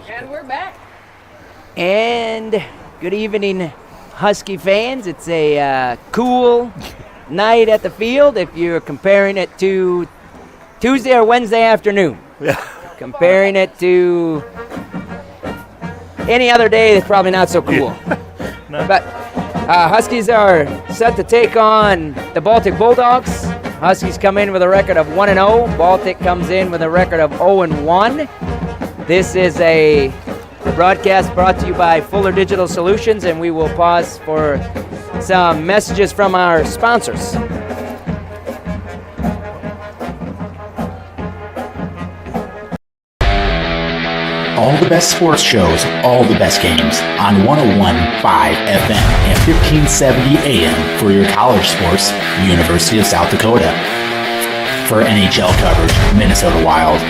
And we're back. And good evening, Husky fans. It's a cool night at the field if you're comparing it to Tuesday or Wednesday afternoon. Yeah. Comparing it to any other day, it's probably not so cool. Yeah. No. But Huskies are set to take on the Baltic Bulldogs. Huskies come in with a record of 1-0. Baltic comes in with a record of 0-1. This is a broadcast brought to you by Fuller Digital Solutions, and we will pause for some messages from our sponsors. All the best sports shows, all the best games on 101.5 FM and 1570 AM for your college sports, University of South Dakota. For NHL coverage, Minnesota Wild.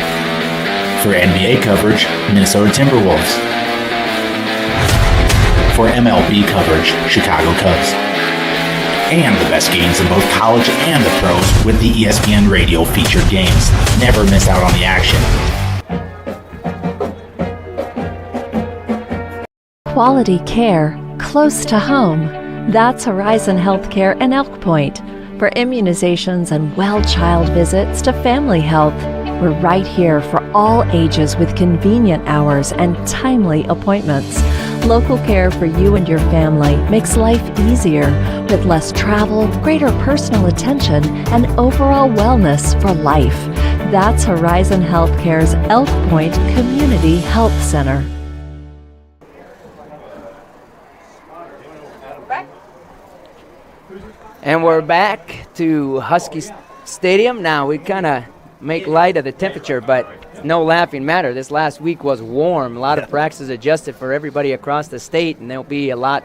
For NBA coverage, Minnesota Timberwolves. For MLB coverage, Chicago Cubs. And the best games in both college and the pros with the ESPN Radio featured games. Never miss out on the action. Quality care close to home. That's Horizon Healthcare in Elk Point. For immunizations and well child visits to family health, we're right here for all ages with convenient hours and timely appointments. Local care for you and your family makes life easier with less travel, greater personal attention, and overall wellness for life. That's Horizon Healthcare's Elk Point Community Health Center. And we're back to Husky Stadium. Now, we kind of make light of the temperature, but no laughing matter. This last week was warm. A lot of practices adjusted for everybody across the state, and there'll be a lot.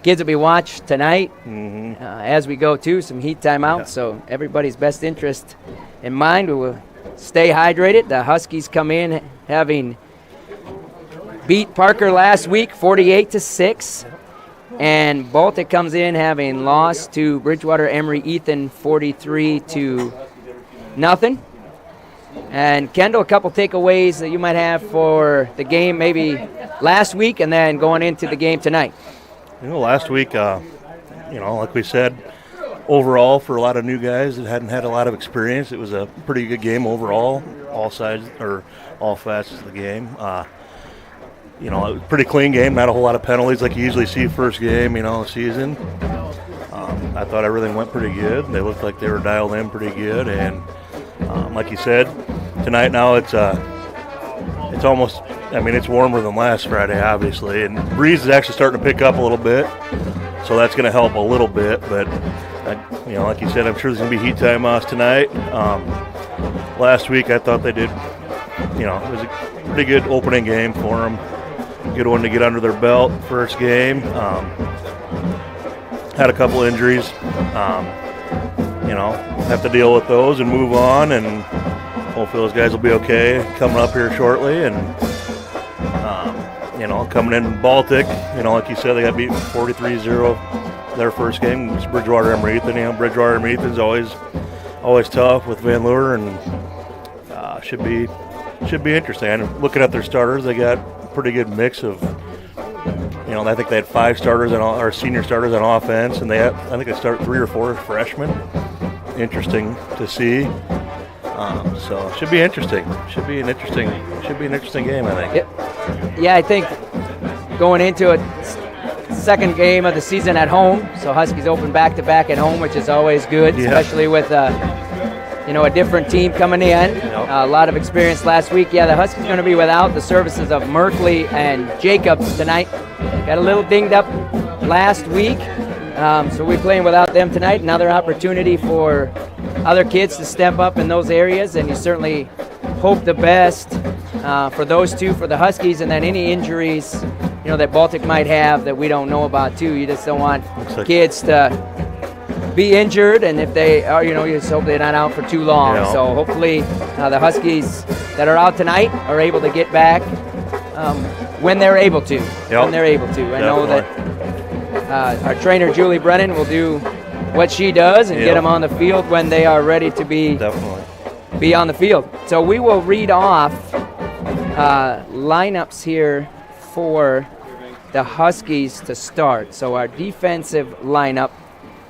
Kids will be watched tonight as we go, too, some heat timeouts. So everybody's best interest in mind. We will stay hydrated. The Huskies come in having beat Parker last week 48-6. And Baltic comes in having lost to Bridgewater Emory Ethan 43-0. And Kendall, a couple takeaways that you might have for the game maybe last week and then going into the game tonight. Last week, like we said, overall for a lot of new guys that hadn't had a lot of experience, it was a pretty good game overall, all sides or all facets of the game. It was a pretty clean game, not a whole lot of penalties like you usually see first game, of the season. I thought everything went pretty good. They looked like they were dialed in pretty good. And like you said, tonight now it's almost, it's warmer than last Friday, obviously. And the breeze is actually starting to pick up a little bit, so that's going to help a little bit. But, like you said, I'm sure there's going to be heat timeouts tonight. Last week I thought they did, it was a pretty good opening game for them. Good one to get under their belt, first game. Had a couple injuries. Have to deal with those and move on, and hopefully those guys will be okay coming up here shortly. And, coming in Baltic, like you said, they got beaten 43-0 their first game. It's Bridgewater Emory Ethan. Bridgewater Emory Ethan's always tough with Van Leur, and should be interesting. And looking at their starters, they got pretty good mix of, I think they had 5 starters or senior starters on offense, and I think they start 3 or 4 freshmen. Interesting to see. So it should be interesting. Should be an interesting game, I think. Yeah, I think going into it, second game of the season at home. So Huskies open back-to-back at home, which is always good, especially with a different team coming in. A lot of experience last week. Yeah, the Huskies going to be without the services of Merkley and Jacobs tonight. Got a little dinged up last week, so we're playing without them tonight. Another opportunity for other kids to step up in those areas, and you certainly hope the best for those two, for the Huskies, and then any injuries that Baltic might have that we don't know about too. You just don't want kids to be injured, and if they are, you just hope they're not out for too long. So hopefully the Huskies that are out tonight are able to get back when they're able to. When they're able to. I know that our trainer Julie Brennan will do what she does and get them on the field when they are ready to be on the field. So we will read off lineups here for the Huskies to start. So our defensive lineup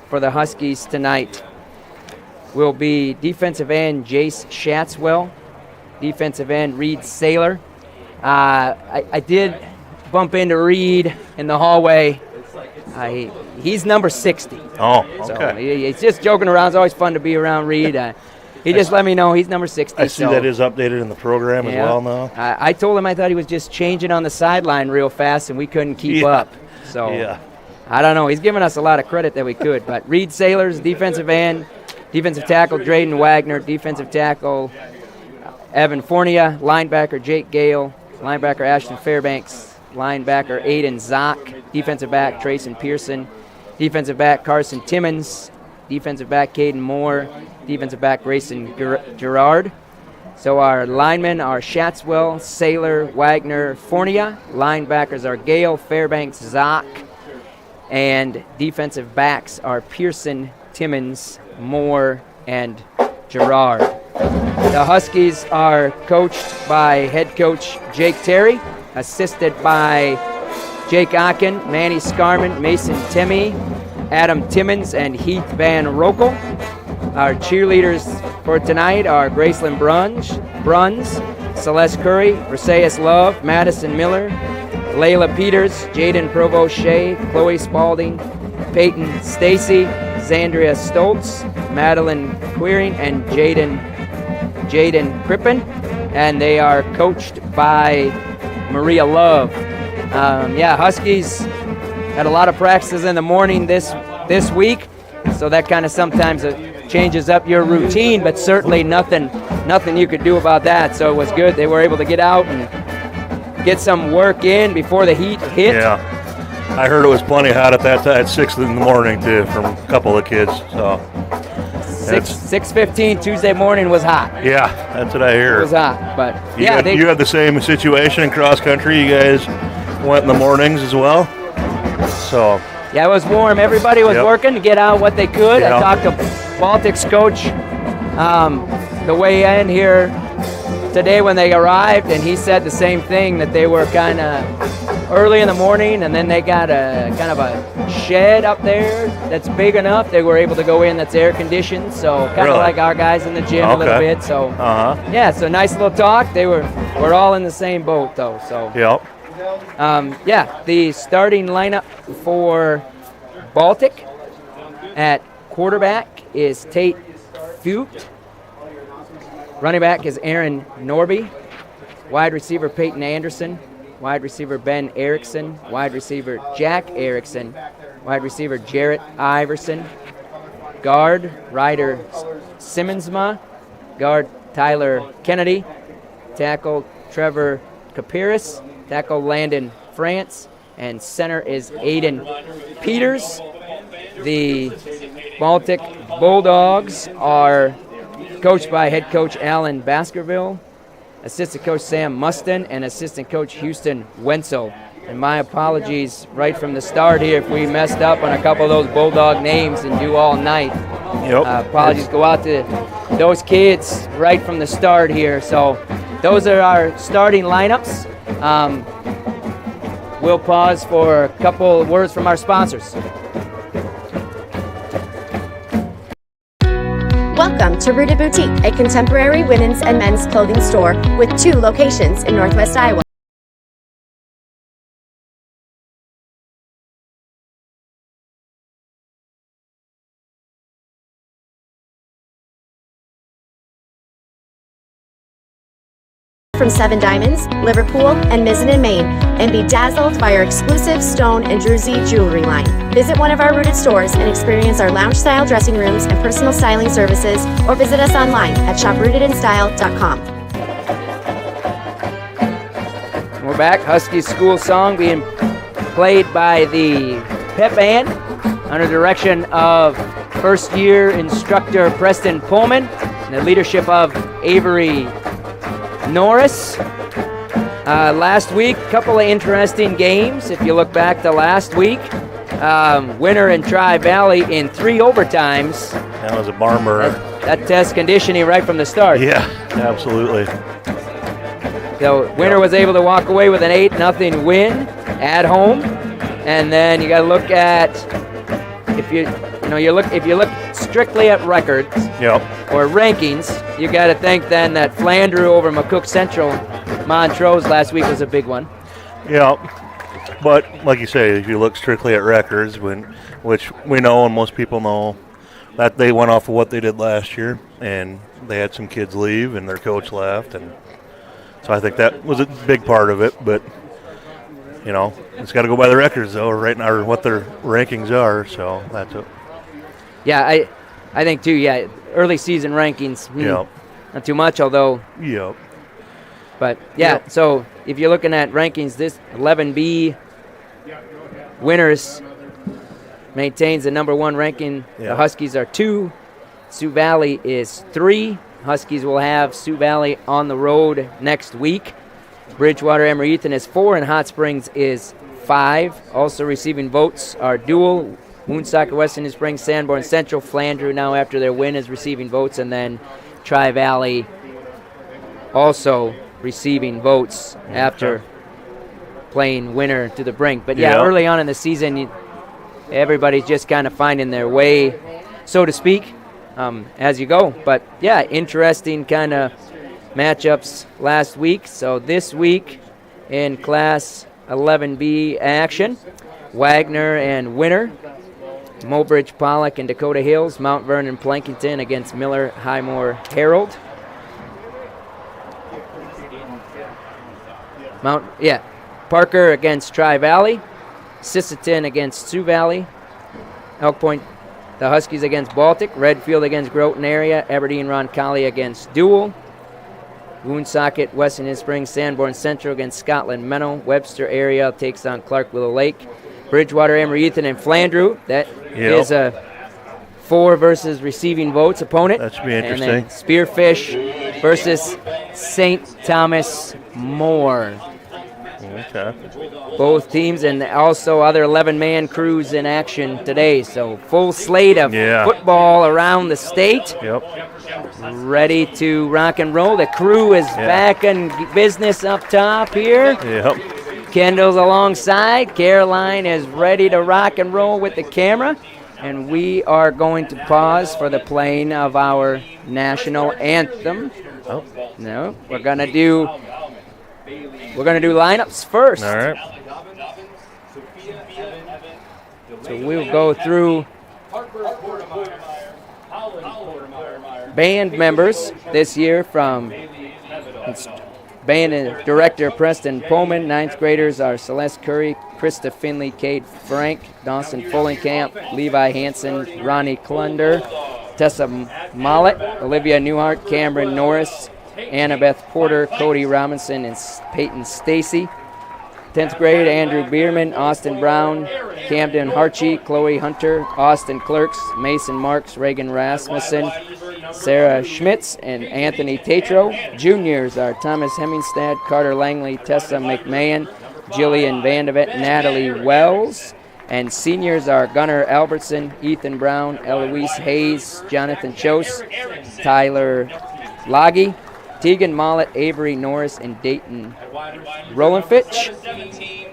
for the Huskies tonight will be defensive end Jace Schatzwell, defensive end Reed Saylor. I did bump into Reed in the hallway. He's number 60. Oh, okay. So he's just joking around. It's always fun to be around Reed. He just let me know he's number 60. I see that is updated in the program as well now. I told him I thought he was just changing on the sideline real fast and we couldn't keep up. So I don't know. He's giving us a lot of credit that we could. But Reed Saylor's defensive end, defensive tackle Drayden Wagner, defensive tackle Evan Fournier, linebacker Jake Gale, linebacker Ashton Fairbanks, linebacker Aiden Zock, defensive back Trayson Pearson, defensive back Carson Timmons, defensive back Caden Moore, defensive back Grayson Gerard. So our linemen are Schatzwell, Saylor, Wagner, Fournier. Linebackers are Gale, Fairbanks, Zock. And defensive backs are Pearson, Timmons, Moore, and Gerard. The Huskies are coached by head coach Jake Terry, assisted by Jake Ocken, Manny Scarman, Mason Temme, Adam Timmons, and Heath Van Rokel. Our cheerleaders for tonight are Gracelyn Bruns, Celeste Curry, Versailles Love, Madison Miller, Layla Peters, Jaden Provost Shea, Chloe Spalding, Peyton Stacy, Zandria Stoltz, Madeline Queering, and Jaden Crippen. And they are coached by Maria Love. Huskies had a lot of practices in the morning this week, so that kind of sometimes changes up your routine, but certainly nothing you could do about that. So it was good. They were able to get out and get some work in before the heat hit. Yeah, I heard it was plenty hot at that time, at 6 in the morning too, from a couple of kids. So 6:15 Tuesday morning was hot. Yeah, that's what I hear. It was hot, but you had the same situation in cross country. You guys went in the mornings as well. So yeah, it was warm. Everybody was working to get out what they could. Yep. I talked to Baltic's coach the way in here today when they arrived, and he said the same thing, that they were kind of early in the morning, and then they got a kind of a shed up there that's big enough they were able to go in that's air conditioned, so kind of like our guys in the gym a little bit. So so nice little talk. We're all in the same boat though. So the starting lineup for Baltic at quarterback is Tate Fugt. Running back is Aaron Norby. Wide receiver Peyton Anderson. Wide receiver Ben Erickson. Wide receiver Jack Erickson. Wide receiver Jarrett Iverson. Guard Ryder Simmonsma. Guard Tyler Kennedy. Tackle Trevor Capiris. Tackle Landon France. And center is Aiden Peters. The Baltic Bulldogs are coached by head coach Alan Baskerville, assistant coach Sam Mustin, and assistant coach Houston Wenzel. And my apologies right from the start here if we messed up on a couple of those Bulldog names and do all night. Apologies go out to those kids right from the start here. So those are our starting lineups. We'll pause for a couple of words from our sponsors. Welcome to Rooted Boutique, a contemporary women's and men's clothing store with 2 locations in Northwest Iowa. From Seven Diamonds, Liverpool, and Mizzen in Maine, and be dazzled by our exclusive stone and druzy jewelry line. Visit one of our Rooted stores and experience our lounge-style dressing rooms and personal styling services, or visit us online at shoprootedinstyle.com. We're back. Husky School Song being played by the pep band under direction of first-year instructor Preston Pullman and the leadership of Avery Norris. Last week, a couple of interesting games. If you look back to last week, Winner and Tri-Valley in 3 overtimes. That was a barn burner. That tests conditioning right from the start. Yeah, absolutely. So Winner was able to walk away with an 8-0 win at home, and then you got to look at if you look strictly at records or rankings, you got to think then that Flandreau over McCook Central Montrose last week was a big one. Yeah, but like you say, if you look strictly at records, which we know and most people know, that they went off of what they did last year, and they had some kids leave and their coach left, and so I think that was a big part of it. But it's got to go by the records though, right now, or what their rankings are. So that's it. Yeah, I think too. Yeah, early season rankings. Not too much, although. Yep. But yeah, so if you're looking at rankings, this 11B Winners maintains the number 1 ranking. Yeah. The Huskies are 2. Sioux Valley is 3. Huskies will have Sioux Valley on the road next week. Bridgewater Emery-Eaton is 4, and Hot Springs is 5. Also receiving votes are Dual, Woonsocket, Western Springs, Sanborn Central, Flandreau now after their win is receiving votes, and then Tri-Valley also receiving votes after playing Winner to the brink. But early on in the season, everybody's just kind of finding their way, so to speak, as you go. But interesting kind of matchups last week. So this week in Class 11B action, Wagner and Winner, Mobridge, Pollock, and Dakota Hills, Mount Vernon, Plankington against Miller, Highmore, Harold. Parker against Tri-Valley, Sisseton against Sioux Valley, Elk Point, the Huskies against Baltic, Redfield against Groton area, Aberdeen, Roncalli against Dual, Woonsocket, Western Springs, Sanborn Central against Scotland Menno, Webster area takes on Clark Willow Lake, Bridgewater, Emery-Eaton, and Flandreau. That is a 4 versus receiving votes opponent. That should be interesting. And then Spearfish versus St. Thomas More. Okay. Both teams, and also other 11-man crews in action today. So full slate of football around the state. Ready to rock and roll. The crew is back in business up top here. Kendall's alongside. Caroline is ready to rock and roll with the camera. And we are going to pause for the playing of our national anthem. No, we're gonna do lineups first. All right. So we'll go through band members this year from band and director Preston Pullman. 9th graders are Celeste Curry, Krista Finley, Kate Frank, Dawson Fullenkamp, Levi Hansen, Ronnie Klunder, Tessa Mollett, Olivia Newhart, Cameron Norris, Annabeth Porter, Cody Robinson, and Peyton Stacy. 10th grade, Andrew Bierman, Austin Brown, Camden Harchie, Chloe Hunter, Austin Clerks, Mason Marks, Reagan Rasmussen, Sarah Schmitz, and Anthony Tatro. Juniors are Thomas Hemingstad, Carter Langley, Tessa McMahon, Jillian Vandevet, Natalie Wells. And seniors are Gunnar Albertson, Ethan Brown, Eloise Hayes, Jonathan Chose, Tyler Loggy, Tegan Mollett, Avery Norris, and Dayton Rolandfitch.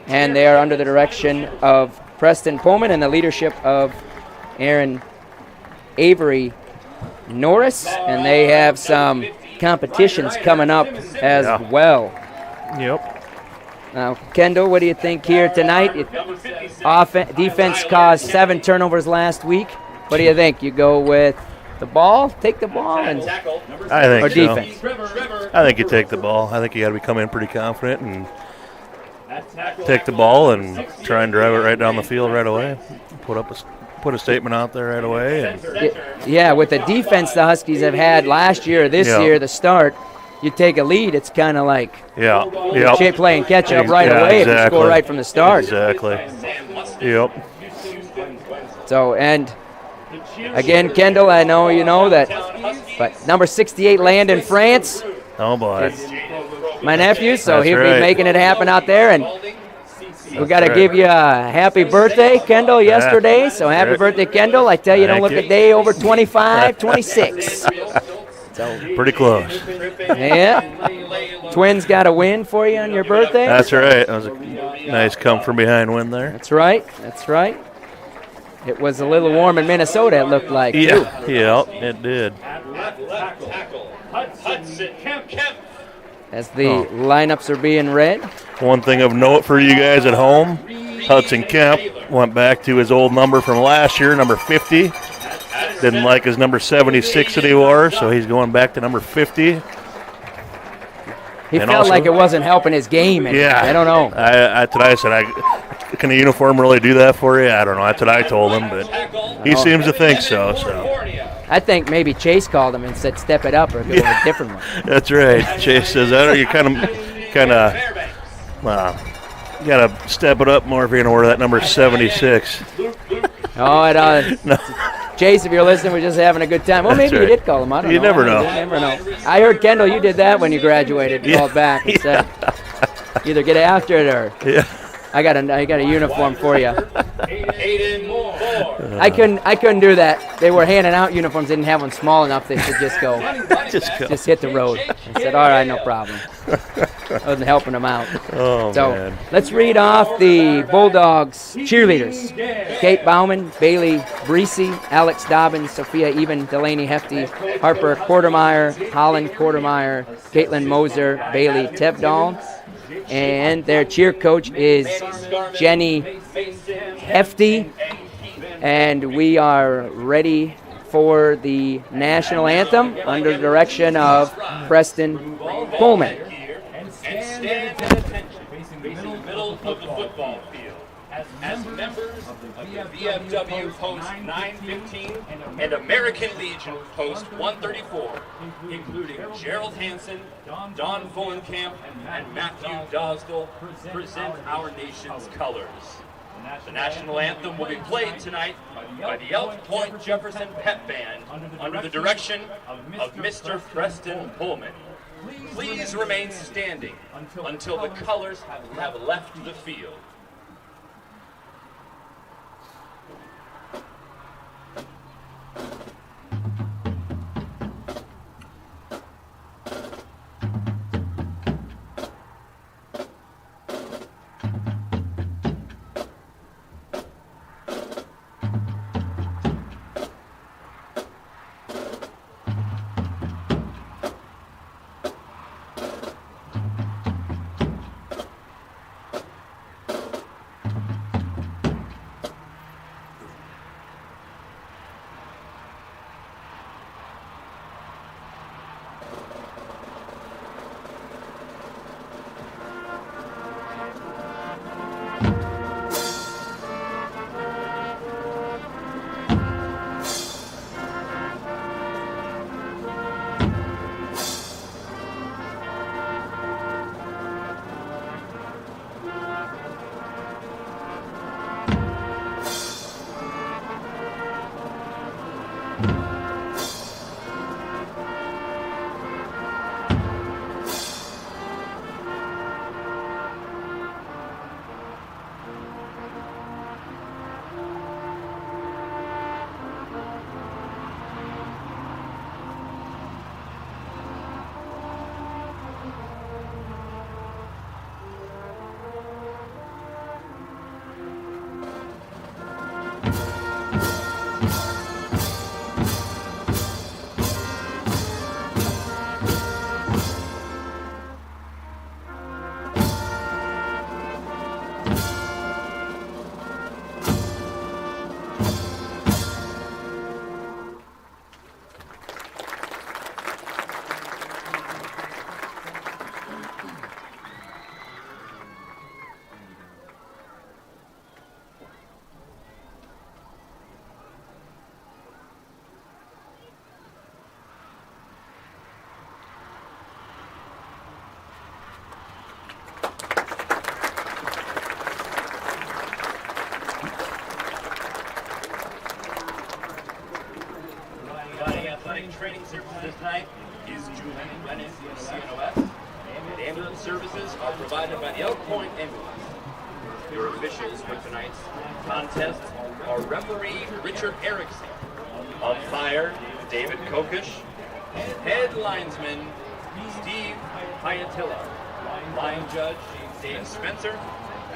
And they are under the direction of Preston Pullman and the leadership of Aaron Avery Norris. And they have some competitions coming up as well. Now, Kendall, what do you think here tonight? Defense caused 7 turnovers last week. What do you think? You go with the ball, take the ball, and or defense? I think you take the ball. I think you got to come in pretty confident and take the ball and try and drive it right down the field right away. Put a statement out there right away. And with the defense the Huskies have had last year, this year, the start, you take a lead, it's kind of like playing catch up right away if you score right from the start. Exactly. So, and again, Kendall, I know you know that, but number 68, Landon France. Oh, boy. My nephew, so he'll be making it happen out there. And We got to give you a happy birthday, Kendall, yesterday. So happy birthday, Kendall. I tell you, don't look a day over 25, 26. So pretty close. Yeah. Twins got a win for you on your birthday. That's right. That was a nice come from behind win there. That's right. That's right. It was a little warm in Minnesota, it looked like, too. Yeah, it did. As the lineups are being read. One thing of note for you guys at home, Hudson Kemp went back to his old number from last year, number 50. Didn't like his number 76 that he wore, so he's going back to number 50. He felt like it wasn't helping his game. I don't know. I said, can a uniform really do that for you? I don't know. That's what I told him, but he seems to think so. I think maybe Chase called him and said, step it up or go with a different one. That's right. Chase says, you got to step it up more if you're going to wear that number 76. Chase, if you're listening, we're just having a good time. Well, maybe you did call him. I don't know. You never know. You never know. I heard, Kendall, you did that when you graduated. Called back and said, either get after it or I got a uniform for you. I couldn't do that. They were handing out uniforms. They didn't have one small enough. They should just go. Just hit the road. I said, all right, no problem. I wasn't helping them out. Man. Let's read off the Bulldogs cheerleaders. Kate Bauman, Bailey Breesy, Alex Dobbins, Sophia Even, Delaney Hefty, Harper Quartermeyer, Holland Quartermeyer, Caitlin Moser, Bailey Tebdal. And their cheer coach is Jenny Hefty. And we are ready for the national anthem under the direction of Preston Pullman. And stand at attention, facing the middle of the football field. As members of the VFW Post 915 and American Legion Post 134, including Gerald Hansen, Don Fullenkamp, and Matthew Dosdell, present our nation's colors. The national anthem will be played tonight by the Point-Jefferson Pep Band under the direction of Mr. Preston Pullman. Please remain standing until the colors have left the field. Training services this night is Julian Bennett, CNOS, and ambulance services are provided by the Elk Point Ambulance. Your officials for tonight's contest are referee Richard Erickson, umpire David Kokish, head linesman Steve Hyatilla, line judge Dave Spencer,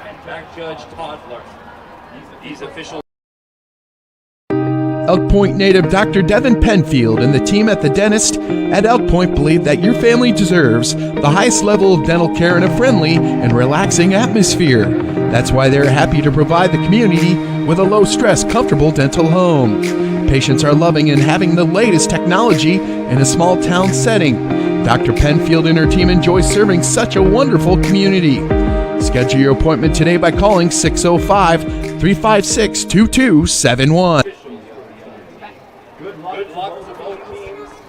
and back judge Todd Larson. These officials. Elk Point native Dr. Devin Penfield and the team at the dentist at Elk Point believe that your family deserves the highest level of dental care in a friendly and relaxing atmosphere. That's why they're happy to provide the community with a low-stress, comfortable dental home. Patients are loving and having the latest technology in a small-town setting. Dr. Penfield and her team enjoy serving such a wonderful community. Schedule your appointment today by calling 605-356-2271.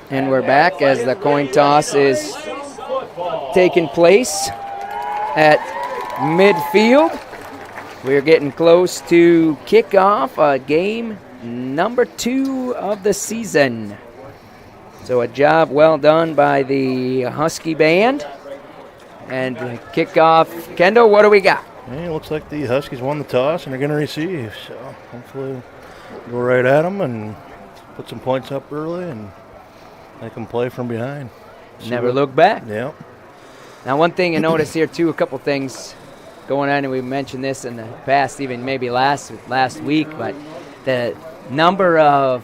And we're back as the coin toss is taking place at midfield. We're getting close to kickoff, game number 2 of the season. So a job well done by the Husky band. And kickoff, Kendall, what do we got? Hey, it looks like the Huskies won the toss and they're going to receive. So hopefully go right at them and put some points up early and they can play from behind. Never look back. Yeah. Now, one thing you notice here, too, a couple things going on, and we mentioned this in the past, even maybe last week, but the number of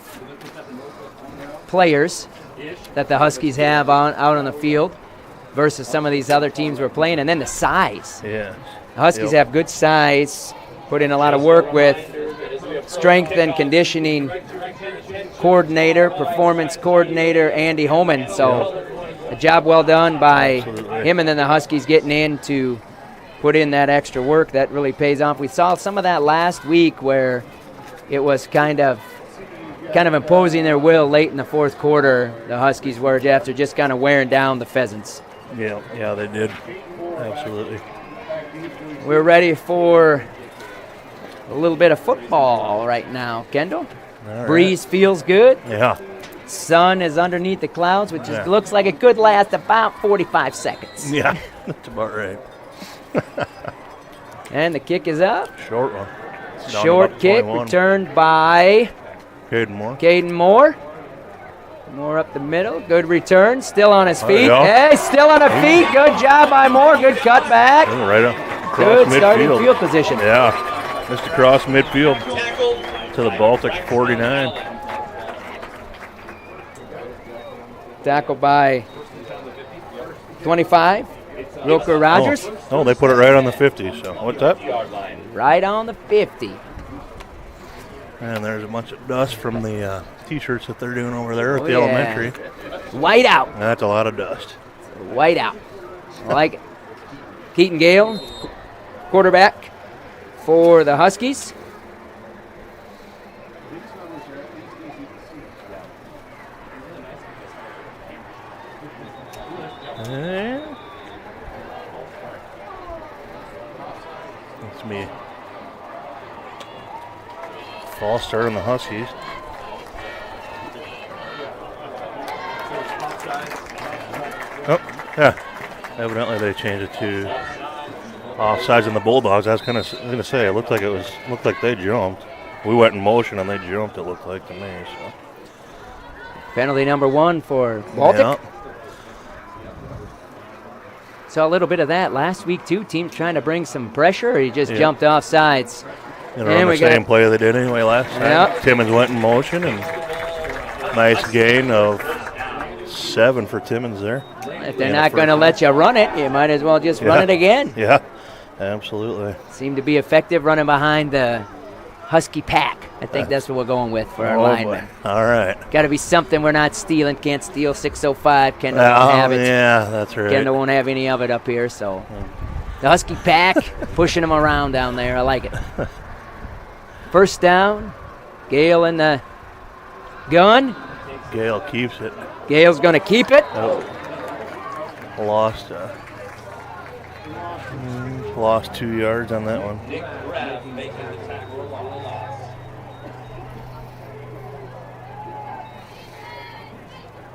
players that the Huskies have out on the field versus some of these other teams we're playing, and then the size. Yeah. The Huskies have good size, put in a lot of work with strength and conditioning coordinator, performance coordinator, Andy Holman. So a job well done by him, and then the Huskies getting in to put in that extra work. That really pays off. We saw some of that last week where it was kind of imposing their will late in the fourth quarter, the Huskies were, after just kind of wearing down the Pheasants. Yeah, they did. Absolutely. We're ready for a little bit of football right now, Kendall. All Breeze feels good. Yeah. Sun is underneath the clouds, which looks like it could last about 45 seconds. Yeah, that's about right. And the kick is up. Short one. Short kick returned by Caden Moore. Moore up the middle. Good return. Still on his feet. Hey, still on his feet. Good job by Moore. Good cut back. Right up. Good starting field position. Yeah. Missed across midfield to the Baltic 49. Tackled by 25. Roker Rogers. Oh, they put it right on the 50. So what's that? Right on the 50. And there's a bunch of dust from the T-shirts that they're doing over there at the elementary. White out. That's a lot of dust. White out. I like it. Keaton Gale, quarterback for the Huskies. That's me. False start on the Huskies. Oh, yeah. Evidently they changed it to offsides on the Bulldogs. I was going to say it looked like they jumped. We went in motion and they jumped. It looked like to me. So penalty number 1 for Baltic. Yeah. Saw a little bit of that last week too. Teams trying to bring some pressure. He just jumped off sides. And on the same play they did anyway last time. Yep. Timmons went in motion and nice gain of 7 for Timmons there. If they're not going to let you run it, you might as well just run it again. Yeah, absolutely. Seemed to be effective running behind the Husky pack. I think that's what we're going with for our linemen. All right. Got to be something we're not stealing. Can't steal 605. Kendall won't have it. Yeah, that's right. Kendall won't have any of it up here. So the Husky pack pushing them around down there. I like it. First down. Gale in the gun. Gale keeps it. Gale's going to keep it. Lost 2 yards on that one.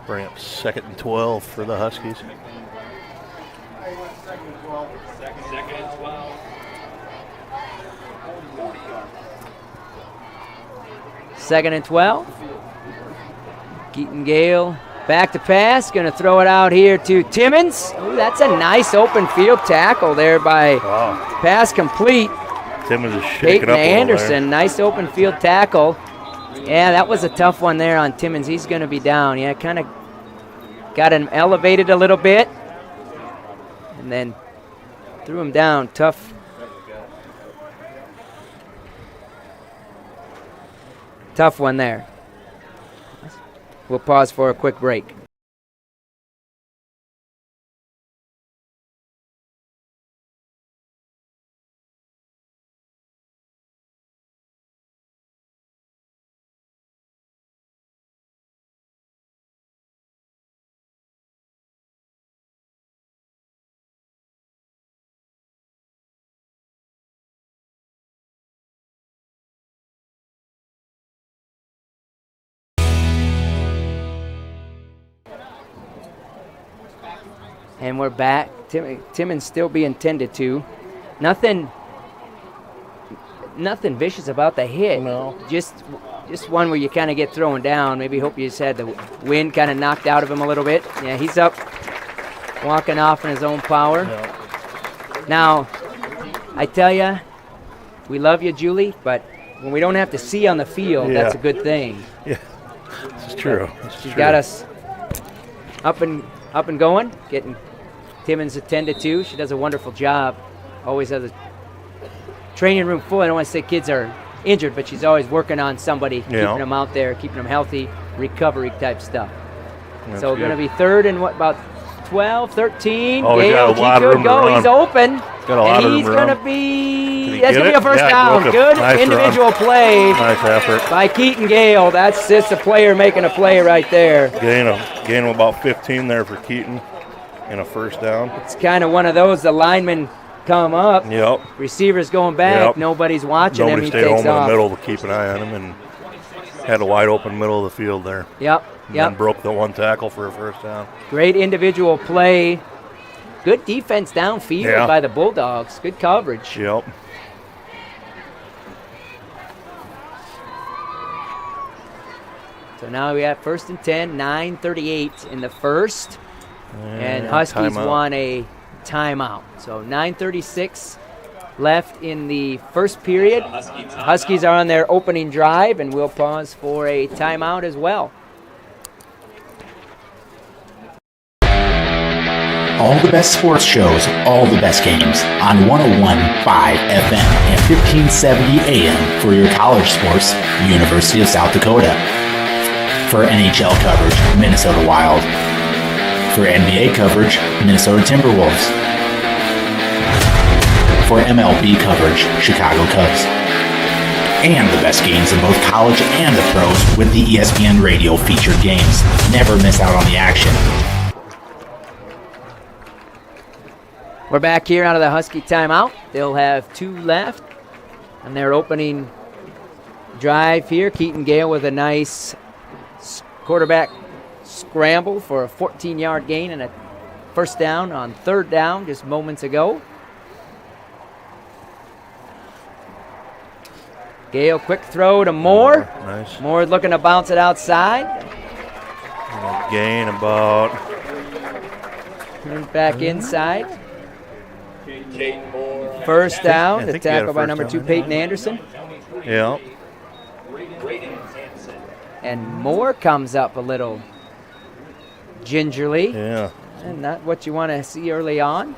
Bring up 2nd and 12 for the Huskies. Second and 12. 2nd and 12. Keaton Gale back to pass. Going to throw it out here to Timmons. Oh, that's a nice open field tackle there by pass complete. Timmons is shaking Peyton up Anderson, nice open field tackle. Yeah, that was a tough one there on Timmons. He's going to be down. Yeah, kind of got him elevated a little bit and then threw him down. Tough. Tough one there. We'll pause for a quick break. And we're back. Timmons still being tended to. Nothing vicious about the hit. No. Just one where you kind of get thrown down. Maybe hope you just had the wind kind of knocked out of him a little bit. Yeah, he's up, walking off in his own power. No. Now, I tell you, we love you, Julie, but when we don't have to see on the field, that's a good thing. Yeah, this is true. She's got us up and going, getting Timmons attended to. She does a wonderful job. Always has a training room full. I don't want to say kids are injured, but she's always working on somebody, keeping them out there, keeping them healthy, recovery type stuff. That's so going to be 3rd and about 12, 13. Oh, he's got a lot of room to run. He's open. Got a lot of room he's to going to run. be, that's going to be a first Yeah, down. Good nice individual run. play Nice effort. by Keaton Gale. That's just a player making a play right there. Gain of about 15 there for Keaton and a first down. It's kind of one of those, the linemen come up. Yep. Receivers going back. Yep. Nobody's watching him. Nobody He stayed takes home off. in the middle to keep an eye on him and had a wide open middle of the field there. Yep. And broke the one tackle for a first down. Great individual play. Good defense downfield by the Bulldogs. Good coverage. Yep. So now we have 1st and 10, 9:38 in the first. And Huskies won a timeout. So 9:36 left in the first period. Huskies are on their opening drive, and we'll pause for a timeout as well. All the best sports shows, all the best games on 101.5 FM and 1570 AM for your college sports, University of South Dakota. For NHL coverage, Minnesota Wild. For NBA coverage, Minnesota Timberwolves. For MLB coverage, Chicago Cubs. And the best games in both college and the pros with the ESPN Radio featured games. Never miss out on the action. We're back here out of the Husky timeout. They'll have 2 left on their opening drive here. Keaton Gale with a nice quarterback scramble for a 14-yard gain and a first down on 3rd down just moments ago. Gale, quick throw to Moore. Nice. Moore looking to bounce it outside. Gain about. Turn back inside. First down, the tackle by number 2, Peyton Anderson. Yeah. And Moore comes up a little gingerly. Yeah. And not what you want to see early on.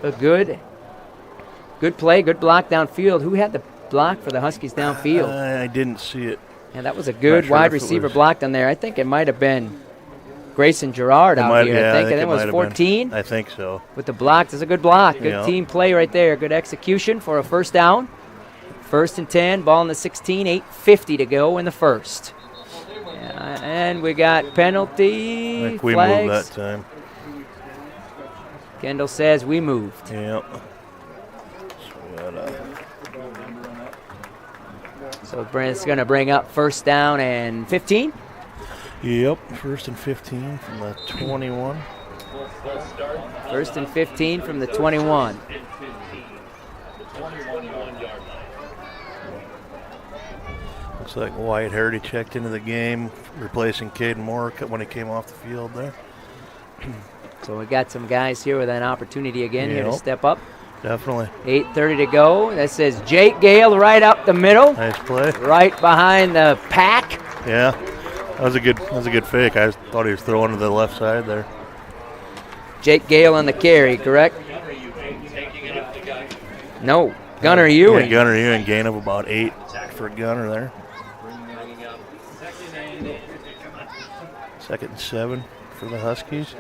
A good play, good block downfield. Who had the block for the Huskies downfield? I didn't see it. And that was a good wide receiver blocked on there. I think it might have been Grayson Gerard out here. Yeah, I think it was 14. I think so. With the block, that's a good block. Good team play right there. Good execution for a first down. 1st and 10, ball in the 16, 8:50 to go in the first. And we got penalty. I think we flags. moved that time. Kendall says we moved. Yep. So Brent's going to bring up first down and 15. Yep, 1st and 15 from the 21. 1st and 15 from the 21. Looks like Wyatt Hardy checked into the game, replacing Caden Moore when he came off the field there. So we got some guys here with an opportunity again here to step up. Definitely. 8:30 to go. That says Jake Gale right up the middle. Nice play. Right behind the pack. Yeah, that was a good fake. I thought he was throwing to the left side there. Jake Gale on the carry, correct? No, Gunnar Ewing. Yeah, Gunnar Ewing, gain of about 8 for Gunnar there. 2nd and 7 for the Huskies.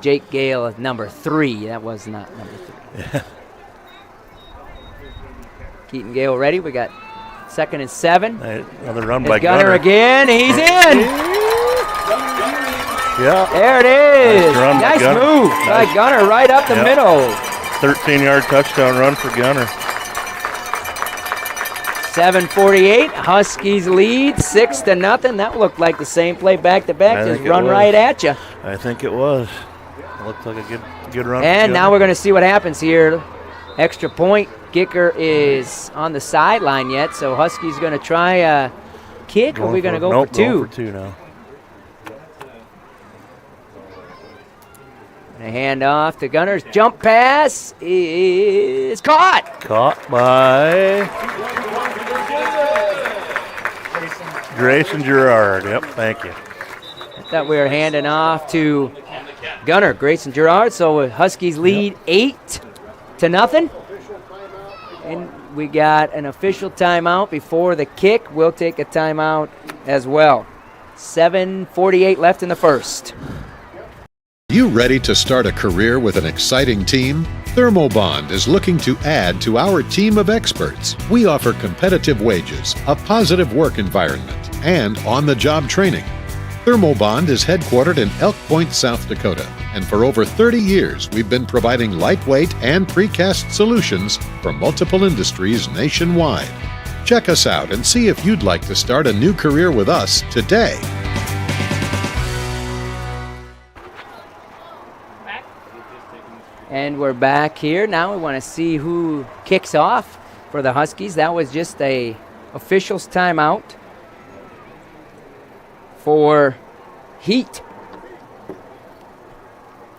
Jake Gale is number 3. That was not number 3. Yeah. Keaton Gale ready. We got 2nd and 7. Another run by Gunnar again. He's in. Yeah. There it is. Nice move by Nice. Gunnar right up the middle. 13-yard touchdown run for Gunnar. 7:48. Huskies lead 6-0. That looked like the same play back to back. Just run right at you. I think it was. It looked like a good run. And now we're going to see what happens here. Extra point. Kicker is on the sideline yet, so Huskies going to try a kick, or are we going to go for 2? Going for 2 now. A hand off to Gunner's jump pass is caught. Caught by Grayson Gerard. Yep, thank you. I thought we were handing off to Gunner, Grayson Gerard. So Huskies lead 8-0. And we got an official timeout before the kick. We'll take a timeout as well. 7:48 left in the first. You ready to start a career with an exciting team? Thermobond is looking to add to our team of experts. We offer competitive wages, a positive work environment, and on-the-job training. Thermobond is headquartered in Elk Point, South Dakota, and for over 30 years we've been providing lightweight and precast solutions for multiple industries nationwide. Check us out and see if you'd like to start a new career with us today. And we're back here. Now we want to see who kicks off for the Huskies. That was just a officials timeout for Heat.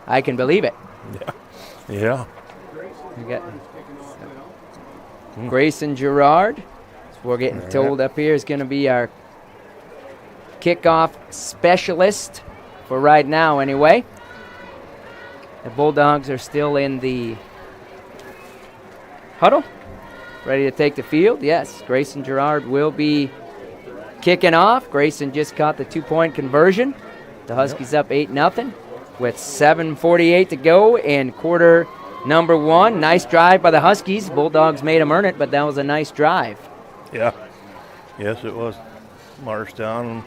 I can believe it. Yeah. We got Grayson Gerard. So we're getting told up here is going to be our kickoff specialist for right now anyway. The Bulldogs are still in the huddle, ready to take the field. Yes, Grayson Gerard will be kicking off. Grayson just caught the 2-point conversion. The Huskies up 8-0 with 7:48 to go in quarter number 1. Nice drive by the Huskies. Bulldogs made them earn it, but that was a nice drive. Yeah. Yes, it was. Marched down.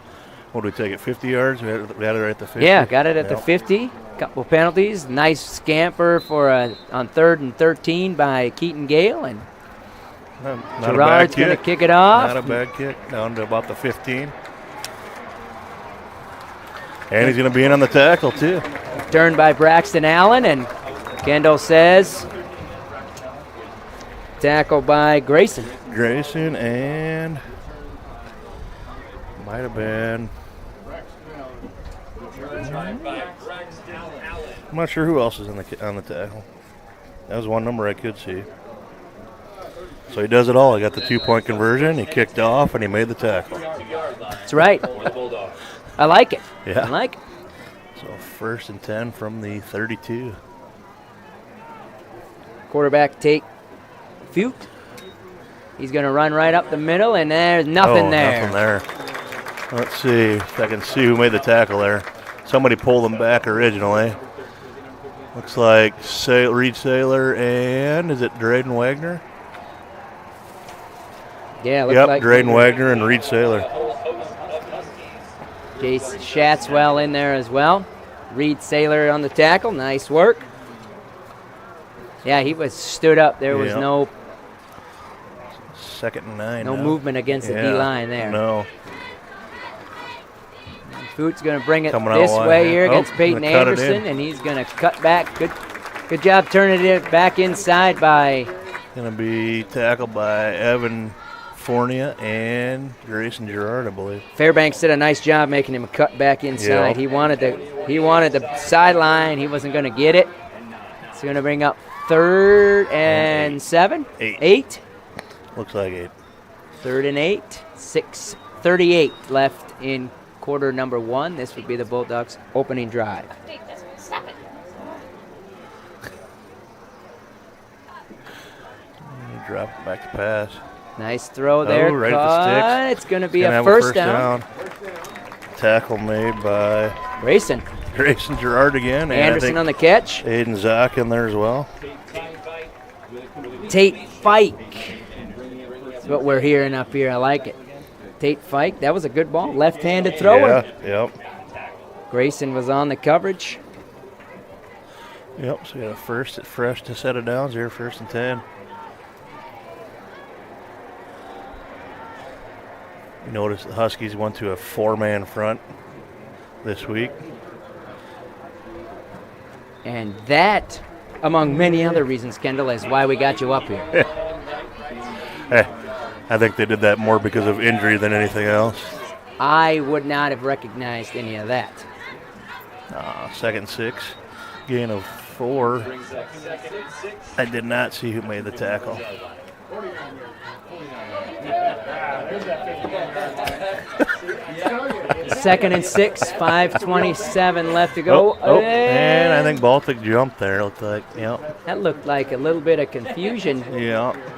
What did we take it, 50 yards? We had it right at the 50. Yeah, got it at the 50. Couple penalties. Nice scamper for on 3rd and 13 by Keaton Gale, and Gerard's going to kick it off. Not a bad kick, down to about the 15. And he's going to be in on the tackle, too. Turned by Braxton Allen, and Kendall says tackle by Grayson. Grayson, and might have been. I'm not sure who else is on the tackle. That was one number I could see. So he does it all. He got the 2-point conversion, he kicked off, and he made the tackle. That's right. I like it. Yeah. I like it. So 1st and 10 from the 32. Quarterback take Fute. He's going to run right up the middle, and there's nothing there. Nothing there. Let's see if I can see who made the tackle there. Somebody pulled him back originally. Looks like Reed Saylor and is it Drayden Wagner? Yeah, looks yep, like Drayden Wagner and Reed Saylor. Jace Schatzwell in there as well. Reed Saylor on the tackle. Nice work. Yeah, he was stood up. There was no 2nd and 9. No movement against the D-line there. No. Fute's going to bring it Coming this way here against Oh, Peyton Anderson, and he's going to cut back. Good job turning it back inside by going to be tackled by Evan Fornia and Grayson Gerard, I believe. Fairbanks did a nice job making him a cut back inside. Yeah. He wanted the sideline. He wasn't going to get it. It's going to bring up 3rd and 7? 8. Looks like 8. 3rd and 8. 6:38 left in quarter number 1. This would be the Bulldogs' opening drive. Drop it back to pass. Nice throw there. Right at the sticks. It's going to be a first down. Tackle made by Grayson Gerard again. Anderson on the catch. Aiden Zock in there as well. Tate Fike. That's what we're hearing up here. I like it. Tate Fike. That was a good ball. Left-handed thrower. Yeah, yep. Grayson was on the coverage. Yep, so we got a fresh set of downs here, 1st and 10. You notice the Huskies went to a 4-man front this week. And that, among many other reasons, Kendall, is why we got you up here. Hey, I think they did that more because of injury than anything else. I would not have recognized any of that. 2nd and 6, gain of 4. I did not see who made the tackle. Second and 6, 5:27 left to go. And I think Baltic jumped there, looked like. Yep. That looked like a little bit of confusion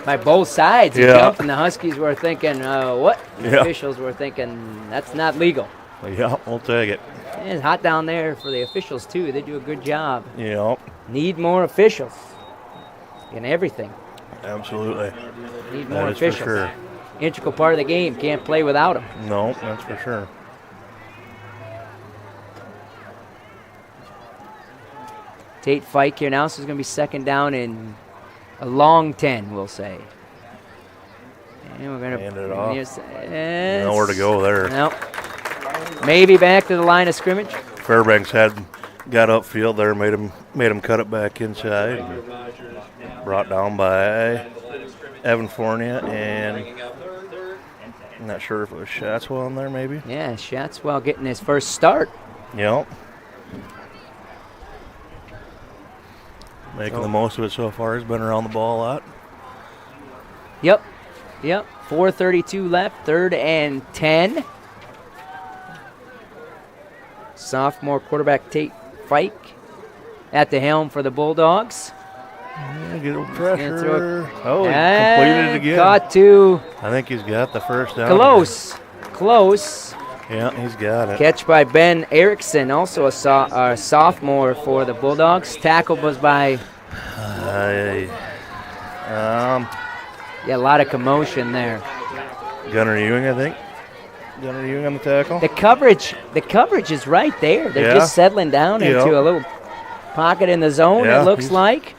by both sides. He jumped, and the Huskies were thinking, what? The officials were thinking, that's not legal. Yeah, we'll take it. It's hot down there for the officials, too. They do a good job. Yep. Need more officials in everything. Absolutely. Need more that is officials. For sure. Integral part of the game. Can't play without them. No, that's for sure. Tate Fike here now, so it's going to be 2nd down and a long 10, we'll say. And we're going to hand it off. Nowhere to go there. Nope. Maybe back to the line of scrimmage. Fairbanks got upfield there, made him cut it back inside. Brought down by Evan Fornia, and I'm not sure if it was Schatzwell in there, maybe. Yeah, Schatzwell getting his first start. Yep. Making the most of it so far. He's been around the ball a lot. Yep. 4:32 left, 3rd and 10. Sophomore quarterback Tate Fike at the helm for the Bulldogs. Get a pressure. He completed it again. Got to. I think he's got the first down. Close. Yeah, he's got it. Catch by Ben Erickson, also a sophomore for the Bulldogs. Tackle was by. A lot of commotion there. Gunnar Ewing, I think. Gunnar Ewing on the tackle. The coverage is right there. They're just settling down into a little pocket in the zone, it looks like.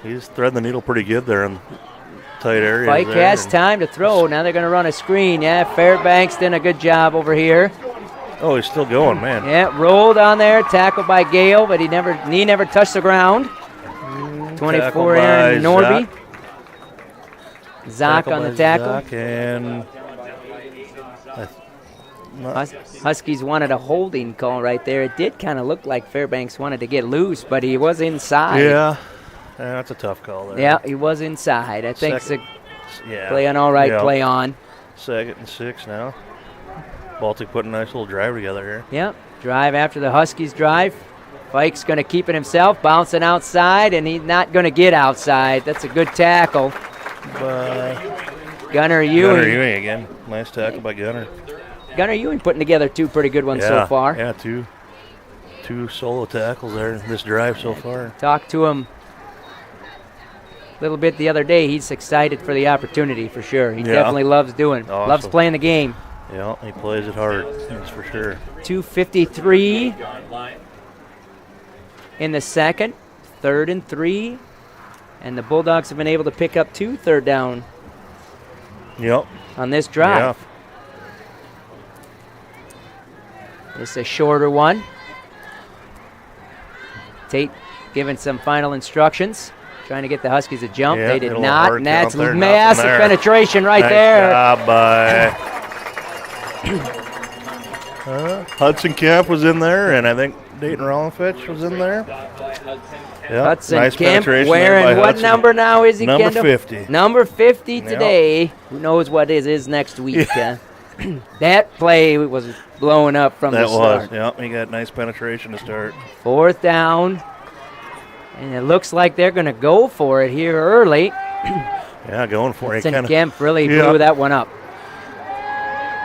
He's threading the needle pretty good there in tight areas. Fike has time to throw. Now they're going to run a screen. Yeah, Fairbanks doing a good job over here. Oh, he's still going, man. Yeah, rolled on there, tackled by Gale, but knee never touched the ground. 24 Aaron Norby. Zock on the tackle. Zock and Huskies wanted a holding call right there. It did kind of look like Fairbanks wanted to get loose, but he was inside. Yeah, that's a tough call there. Yeah, he was inside. I think it's a play on all right, play on. 2nd and 6 now. Baltic putting a nice little drive together here. Yep, drive after the Huskies drive. Fike's going to keep it himself, bouncing outside, and he's not going to get outside. That's a good tackle. Gunnar Ewing. Gunnar Ewing again. Nice tackle by Gunnar. Gunnar Ewing putting together 2 pretty good ones so far. Yeah, two solo tackles there in this drive so far. Talked to him a little bit the other day. He's excited for the opportunity for sure. He definitely loves loves playing the game. Yeah, he plays it hard, that's for sure. 2:53 in the second, 3rd and 3. And the Bulldogs have been able to pick up 2 third down on this drive. This is a shorter one. Tate giving some final instructions. trying to get the Huskies to jump. Yeah, They did little not, hard and that's count there, massive nothing there. penetration right Nice there. job by Hudson Kemp was in there, and I think Dayton Rollenfitch was in there. Yeah, Hudson nice Kemp penetration there by wearing what Hudson. number now is he, Number Kendall? 50. Number 50 Yep. today. Who knows what it is next week? That play was blowing up from the That start. was, yeah. He got nice penetration to start. 4th down. And it looks like they're going to go for it here early. Yeah, going for it. Hudson Kemp really blew that one up.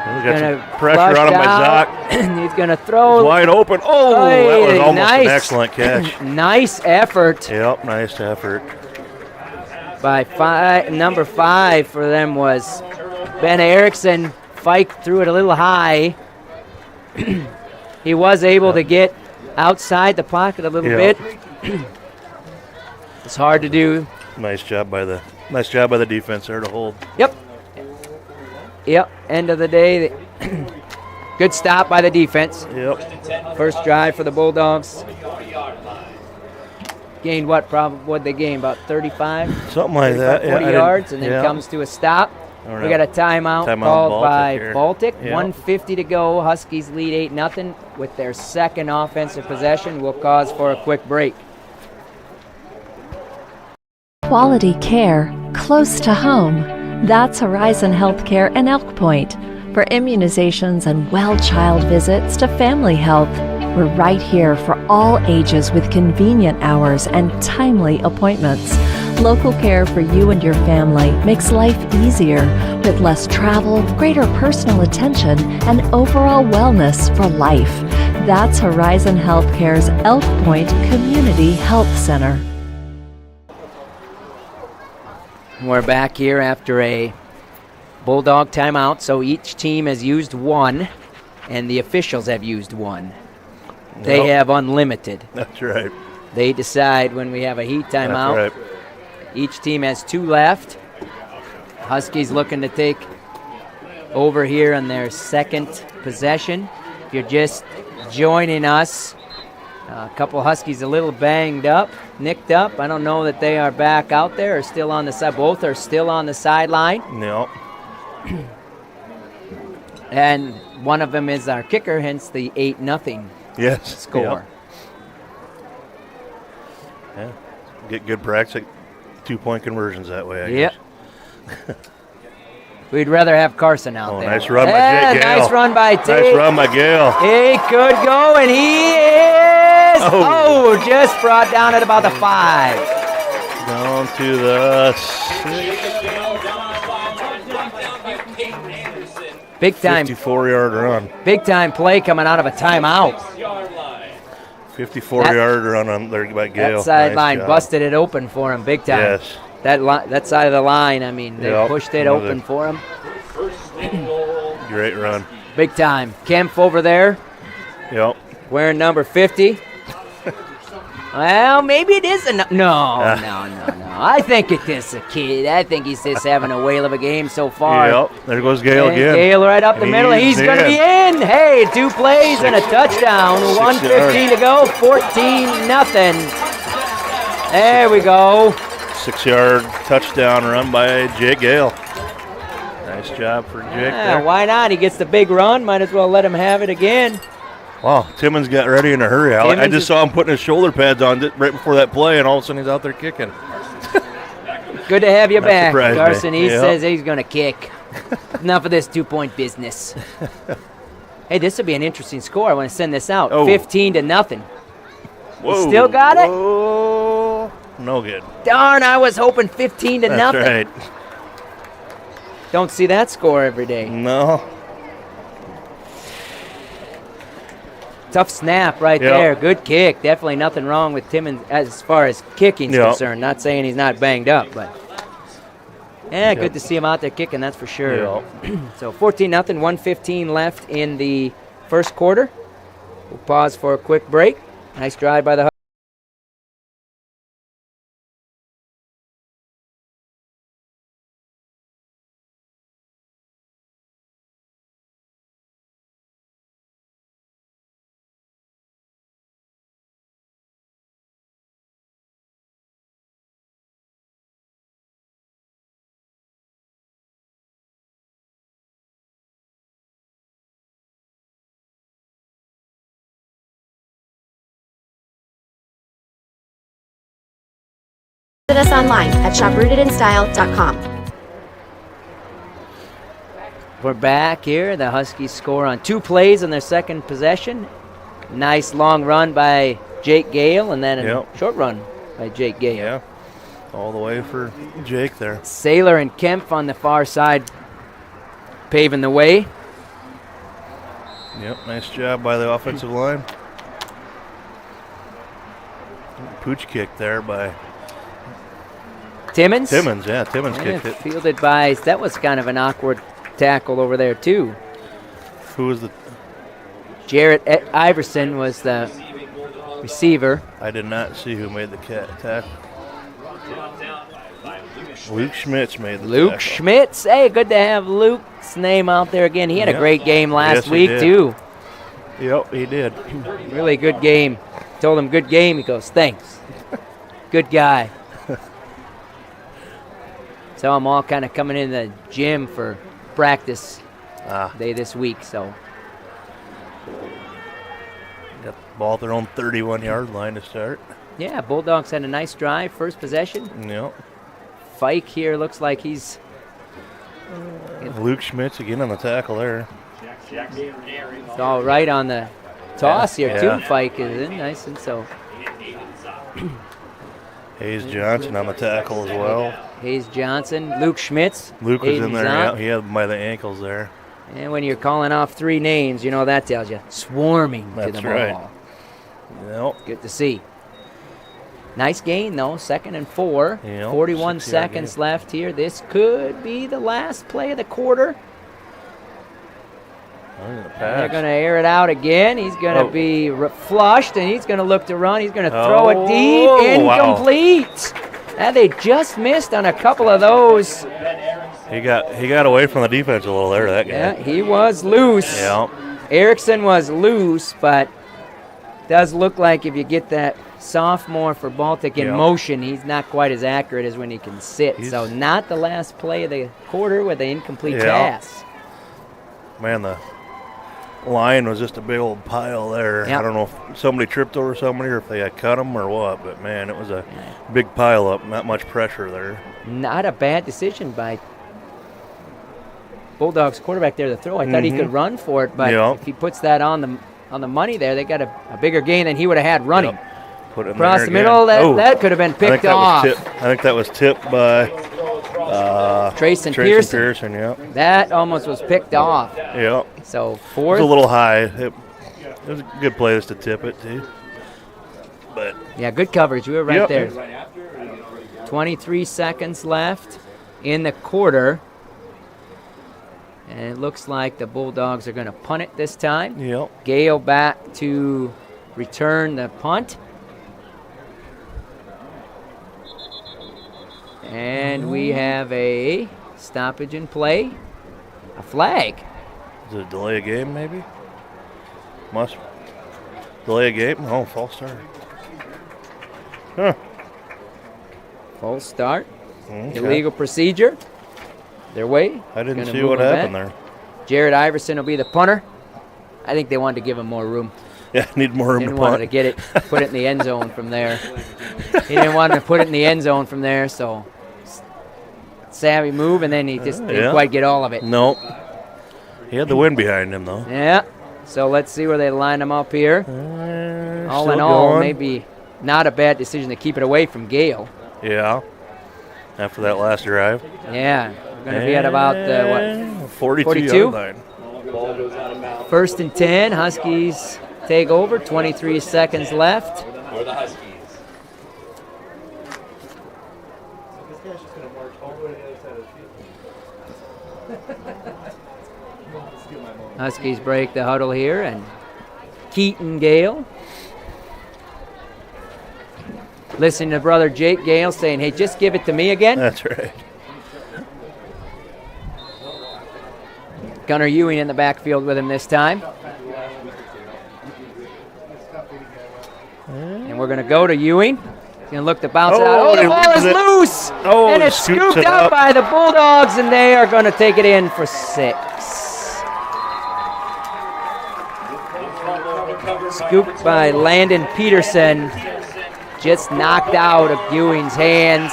We got Gonna some pressure on him by flush Zoc. He's going to throw. He's wide open. Oh, that was almost nice. an excellent catch. Nice effort Yep, nice effort. by number 5 for them was Ben Erickson. Fike threw it a little high. He was able to get outside the pocket a little bit. It's hard to do. Nice job by the defense there to hold. Yep. End of the day, good stop by the defense. Yep. First drive for the Bulldogs. Gained what? What'd they gain? About 35? Something like that. 40 yards, and then comes to a stop. We got a timeout called Baltic by here. Baltic. Yep. 1:50 to go. Huskies lead 8-0 with their second offensive possession. Will cause for a quick break. Quality care close to home. That's Horizon Healthcare in Elk Point. For immunizations and well-child visits to family health, we're right here for all ages with convenient hours and timely appointments. Local care for you and your family makes life easier with less travel, greater personal attention, and overall wellness for life. That's Horizon Healthcare's Elk Point Community Health Center. We're back here after a Bulldog timeout, so each team has used one, and the officials have used one. They have unlimited. That's right. They decide when we have a heat timeout. That's right. Each team has 2 left. Huskies looking to take over here on their second possession. If you're just joining us, a couple Huskies a little banged up, nicked up. I don't know that they are back out there or still on the side. Both are still on the sideline. No. And one of them is our kicker, hence the 8-0 score. Yep. Yeah. Get good practice at 2-point conversions that way, I Yep. guess. We'd rather have Carson out there. Nice run by Jake Gale. Nice run by Tate. Nice run by Gale. He could go, and he is. Just brought down at about the 5. Down to the 6. Big time. 54-yard run. Big time play coming out of a timeout. 54-yard run on there by Gale. That sideline Nice job. busted it open for him big time. Yes. That side of the line, I mean, they pushed it open for him. Great run. Big time. Kemp over there. Yep. Wearing number 50. Well, maybe it is no. I think it is a kid. I think he's just having a whale of a game so far. Yep. There goes Gale And again. Gale right up the middle. He's going to be in. Hey, 2 plays and a touchdown. 1:15 to go. 14-0. There we go. 6-yard touchdown run by Jake Gale. Nice job for Jake there. Why not? He gets the big run. Might as well let him have it again. Wow, Timmons got ready in a hurry. I just saw him putting his shoulder pads on right before that play, and all of a sudden he's out there kicking. Good to have you back, surprised me. Carson. He Yep. says he's going to kick. Enough of this 2-point business. Hey, this would be an interesting score. I want to send this out. 15-0. Whoa. Still got it? Whoa. No good. Darn, I was hoping 15-0. That's right. Don't see that score every day. No. Tough snap right there. Good kick. Definitely nothing wrong with Timmons as far as kicking's concerned. Not saying he's not banged up, but good to see him out there kicking, that's for sure. So 14-0, 1:15 left in the first quarter. We'll pause for a quick break. Nice drive by the Visit us online at shoprootedinstyle.com. We're back here. The Huskies score on 2 plays on their second possession. Nice long run by Jake Gale, and then a short run by Jake Gale. Yeah, all the way for Jake there. Saylor and Kempf on the far side paving the way. Yep, nice job by the offensive line. Pooch kick there by Timmons? Timmons kicked it. Fielded by, that was kind of an awkward tackle over there too. Who was the? Jarrett Iverson was the receiver. I did not see who made the tackle. Luke Schmitz made the tackle. Luke Schmitz. Hey, good to have Luke's name out there again. He had a great game last week too. Yep, he did. Really good game. Told him good game. He goes, thanks. Good guy. So I'm all kind of coming in the gym for practice day this week. So got the ball at their own 31-yard line to start. Yeah, Bulldogs had a nice drive, first possession. Yep. Fike here looks like he's Luke Schmitz again on the tackle there. It's all right on the toss here too. Fike is in nice, and so Hayes Johnson on the tackle as well. Hayes Johnson, Luke Schmitz. Luke was in there. Yeah, he had him by the ankles there. And when you're calling off 3 names, you know that tells you swarming to the ball. Yep. Good to see. Nice gain though, 2nd and 4. 41 seconds left here. This could be the last play of the quarter. They're going to air it out again. He's going to be flushed, and he's going to look to run. He's going to throw it deep. Incomplete. And they just missed on a couple of those. He got away from the defense a little there, that guy. Yeah, he was loose. Yeah. Erickson was loose, but does look like if you get that sophomore for Baltic in motion, he's not quite as accurate as when he can sit. So not the last play of the quarter with the incomplete pass. Man, the line was just a big old pile there. I don't know if somebody tripped over somebody or if they had cut them or what, but man, it was a big pile up, not much pressure there. Not a bad decision by Bulldogs quarterback there to throw. I thought he could run for it, but if he puts that on the money there, they got a bigger gain than he would have had running. Put it in across there the middle, that could have been picked off. I think that was tipped by Trayson Pearson. That almost was picked off. Yep. So 4th. It was a little high. It was a good place to tip it too. But yeah, good coverage. We were right there. 23 seconds left in the quarter. And it looks like the Bulldogs are going to punt it this time. Yep. Gale back to return the punt. And we have a stoppage in play. A flag. Is it a delay a game maybe? Must delay a game? Oh, false start. Huh. False start. Illegal procedure. Their way. I didn't see what happened there. Jared Iverson will be the punter. I think they wanted to give him more room. Yeah, need more room didn't to want punt. to get it, put it in the end zone from there. He didn't want to put it in the end zone from there, so savvy move, and then he just didn't quite get all of it. Nope. He had the wind behind him, though. Yeah. So let's see where they line him up here. All in all, maybe not a bad decision to keep it away from Gale. Yeah. After that last drive. Yeah. We're going to be at about, 42? Line. 1st and 10. Huskies take over. 23 seconds left. For the Huskies. Huskies break the huddle here, and Keaton Gale. Listening to brother Jake Gale saying, hey, just give it to me again. That's right. Gunnar Ewing in the backfield with him this time. And we're going to go to Ewing. He's going to look to bounce it out. Oh, the ball is loose! And it's scooped up by the Bulldogs, and they are going to take it in for 6. Scooped by Landon Peterson. just knocked out of Ewing's hands.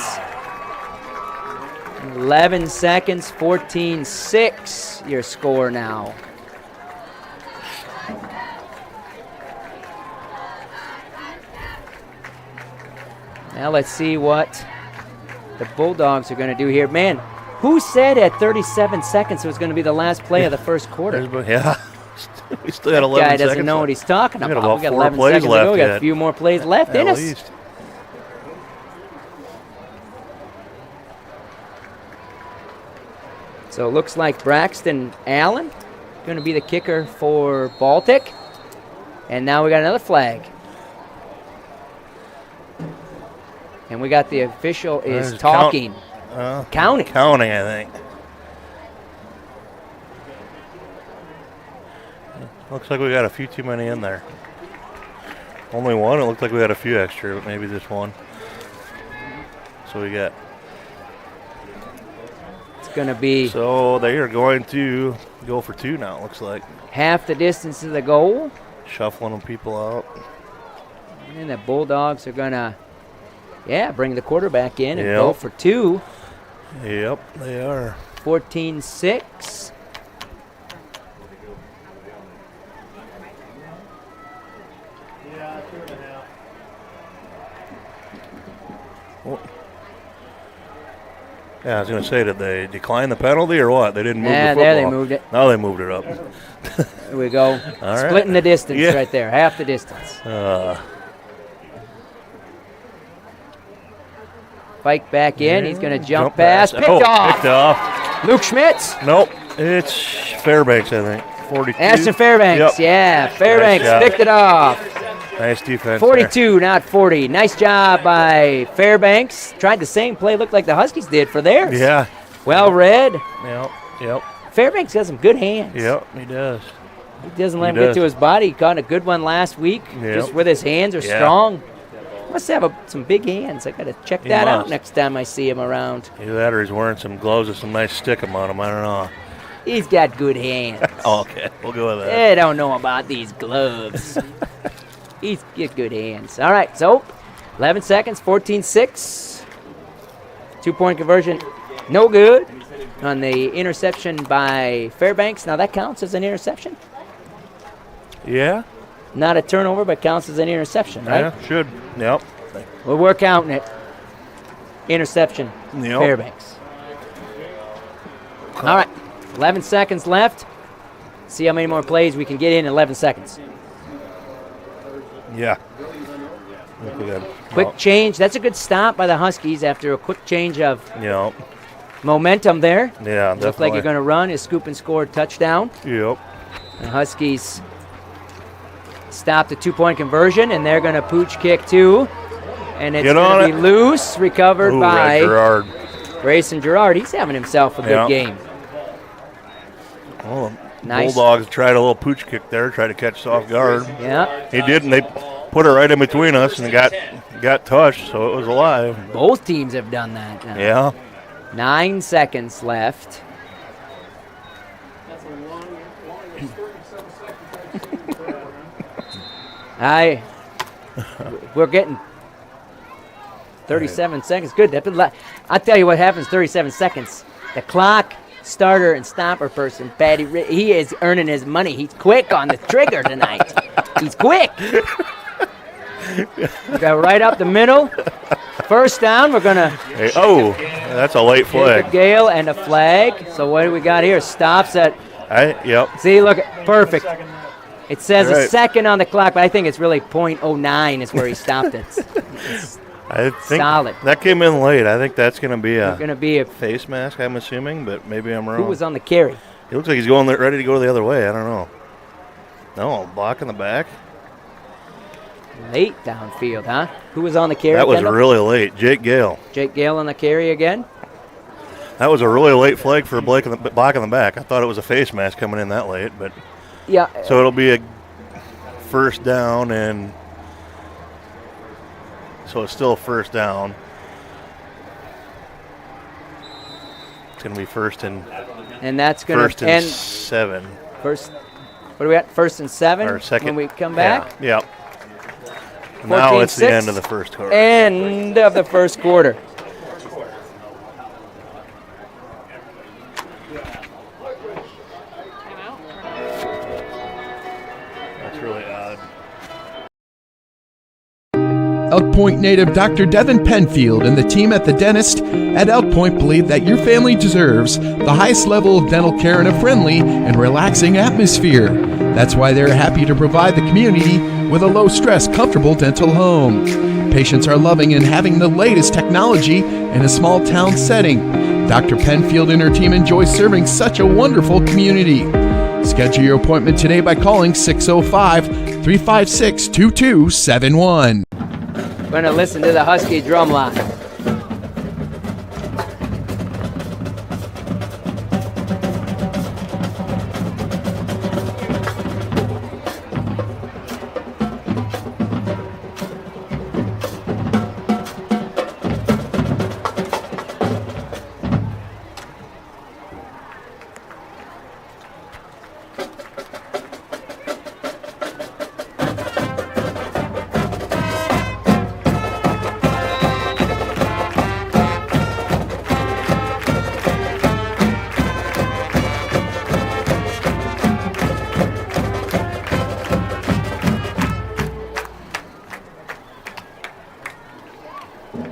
11 seconds, 14-6 your score now. Now let's see what the Bulldogs are going to do here. Man, who said at 37 seconds it was going to be the last play of the first quarter? Yeah. We still got 11 seconds. Guy doesn't know what he's talking about. We got 11 plays seconds left to go. We got yet. a few more plays left in us. Least. So it looks like Braxton Allen going to be the kicker for Baltic. And now we got another flag. And we got the official is talking. Counting. Counting, I think. Looks like we got a few too many in there. Only one. It looked like we had a few extra, but maybe just one. So we got. It's going to be. So they are going to go for two now, it looks like. Half the distance to the goal. Shuffling them people out. And the Bulldogs are going to, bring the quarterback in and go for two. Yep, they are. 14-6. Yeah, I was going to say, did they decline the penalty or what? They didn't move the football. There they moved it. Now they moved it up. There we go. All Splitting right. the distance right there, half the distance. Pike back in. He's going to jump pass. Picked off. Luke Schmitz. Nope. It's Fairbanks, I think. 42. Ashton Fairbanks. Yep. Fairbanks picked it off. Nice defense. 42, there. not 40. Nice job by Fairbanks. Tried the same play, looked like the Huskies did for theirs. Yeah. Well read. Yep. Fairbanks has some good hands. Yep, he does. He doesn't let him get to his body. He caught a good one last week. Just with his hands are strong. Must have some big hands. I got to check that out next time I see him around. Either that or he's wearing some gloves with some nice stickum on him. I don't know. He's got good hands. Okay, we'll go with that. They don't know about these gloves. He's got good hands. All right, so 11 seconds, 14-6. 2-point conversion, no good on the interception by Fairbanks. Now that counts as an interception? Yeah. Not a turnover, but counts as an interception, right? Yeah, should. Yep. Well, we're counting it. Interception, Fairbanks. All right, 11 seconds left. See how many more plays we can get in 11 seconds. Yeah. Quick change. That's a good stop by the Huskies after a quick change of momentum there. Yeah, definitely. Looks like you're going to run a scoop and score touchdown. Yep. The Huskies stopped the 2-point conversion, and they're going to pooch kick two. And it's going to be loose, recovered by Grayson Gerard. He's having himself a good game. Well, nice. Bulldogs tried a little pooch kick there, tried to catch us off guard. Yeah. He did, and they put it right in between us and got touched, so it was alive. Both teams have done that now. Yeah. 9 seconds left. We're getting 37 seconds. Good. I'll tell you what happens 37 seconds. The clock starter and stopper person, Patty, he is earning his money. He's quick on the trigger tonight. He's quick. Go right up the middle. First down, we're going to... that's a late flag. Gale and a flag. So what do we got here? Stops at... See, look, perfect. It says a second on the clock, but I think it's really .09 is where he stopped it. I think solid. That came in late. I think that's going to be a face mask, I'm assuming, but maybe I'm wrong. Who was on the carry? He looks like he's going there, ready to go the other way. I don't know. No, block in the back. Late downfield, huh? Who was on the carry? That was really late. Jake Gale. Jake Gale on the carry again? That was a really late flag for a block in the back. I thought it was a face mask coming in that late, but yeah. So it'll be a first down, and so it's still a first down. It's going to be first and that's going to end 7. First, what do we got? First and 7 or second when we come back. Yeah. Now it's the 14-6. end of the first quarter. End of the first quarter. That's really odd. Elk Point native Dr. Devin Penfield and the team at the dentist at Elk Point believe that your family deserves the highest level of dental care in a friendly and relaxing atmosphere. That's why they're happy to provide the community with a low-stress, comfortable dental home. Patients are loving and having the latest technology in a small-town setting. Dr. Penfield and her team enjoy serving such a wonderful community. Schedule your appointment today by calling 605-356-2271. We're going to listen to the Husky drum line.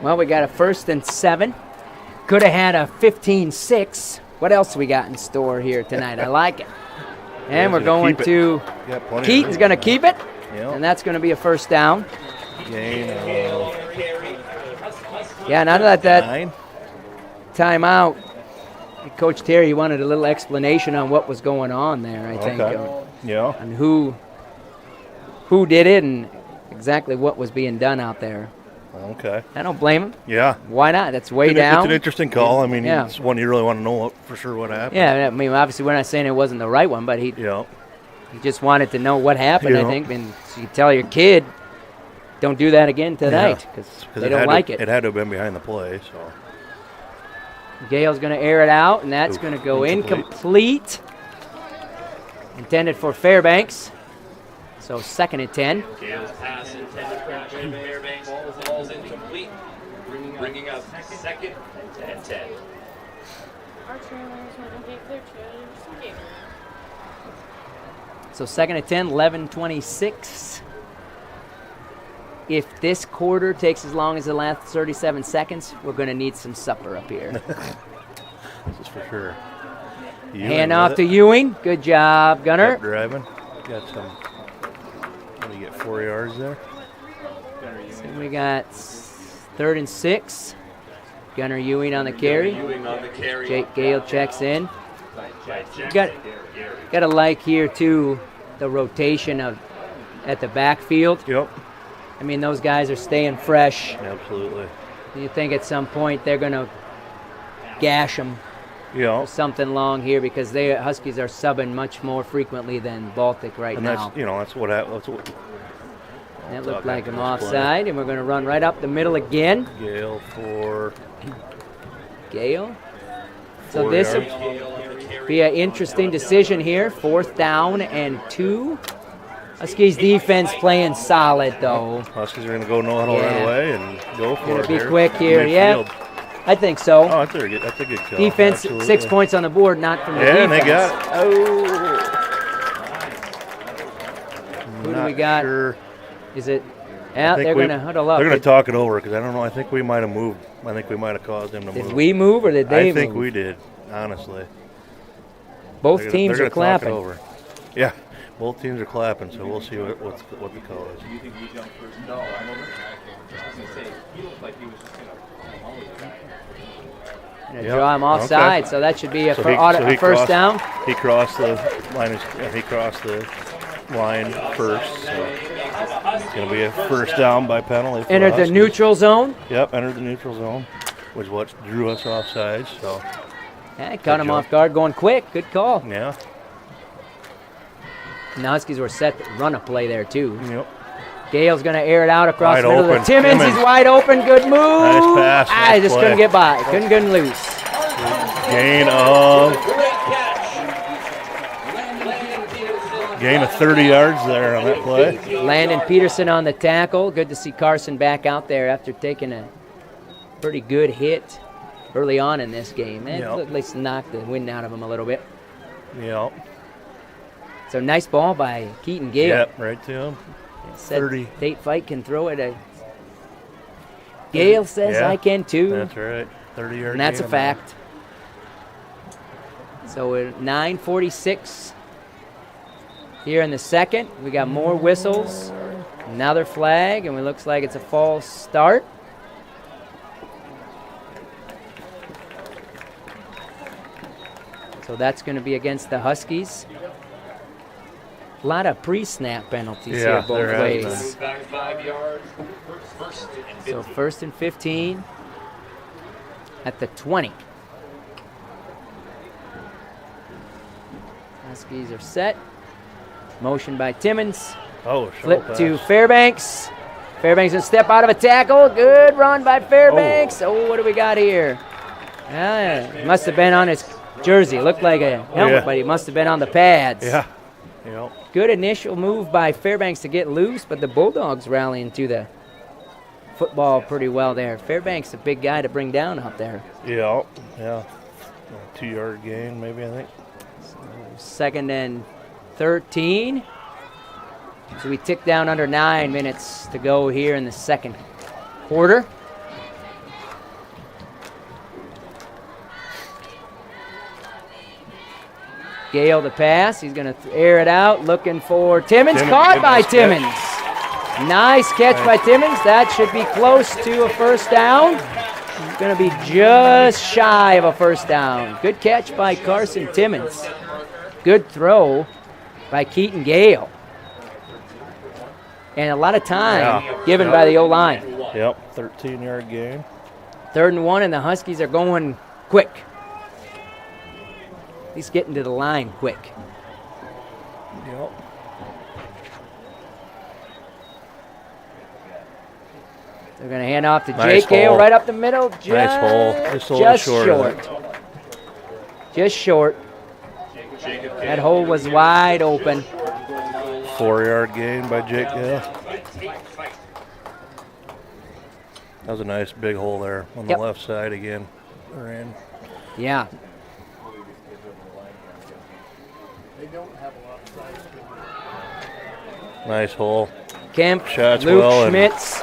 Well, we got a 1st and 7. Could have had a 15-6. What else we got in store here tonight? I like it. And we're going to Keaton's going to keep it, and that's going to be a first down. Gain of Yeah, now that timeout, Coach Terry wanted a little explanation on what was going on there, I think. Yeah. And who did it and exactly what was being done out there. Okay. I don't blame him. Yeah. Why not? That's way down. It's an interesting call. I mean, Yeah. it's one you really want to know for sure what happened. Yeah, I mean, obviously we're not saying it wasn't the right one, but he just wanted to know what happened, I think. And so you tell your kid, don't do that again tonight because they don't like it. It had to have been behind the play. So Gale's going to air it out, and that's going to go incomplete. Intended for Fairbanks. So 2nd and 10. Gale's pass intended for Fairbanks falls incomplete, bringing up 2nd and 10. So 2nd and 10, 11:26. If this quarter takes as long as the last 37 seconds, we're going to need some supper up here. this is for sure. Hand off to Ewing. Good job, Gunner. Kept driving. Got some. What do you get? 4 yards there. So we got 3rd and 6. Gunner Ewing on the carry. Jake Gale checks in. You got to like here too the rotation at the backfield. Yep. I mean, those guys are staying fresh. Absolutely. You think at some point they're going to gash them for something long here because Huskies are subbing much more frequently than Baltic right now. That's what happened. That looked like an offside, and we're going to run right up the middle again. Gale for Gale. So this will be an interesting decision here. 4th down and 2. Huskies defense playing solid, though. Huskies are going to go no-huddle right away and go for it. Be quick here, I think so. Oh, that's a good call. Defense, Absolutely. 6 points on the board, not from the defense. And they got it. Who do we got? Sure. Is it? Yeah, they're going to huddle up. They're going to talk it over because I don't know. I think we might have moved. I think we might have caused them to move. Did we move or did they move? I think we did, honestly. Both teams are clapping. Talk it over. Yeah, both teams are clapping, so we'll see what the call is. You think we jumped first? No, I'm over. I was going to say, he looked like he was just going to draw him offside, so that should be a first down. He crossed the line. He crossed the line first, so it's going to be a first down by penalty. Entered the neutral zone. Yep, entered the neutral zone, which what drew us offside. So yeah, cut him off guard, going quick. Good call. Yeah. And the Huskies were set to run a play there too. Yep. Gale's going to air it out across the middle open. of the Timmons. He's wide open. Good move. Nice pass. I just couldn't get by. Couldn't get loose. Gain of Gain of 30 yards there on that play. Landon Peterson on the tackle. Good to see Carson back out there after taking a pretty good hit early on in this game. And at least knocked the wind out of him a little bit. Yep. So nice ball by Keaton Gale. Yep, right to him. 30. Tate Fight can throw it. Gale says I can too. That's right. 30 yards. And that's a fact. So at 9:46 here in the second, we got more whistles. Another flag, and it looks like it's a false start. So that's going to be against the Huskies. A lot of pre-snap penalties here both ways. So 1st and 15 at the 20. Huskies are set. Motion by Timmons. Flip to Fairbanks. Fairbanks will step out of a tackle. Good run by Fairbanks. Oh, what do we got here? Must have been on his jersey. Looked like a helmet, but he must have been on the pads. Yeah. Good initial move by Fairbanks to get loose, but the Bulldogs rallying to the football pretty well there. Fairbanks a big guy to bring down out there. Yeah. 2-yard gain maybe, I think. So 2nd and 13. So we tick down under 9 minutes to go here in the second quarter. Gale the pass. He's going to air it out, looking for Timmons. Caught by Timmons. Nice catch by Timmons. That should be close to a first down. It's going to be just shy of a first down. Good catch by Carson Timmons. Good throw by Keaton Gale. And a lot of time given by the O-line. Yep, 13-yard gain. 3rd and 1, and the Huskies are going quick. He's getting to the line quick. Yep. They're going to hand off to Jake Gale right up the middle. Nice hole. Just short. Just short. That hole was wide open. 4-yard gain by Jake Gale. That was a nice big hole there on the left side again. Ran. Yeah. Nice hole. Kemp, Shots Luke well, Schmitz.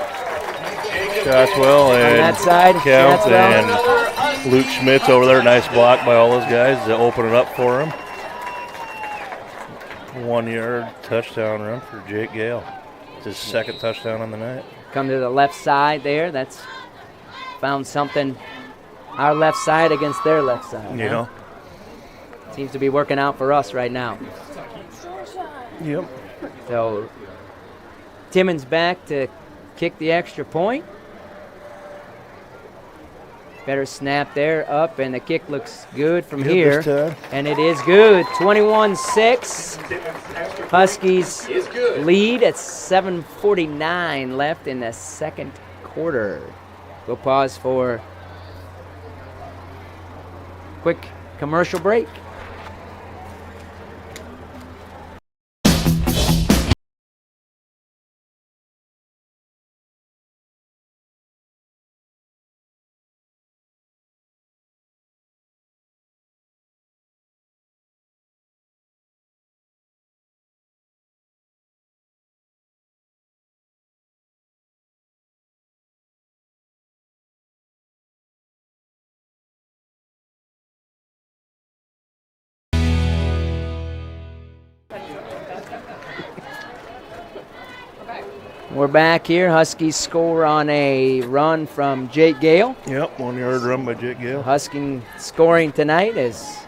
Shots well, and on that side. Kemp and Luke Schmitz over there. Nice block by all those guys to open it up for him. 1-yard touchdown run for Jake Gale. It's his 2nd touchdown on the night. Come to the left side there. That's found something. Our left side against their left side. Yeah. Seems to be working out for us right now. Yep. So Timmons back to kick the extra point. Better snap there, up, and the kick looks good from here. And it is good. 21-6. Huskies lead at 7:49 left in the second quarter. We'll pause for quick commercial break. We're back here. Huskies score on a run from Jake Gale. Yep, 1-yard run by Jake Gale. Huskies scoring tonight is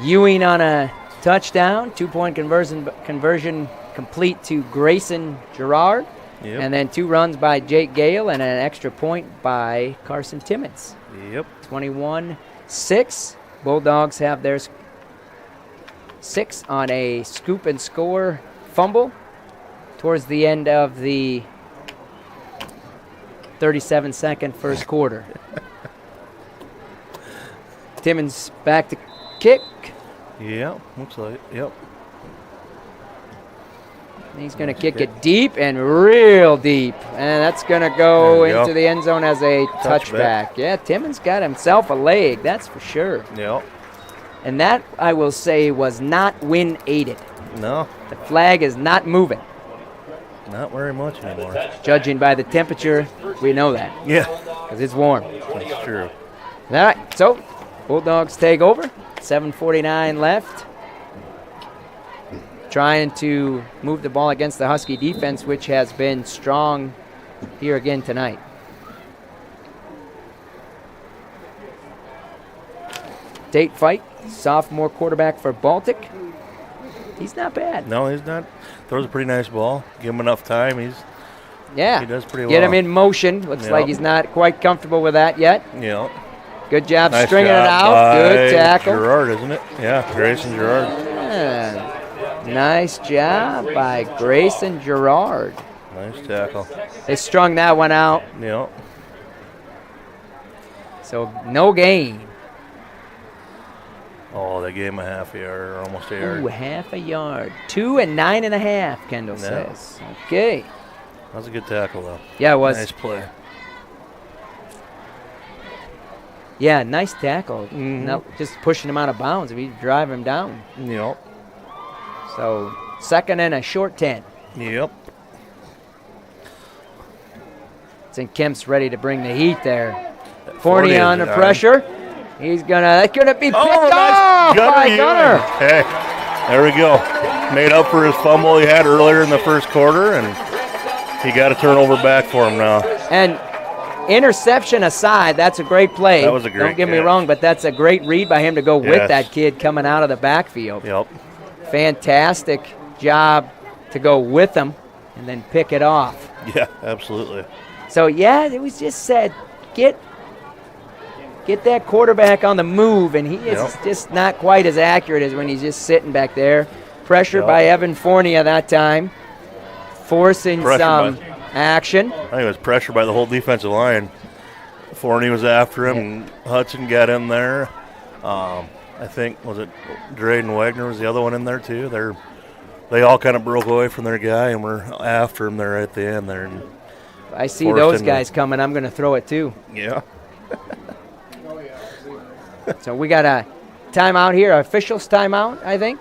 Ewing on a touchdown, 2-point conversion complete to Grayson Gerard, and then 2 runs by Jake Gale and an extra point by Carson Timmons. Yep. 21-6. Bulldogs have their 6 on a scoop and score fumble towards the end of the 37-second first quarter. Timmons back to kick. Yeah, looks like it. Yep. He's going to kick it deep and real deep. And that's going to go into the end zone as a touchback. Yeah, Timmons got himself a leg, that's for sure. Yep. And that, I will say, was not wind-aided. No. The flag is not moving. Not very much anymore. Judging by the temperature, we know that. Yeah. Because it's warm. That's true. All right, so Bulldogs take over. 7:49 left. Trying to move the ball against the Husky defense, which has been strong here again tonight. Tate Fight, sophomore quarterback for Baltic. He's not bad. No, he's not. Throws a pretty nice ball. Give him enough time. He does pretty well. Get him in motion. Looks like he's not quite comfortable with that yet. Yeah. Good job Nice stringing job it out. Good tackle. Gerard, isn't it? Yeah, Grayson Gerard. Yeah. Nice job by Grayson Gerard. Nice tackle. They strung that one out. Yeah. So no gain. Oh, they gave him a half yard or almost a yard. Ooh, half a yard. 2 and 9.5, Kendall says. Okay. That was a good tackle, though. Yeah, it was. Nice play. Yeah, nice tackle. Not just pushing him out of bounds. If you drive him down. Yep. So, 2nd and a short 10. Yep. I think Kemp's ready to bring the heat there. Forney under pressure. He's that's gonna be picked off by Gunner. Hey, there we go. Made up for his fumble he had earlier in the first quarter, and he got a turnover back for him now. And interception aside, that's a great play. That was a great Don't get me catch. wrong, but that's a great read by him to go with that kid coming out of the backfield. Yep. Fantastic job to go with him and then pick it off. Yeah, absolutely. So, yeah, it was just said, get that quarterback on the move, and he is just not quite as accurate as when he's just sitting back there. Pressure by Evan Forney that time, forcing some action. I think it was pressure by the whole defensive line. Forney was after him, and Hudson got in there. I think, was it Drayden Wagner was the other one in there too? They all kind of broke away from their guy and were after him there at the end there. And I see those guys coming. I'm going to throw it too. Yeah. So we got a timeout here, officials timeout, I think,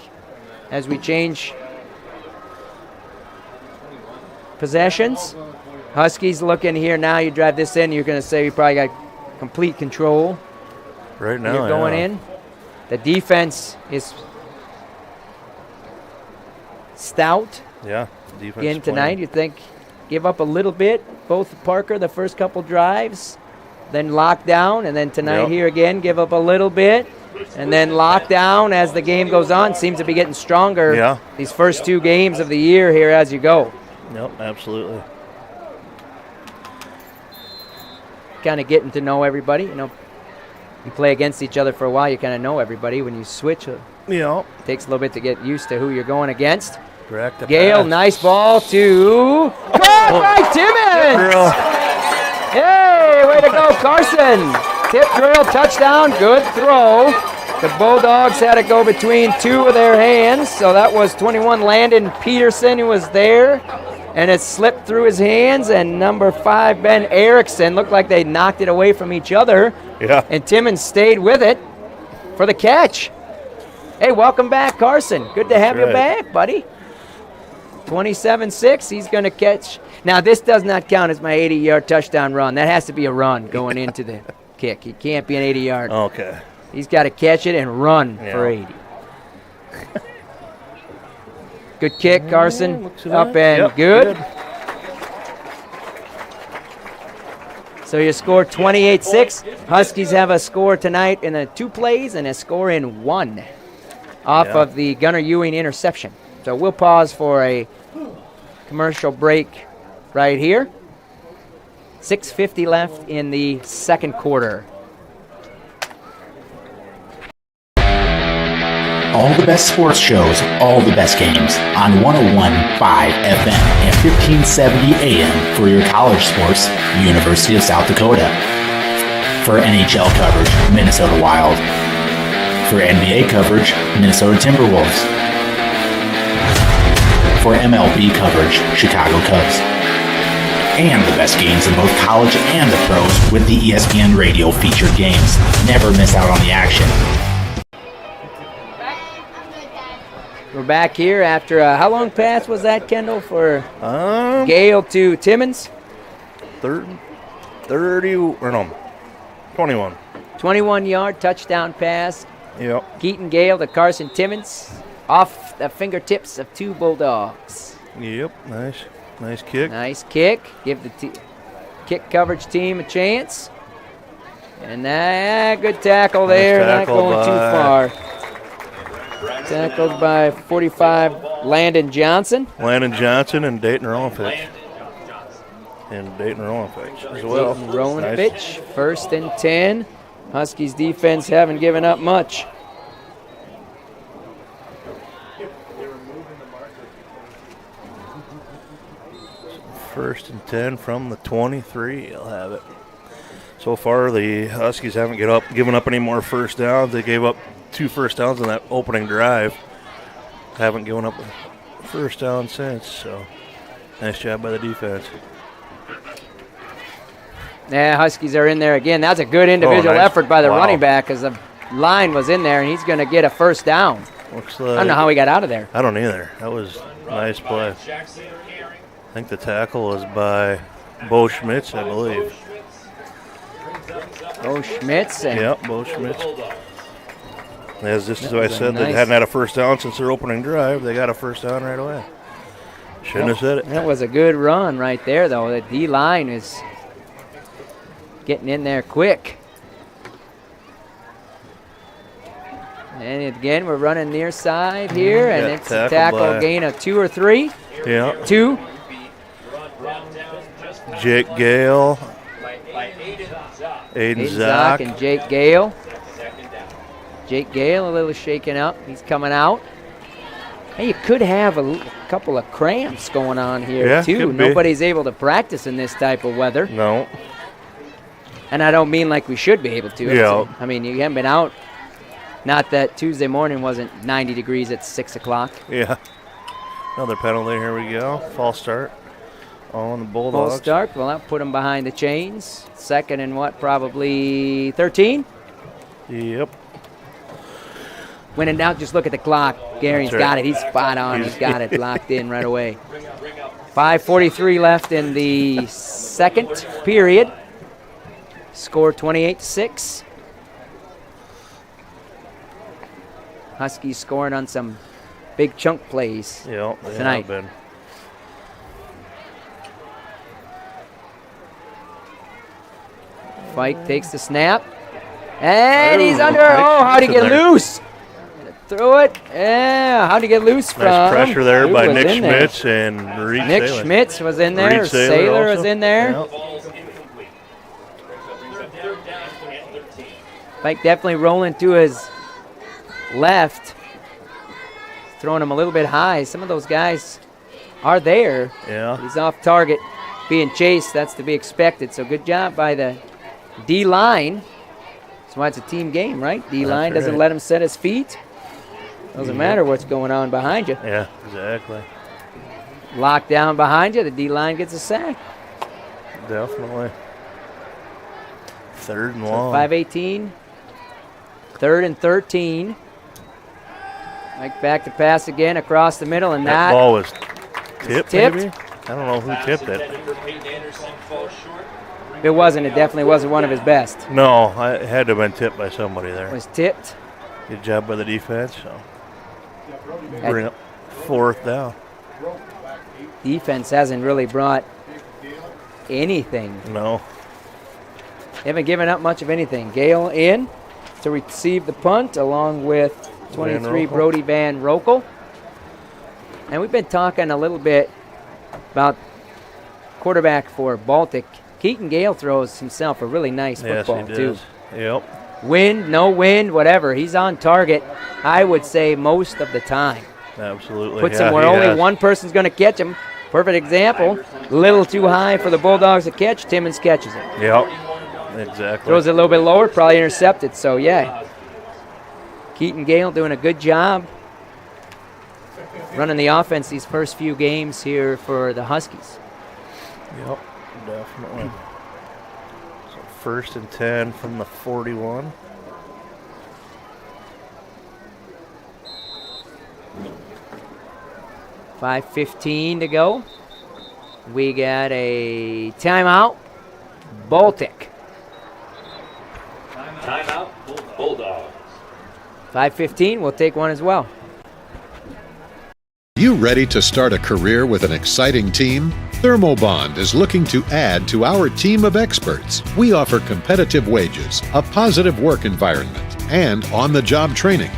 as we change possessions. Huskies looking here now. You drive this in, you're going to say you probably got complete control. Right now, you're going in. The defense is stout. Yeah, defense again tonight. You think give up a little bit, both Parker the first couple drives, then lock down, and then tonight here again give up a little bit, and then lock down as the game goes on. Seems to be getting stronger these first 2 games of the year here as you go. Yep, absolutely. Kind of getting to know everybody. You know, you play against each other for a while, you kind of know everybody. When you switch, it takes a little bit to get used to who you're going against. Gale, nice ball to caught by Timmons. Hey, way to go, Carson. Tip drill, touchdown, good throw. The Bulldogs had to go between 2 of their hands, so that was 21 Landon Peterson who was there. And it slipped through his hands, and number 5, Ben Erickson, looked like they knocked it away from each other. Yeah. And Timmons stayed with it for the catch. Hey, welcome back, Carson. Good to have you back, buddy. 27-6, he's going to catch. Now, this does not count as my 80-yard touchdown run. That has to be a run going into the kick. It can't be an 80-yard. Okay. He's got to catch it and run for 80. Good kick, Carson. Up and good. So you score 28-6. Huskies have a score tonight in 2 plays and a score in 1 off of the Gunnar Ewing interception. So we'll pause for a commercial break right here. 6:50 left in the second quarter. All the best sports shows, all the best games on 101.5 FM and 1570 AM for your college sports, University of South Dakota. For NHL coverage, Minnesota Wild. For NBA coverage, Minnesota Timberwolves. for MLB coverage, Chicago Cubs. And the best games in both college and the pros with the ESPN Radio featured games. Never miss out on the action. We're back here after how long pass was that, Kendall, for Gale to Timmons? 21. 21-yard touchdown pass. Yep. Keaton Gale to Carson Timmons off the fingertips of two Bulldogs. Yep, nice kick. Nice kick. Give the kick coverage team a chance. And good tackle there. Not going too far. Tackled by 45, Landon Johnson. Landon Johnson and Dayton Rowanfitch. As well. Dayton Rowanfitch, first and 10. Huskies defense haven't given up much. First and 10 from the 23. He'll have it. So far, the Huskies haven't given up any more first downs. They gave up 2 first downs in that opening drive. Haven't given up a first down since. So, nice job by the defense. Yeah, Huskies are in there again. That's a good individual effort by the running back because the line was in there, and he's going to get a first down. Looks like, I don't know how he got out of there. I don't either. That was a nice play. I think the tackle was by Bo Schmitz, I believe. Bo Schmitz. Yep, Bo Schmitz. As this is what I said, they hadn't had a first down since their opening drive. They got a first down right away. Shouldn't have said it. That was a good run right there, though. The D-line is getting in there quick. And again, we're running near side here, and it's a tackle gain of 2 or 3. Yeah. 2. Jake Gale, Aiden Zock, and Jake Gale. Jake Gale a little shaken up. He's coming out. Hey, you could have a couple of cramps going on here, too. Nobody's able to practice in this type of weather. No. And I don't mean like we should be able to. Yeah. I mean, you haven't been out. Not that Tuesday morning wasn't 90 degrees at 6 o'clock. Yeah. Another penalty. Here we go. False start on the Bulldogs. False start. Well, that put them behind the chains. Second and probably 13? Yep. When in doubt, just look at the clock. Gary's got it. He's spot on. He's got it locked in right away. 5:43 left in the second period. Score 28-6. Huskies scoring on some big chunk plays tonight. Have been. Fike takes the snap. And he's under. Oh, how'd he get loose? Throw it. Yeah, how'd he get loose from? Nice pressure there by Nick Schmitz and Reed Nick Saylor. Schmitz was in there. Saylor was in there. Yep. Fike definitely rolling to his left. Throwing him a little bit high. Some of those guys are there. Yeah. He's off target. Being chased, that's to be expected. So good job by the D-line. That's why it's a team game, right? D-line doesn't let him set his feet. Doesn't matter what's going on behind you. Yeah, exactly. Locked down behind you, the D-line gets a sack. Definitely. Third and long. 5:18. 3rd and 13. Mike back to pass again across the middle, and that ball was tipped. Maybe? I don't know who tipped it. If it wasn't, it definitely wasn't one of his best. No, it had to have been tipped by somebody there. It was tipped. Good job by the defense. So bring up 4th down. Defense hasn't really brought anything. No. They haven't given up much of anything. Gale in to receive the punt along with 23 Brody Van Rokel. And we've been talking a little bit about quarterback for Baltic. Keaton Gale throws himself a really nice football, too. Yep. Wind, no wind, whatever. He's on target, I would say, most of the time. Absolutely. Puts him where only one person's going to catch him. Perfect example. A little too high for the Bulldogs to catch. Timmons catches it. Yep. Exactly. Throws it a little bit lower, probably intercepted. So, yeah. Keaton Gale doing a good job. running the offense these first few games here for the Huskies. Yep, definitely. So 1st and 10 from the 41. .5:15 to go. We got a timeout. Baltic. Timeout, Bulldogs. 5:15, we'll take one as well. You ready to start a career with an exciting team? Thermobond is looking to add to our team of experts. We offer competitive wages, a positive work environment, and on-the-job training.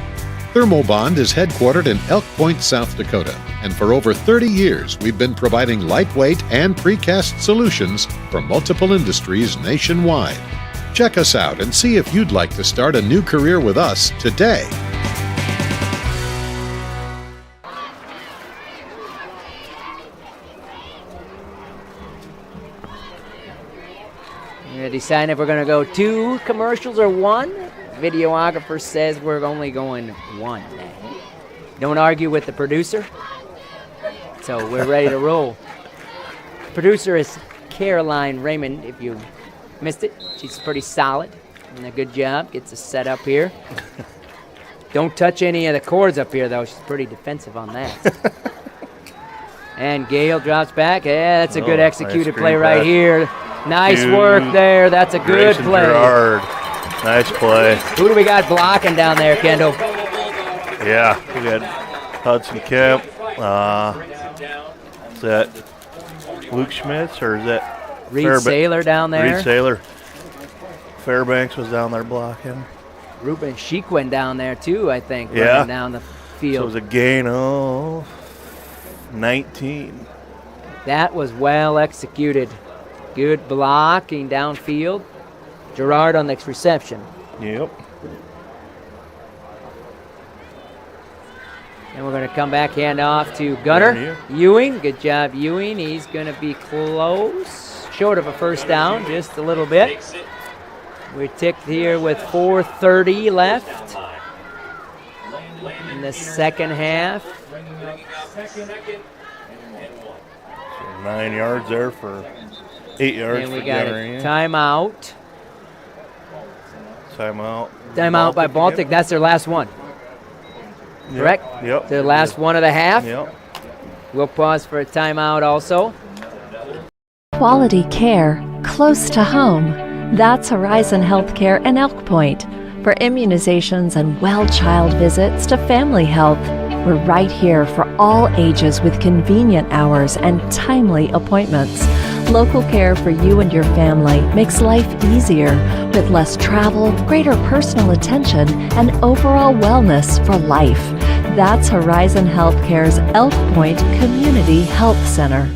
Thermobond is headquartered in Elk Point, South Dakota, and for over 30 years we've been providing lightweight and precast solutions for multiple industries nationwide. Check us out and see if you'd like to start a new career with us today. We're going to decide if we're going to go 2 commercials or 1. Videographer says we're only going 1. Don't argue with the producer. So we're ready to roll. Producer is Caroline Raymond. If you missed it, she's pretty solid and a good job. Gets us set up here. Don't touch any of the cords up here, though. She's pretty defensive on that. And Gale drops back. Yeah, that's a good executed play right here. Nice work there. That's a good play. Gerard. Nice play. Who do we got blocking down there, Kendall? Yeah, we got Hudson Kemp. Is that Luke Schmitz or is that Reed Saylor down there? Reed Saylor. Fairbanks was down there blocking. Ruben Sheik went down there too, I think, running down the field. So it was a gain of 19. That was well executed. Good blocking downfield. Gerard on the reception. Yep. And we're going to come back, hand off to Gunner Ewing. Good job, Ewing. He's going to be close. Short of a first down, just a little bit. We're ticked here with 4:30 left in the second half. So 9 yards there for 8 yards. And we got a timeout. Timeout by Baltic. That's their last one. Correct? Yep. Their last one of the half. Yep. We'll pause for a timeout also. Quality care close to home. That's Horizon Healthcare in Elk Point. For immunizations and well-child visits to family health, we're right here for all ages with convenient hours and timely appointments. Local care for you and your family makes life easier with less travel, greater personal attention, and overall wellness for life. That's Horizon Healthcare's Elk Point Community Health Center.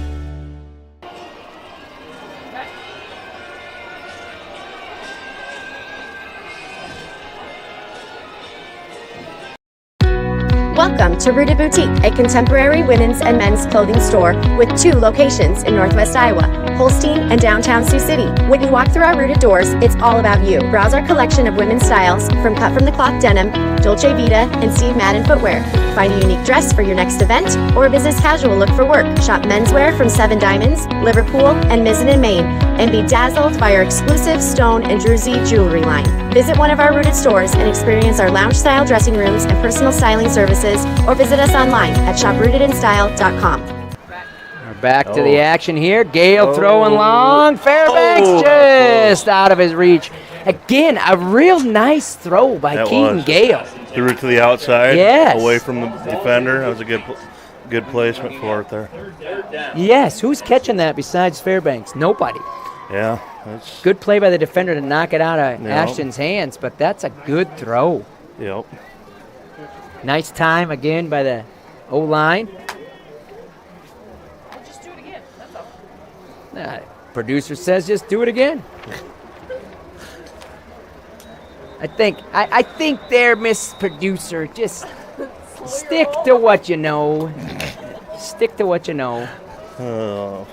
Welcome to Rooted Boutique, a contemporary women's and men's clothing store with 2 locations in Northwest Iowa, Holstein and downtown Sioux City. When you walk through our Rooted doors, it's all about you. Browse our collection of women's styles from cut-from-the-cloth denim, Dolce Vita, and Steve Madden footwear. Find a unique dress for your next event or a business casual look for work. Shop menswear from 7 Diamonds, Liverpool, and Mizzen in Maine, and be dazzled by our exclusive stone and druzy jewelry line. Visit one of our Rooted stores and experience our lounge-style dressing rooms and personal styling services, or visit us online at shoprootedinstyle.com. We're back to the action here. Gale throwing long. Fairbanks just out of his reach. Again, a real nice throw by Keaton Gale. Threw it to the outside, yes, away from the defender. That was a good placement for it there. Yes, who's catching that besides Fairbanks? Nobody. Yeah. That's good play by the defender to knock it out of Ashton's hands, but that's a good throw. Yep. Nice time again by the O-line. Just do it again. That's all. Producer says just do it again. I think there, Miss Producer, just stick to what you know. Stick to what you know.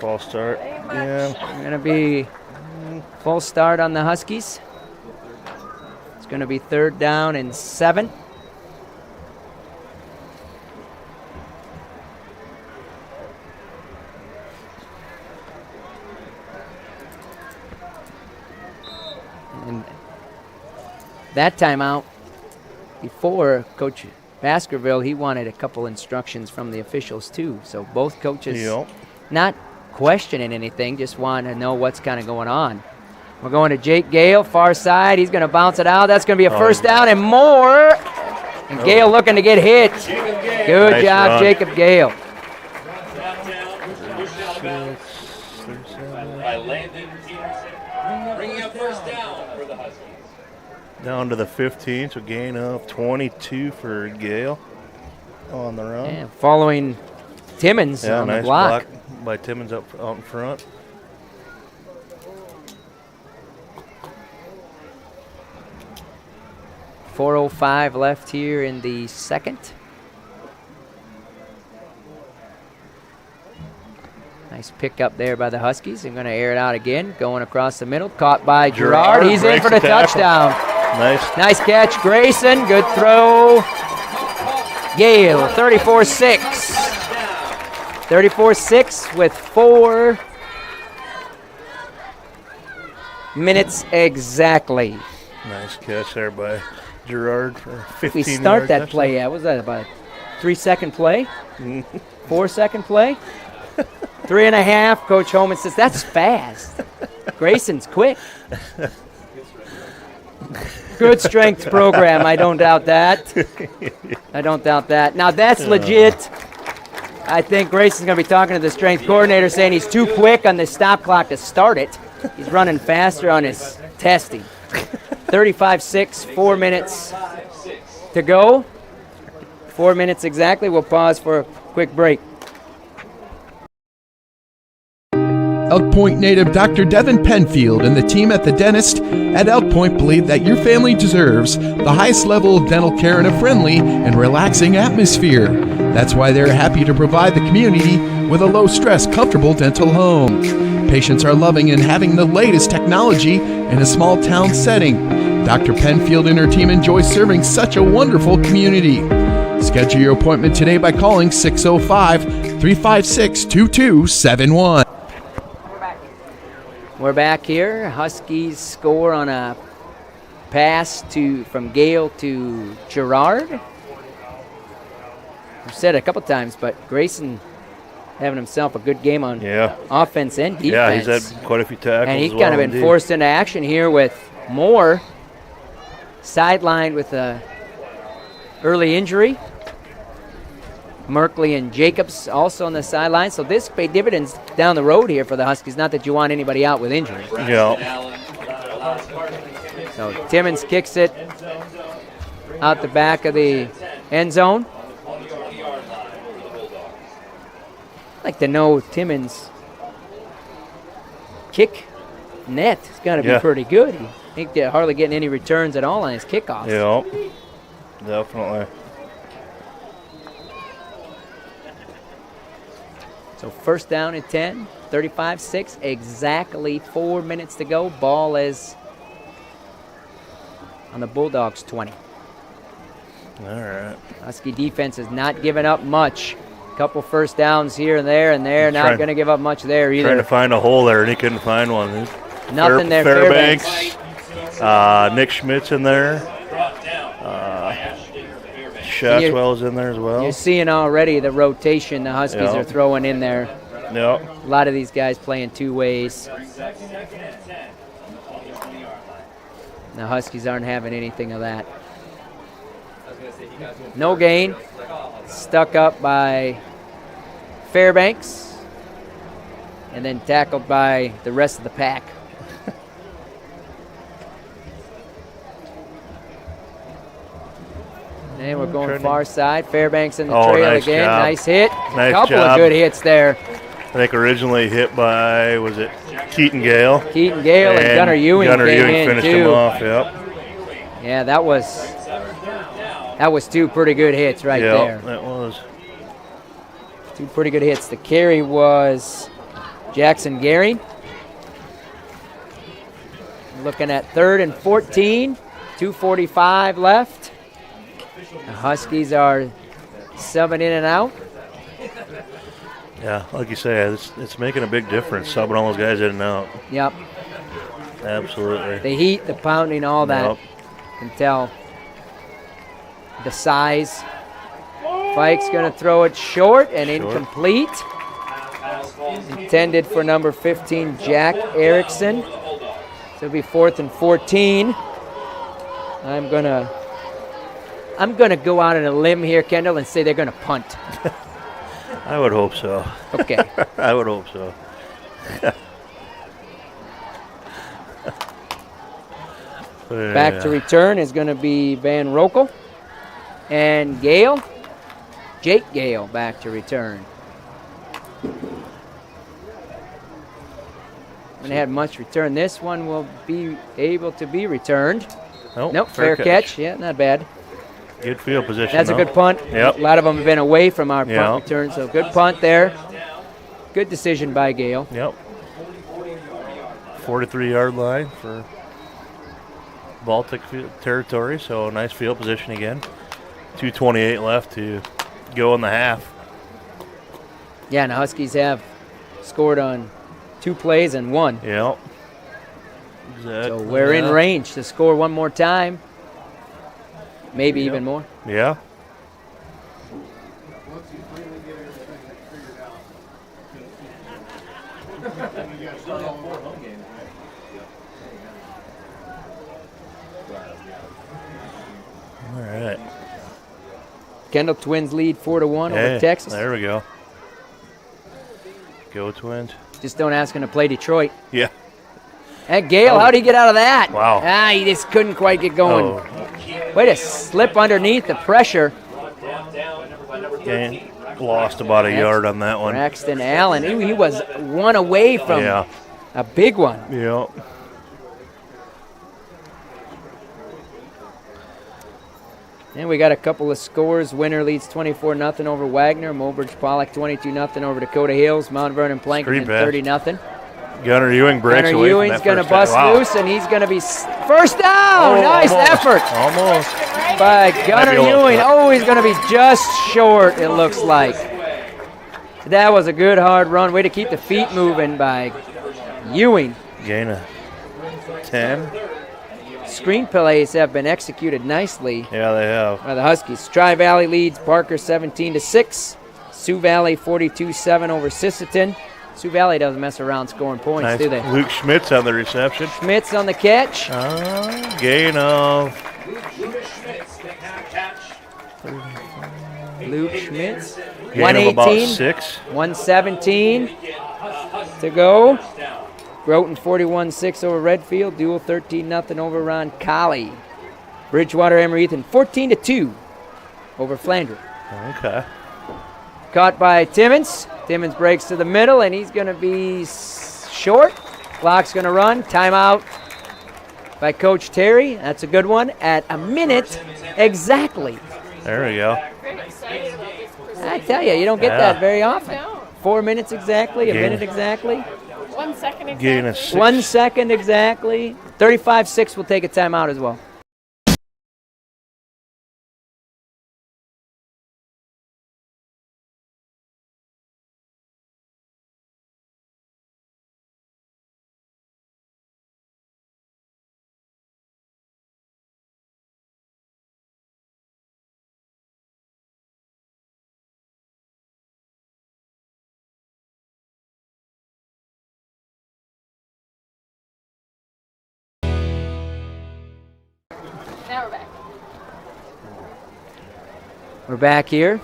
False start. Yeah. Going to be false start on the Huskies. It's going to be 3rd down and 7. that timeout, before Coach Baskerville, he wanted a couple instructions from the officials too. So both coaches not questioning anything, just want to know what's kind of going on. We're going to Jake Gale, far side. He's going to bounce it out. That's going to be a first down and more. And Gale looking to get hit. Good Nice job, run. Jacob Gale. By Landon Peterson, bringing up first down for the Huskies. Down to the 15, so gain of 22 for Gale on the run. Yeah, following Timmons on nice the block. by Timmons out in front. .405 left here in the second. Nice pick up there by the Huskies. They're going to air it out again. Going across the middle. Caught by Gerard. He's in for the touchdown. Nice catch, Grayson. Good throw. Gale, 34-6. 34-6 with 4 minutes exactly. Nice catch there by Gerard for 15 We start that touchdown. play at, was that about a 3-second play? 4-second play? 3.5. Coach Holman says, that's fast. Grayson's quick. Good strength program. I don't doubt that. I don't doubt that. Now, that's legit. I think Grayson's going to be talking to the strength coordinator saying he's too quick on the stop clock to start it. He's running faster on his testing. 35-6, 4 minutes to go. 4 minutes exactly. We'll pause for a quick break. Elk Point native Dr. Devin Penfield and the team at the dentist at Elk Point believe that your family deserves the highest level of dental care in a friendly and relaxing atmosphere. That's why they're happy to provide the community with a low-stress, comfortable dental home. Patients are loving and having the latest technology in a small-town setting. Dr. Penfield and her team enjoy serving such a wonderful community. Schedule your appointment today by calling 605-356-2271. We're back here. Huskies score on a pass from Gale to Gerard. I've said it a couple times, but Grayson having himself a good game on offense and defense. Yeah, he's had quite a few tackles. And he's as kind of well, been forced into action here with Moore sidelined with a early injury. Merkley and Jacobs also on the sideline. So this paid dividends down the road here for the Huskies. Not that you want anybody out with injury. Yeah. So Timmons kicks it out the back of the end zone. I'd like to know Timmons' kick net has got to be pretty good. I think they're hardly getting any returns at all on his kickoffs. Yeah, definitely. So first down and 10, 35-6, exactly 4 minutes to go. Ball is on the Bulldogs' 20. All right. Husky defense has not given up much. Couple first downs here and there, and they're not going to give up much there either. Trying to find a hole there, and he couldn't find one. Nothing there. Fairbanks. Nick Schmidt's in there. Shaswell's in there as well. You're seeing already the rotation the Huskies are throwing in there. Yep. A lot of these guys playing two ways. The Huskies aren't having anything of that. No gain. Stuck up by Fairbanks. And then tackled by the rest of the pack. And we're going far side. Fairbanks in the trail nice again. Job. Nice hit. Nice Couple job. of good hits there. I think originally hit by, was it Keaton Gale? Keaton Gale and Gunnar Ewing came in finished too. him off, yep. Yeah, that was two pretty good hits right there. That was. Two pretty good hits. The carry was Jackson Gary. Looking at 3rd and 14, 2:45 left. The Huskies are subbing in and out. Yeah, like you say, it's making a big difference, subbing all those guys in and out. Yep. Absolutely. The heat, the pounding, all that. Yep. Can tell the size. Fike's going to throw it short and incomplete. Intended for number 15, Jack Erickson. So it'll be 4th and 14. I'm gonna go out on a limb here, Kendall, and say they're gonna punt. I would hope so. Okay. I would hope so. Back to return is going to be Van Rokel and Gale. Jake Gale back to return. Haven't had much return. This one will be able to be returned. Nope, fair catch. Yeah, not bad. Good field position. That's a good punt. Yep. A lot of them have been away from our punt return, so good punt there. Good decision by Gale. Yep. 43-yard line for Baltic territory, so nice field position again. 2:28 left to go in the half. Yeah, and the Huskies have scored on 2 plays and 1. Yep. So we're in range to score one more time. Maybe even more. Yeah. All right. Kendall Twins lead 4-1 over Texas. There we go. Go Twins. Just don't ask him to play Detroit. Yeah. And Gale, how'd he get out of that? Wow. He just couldn't quite get going. Way to slip underneath the pressure. And lost about a yard on that one. Braxton Allen, he was one away from a big one. Yeah. And we got a couple of scores. Winner leads 24-0 over Wagner. Mobridge Pollock 22-0 over Dakota Hills. Mount Vernon Plankerton 30-0. Gunnar Ewing breaks Gunnar away Ewing's from that going to bust loose, and he's going to be first down. Nice effort. Almost. By Gunnar Ewing. He's going to be just short, it looks like. That was a good hard run. Way to keep the feet moving by Ewing. Gain of 10. Screen plays have been executed nicely. Yeah, they have. By the Huskies. Tri-Valley leads Parker 17-6. Sioux Valley 42-7 over Sisseton. Sioux Valley doesn't mess around scoring points, do they? Luke Schmitz on the reception. Schmitz on the catch. Gain of. Luke Schmitz. Gain of about 6. 117 to go. Groton 41-6 over Redfield. Dual 13-0 over Ron Colley. Bridgewater Emery Ethan 14-2 over Flandre. Okay. Caught by Timmons. Timmons breaks to the middle, and he's going to be short. Clock's going to run. Timeout by Coach Terry. That's a good one at a minute exactly. There we go. I tell you, you don't get that very often. 4 minutes exactly, a minute exactly. 1 second exactly. Gain of 6. 1 second exactly. 35-6 will take a timeout as well. Now we're back. We're back here.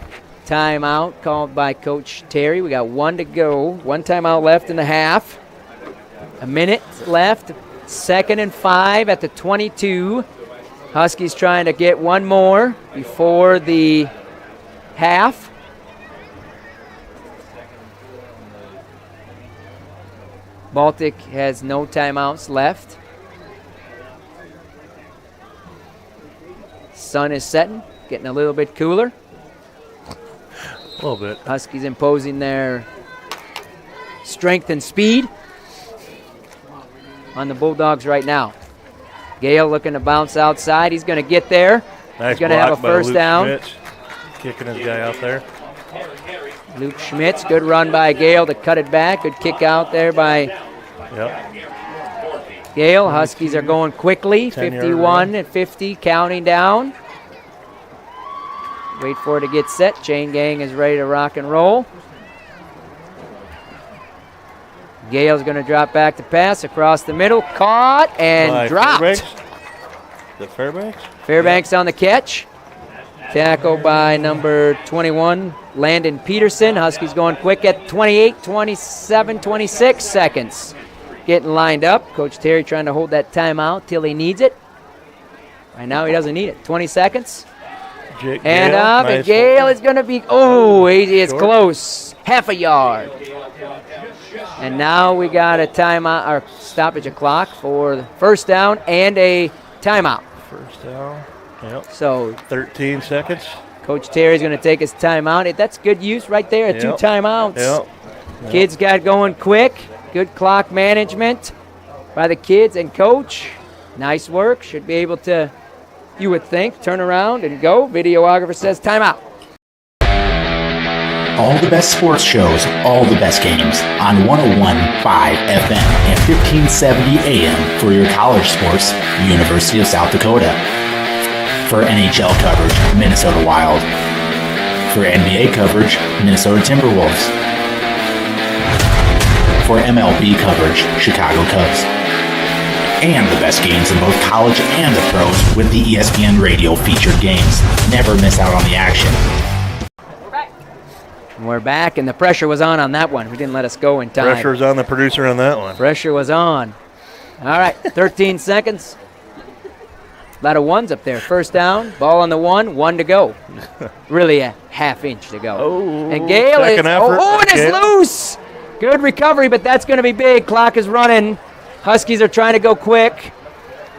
Timeout called by Coach Terry. We got 1 to go. 1 timeout left in the half. A minute left. 2nd and 5 at the 22. Huskies trying to get one more before the half. Baltic has no timeouts left. Sun is setting, getting a little bit cooler. A little bit. Huskies imposing their strength and speed on the Bulldogs right now. Gale looking to bounce outside. He's going to get there. Nice. He's going to have a first down. Schmitz, kicking his guy out there. Luke Schmitz, good run by Gale to cut it back. Good kick out there by Gale, Huskies are going quickly, 51 and 50, counting down. Wait for it to get set. Chain gang is ready to rock and roll. Gale's going to drop back to pass across the middle, caught and dropped. Fairbanks? Fairbanks on the catch. Tackle by number 21, Landon Peterson. Huskies going quick at 28, 27, 26 seconds. Getting lined up. Coach Terry trying to hold that timeout till he needs it. Right now he doesn't need it. 20 seconds. And up, and Gale is going to be, it's close. Half a yard. And now we got a timeout, or stoppage of clock for the first down and a timeout. First down. Yep. So 13 seconds. Coach Terry's going to take his timeout. That's good use right there, 2 timeouts. Yep. Kids got going quick. Good clock management by the kids and coach. Nice work. Should be able to, you would think, turn around and go. Videographer says timeout. All the best sports shows, all the best games on 101.5 FM and 1570 AM for your college sports, University of South Dakota. For NHL coverage, Minnesota Wild. For NBA coverage, Minnesota Timberwolves. For MLB coverage, Chicago Cubs. And the best games in both college and the pros with the ESPN Radio featured games. Never miss out on the action. We're back, and the pressure was on that one. We didn't let us go in time. Pressure's on the producer on that one. Pressure was on. All right, 13 seconds. A lot of ones up there. First down, ball on the 1 to go. Really a half inch to go. And Gale is, and it's loose. Good recovery, but that's going to be big. Clock is running. Huskies are trying to go quick.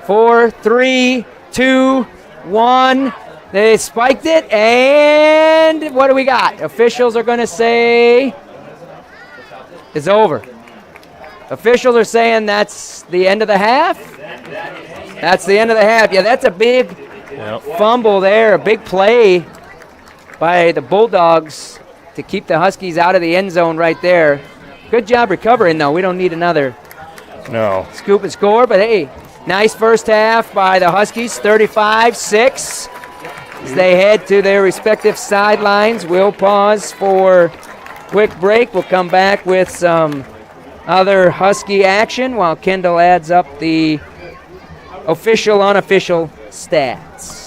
4, 3, 2, 1. They spiked it, and what do we got? Officials are going to say it's over. Officials are saying that's the end of the half. That's the end of the half. Yeah, that's a big fumble there, a big play by the Bulldogs to keep the Huskies out of the end zone right there. Good job recovering, though. We don't need another scoop and score, but hey, nice first half by the Huskies, 35-6. As they head to their respective sidelines, we'll pause for quick break. We'll come back with some other Husky action while Kendall adds up the official, unofficial stats.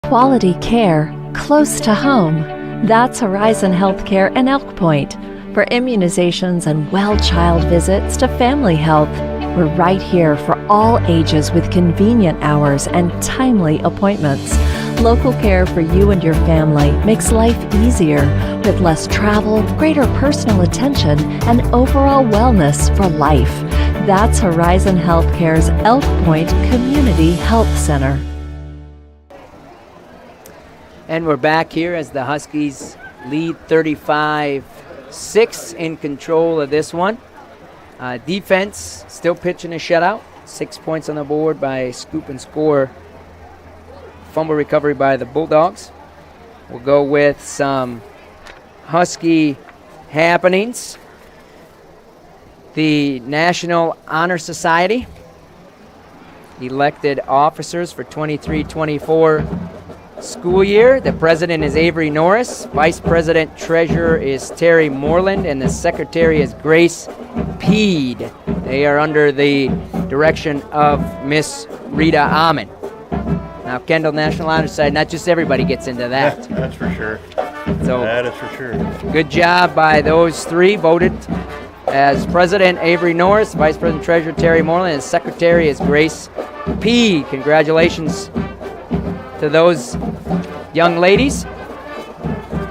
Quality care close to home. That's Horizon Healthcare in Elk Point. For immunizations and well-child visits to family health, we're right here for all ages with convenient hours and timely appointments. Local care for you and your family makes life easier with less travel, greater personal attention, and overall wellness for life. That's Horizon Healthcare's Elk Point Community Health Center. And we're back here as the Huskies lead 35-6 in control of this one. Defense still pitching a shutout. 6 points on the board by scoop and score. Fumble recovery by the Bulldogs. We'll go with some Husky happenings. The National Honor Society elected officers for 23-24 school year. The president is Avery Norris, vice president treasurer is Terry Moreland, and the secretary is Grace Peed. They are under the direction of Miss Rita Amon. Now, Kendall, National Honor Society, not just everybody gets into that. That's for sure. So that is for sure. Good job by those three. Voted as president Avery Norris, vice president treasurer Terry Moreland, and secretary is Grace Peed. Congratulations to those young ladies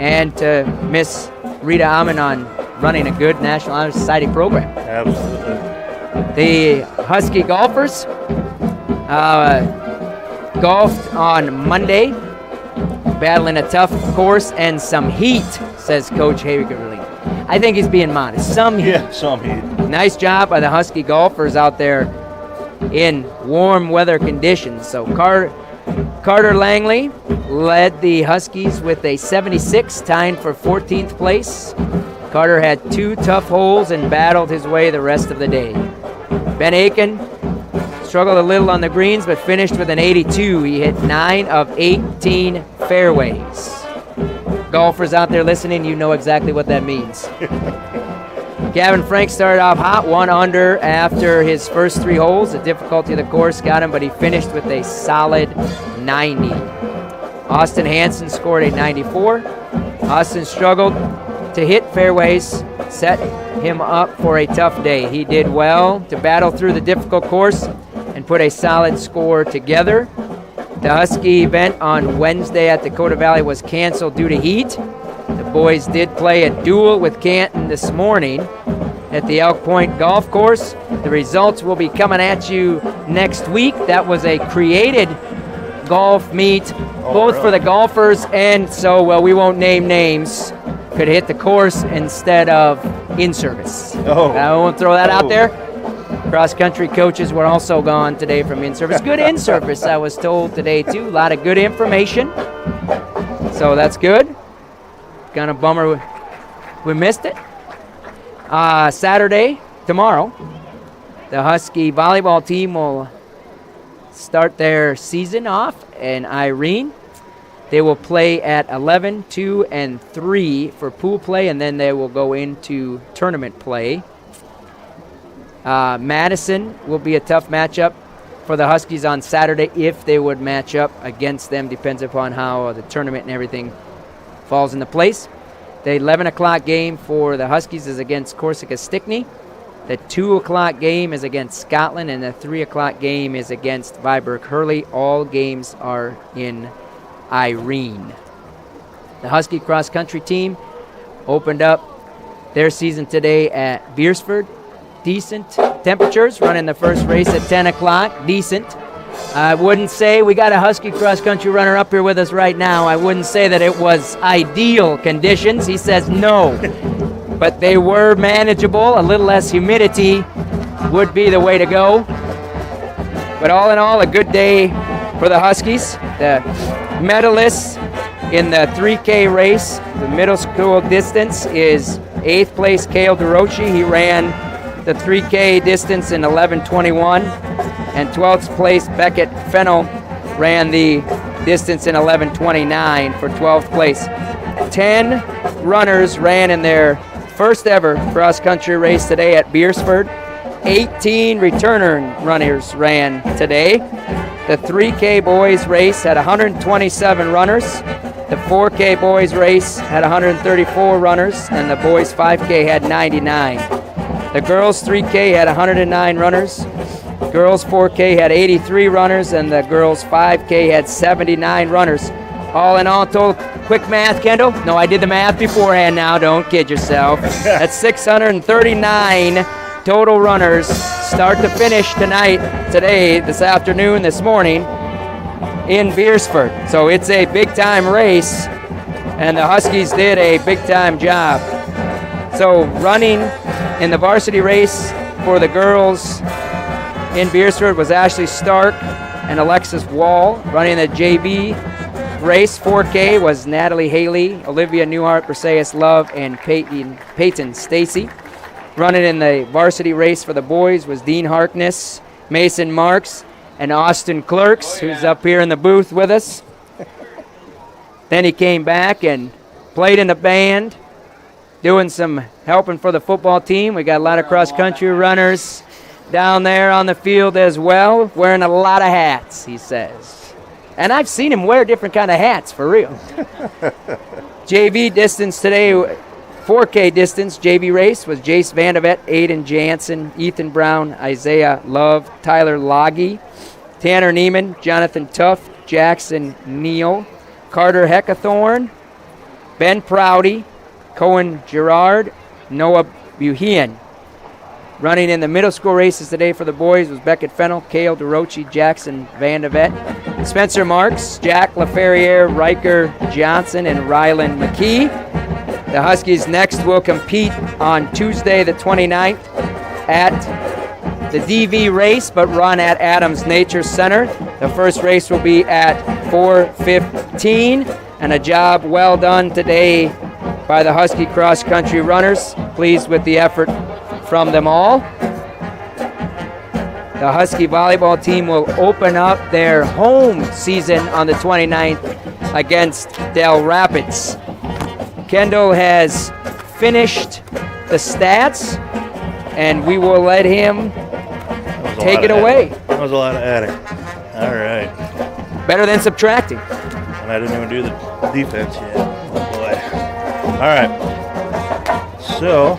and to Miss Rita Amon on running a good National Honor Society program. Absolutely. The Husky golfers golfed on Monday, battling a tough course and some heat, says Coach Hagerly. I think he's being modest. Some heat. Yeah, some heat. Nice job by the Husky golfers out there in warm weather conditions. So Carter Langley led the Huskies with a 76, tying for 14th place. Carter had 2 tough holes and battled his way the rest of the day. Ben Aiken struggled a little on the greens, but finished with an 82. He hit 9 of 18 fairways. Golfers out there listening, you know exactly what that means. Gavin Frank started off hot, 1 under after his first 3 holes. The difficulty of the course got him, but he finished with a solid 90. Austin Hansen scored a 94. Austin struggled to hit fairways, set him up for a tough day. He did well to battle through the difficult course and put a solid score together. The Husky event on Wednesday at Dakota Valley was canceled due to heat. The boys did play a duel with Canton this morning at the Elk Point Golf Course. The results will be coming at you next week. That was a created golf meet, both for the golfers and so, well, we won't name names, could hit the course instead of in service. I won't throw that out there. Cross-country coaches were also gone today from in-service. Good in-service, I was told today, too. A lot of good information. So that's good. Kind of bummer we missed it. Saturday, tomorrow, the Husky volleyball team will start their season off in Irene. They will play at 11, 2, and 3 for pool play, and then they will go into tournament play. Madison will be a tough matchup for the Huskies on Saturday if they would match up against them. Depends upon how the tournament and everything falls into place. The 11 o'clock game for the Huskies is against Corsica Stickney. The 2 o'clock game is against Scotland, and the 3 o'clock game is against Viborg Hurley. All games are in Irene. The Husky cross-country team opened up their season today at Beersford. Decent temperatures, running the first race at 10 o'clock. Decent. I wouldn't say, we got a Husky cross-country runner up here with us right now. I wouldn't say that it was ideal conditions. He says no. But they were manageable. A little less humidity would be the way to go. But all in all, a good day for the Huskies. The medalists in the 3K race, the middle school distance, is 8th place Cale DeRochi. He ran the 3K distance in 11:21, and 12th place Beckett Fennell ran the distance in 11:29 for 12th place. 10 runners ran in their first ever cross-country race today at Beersford. 18 returner runners ran today. The 3K boys race had 127 runners. The 4K boys race had 134 runners, and the boys 5K had 99. The girls 3K had 109 runners. Girls 4K had 83 runners, and the girls 5K had 79 runners. All in all, total, quick math, Kendall? No, I did the math beforehand now. Don't kid yourself. That's 639 total runners, start to finish today, this afternoon, this morning, in Beersford. So it's a big-time race, and the Huskies did a big-time job. So running in the varsity race for the girls in Beersford was Ashley Stark and Alexis Wall. Running the JV race, 4K, was Natalie Haley, Olivia Newhart, Briseis Love, and Peyton Stacy. Running in the varsity race for the boys was Dean Harkness, Mason Marks, and Austin Clerks, who's up here in the booth with us. Then he came back and played in the band, doing some helping for the football team. We got a lot of cross-country runners down there on the field as well, wearing a lot of hats, he says. And I've seen him wear different kind of hats, for real. JV distance today, 4K distance, JV race was Jace Vandevet, Aiden Jansen, Ethan Brown, Isaiah Love, Tyler Loggy, Tanner Neiman, Jonathan Tuff, Jackson Neal, Carter Heckathorn, Ben Prouty, Cohen Gerard, Noah Buhian. Running in the middle school races today for the boys was Beckett Fennell, Cale DeRochi, Jackson Vandevet, Spencer Marks, Jack LaFerriere, Riker Johnson, and Rylan McKee. The Huskies next will compete on Tuesday the 29th at the DV race, but run at Adams Nature Center. The first race will be at 4:15, and a job well done today by the Husky cross-country runners. Pleased with the effort from them all. The Husky volleyball team will open up their home season on the 29th against Del Rapids. Kendall has finished the stats, and we will let him take it away. That was a lot of adding. All right. Better than subtracting. And I didn't even do the defense yet. Oh boy. All right. So,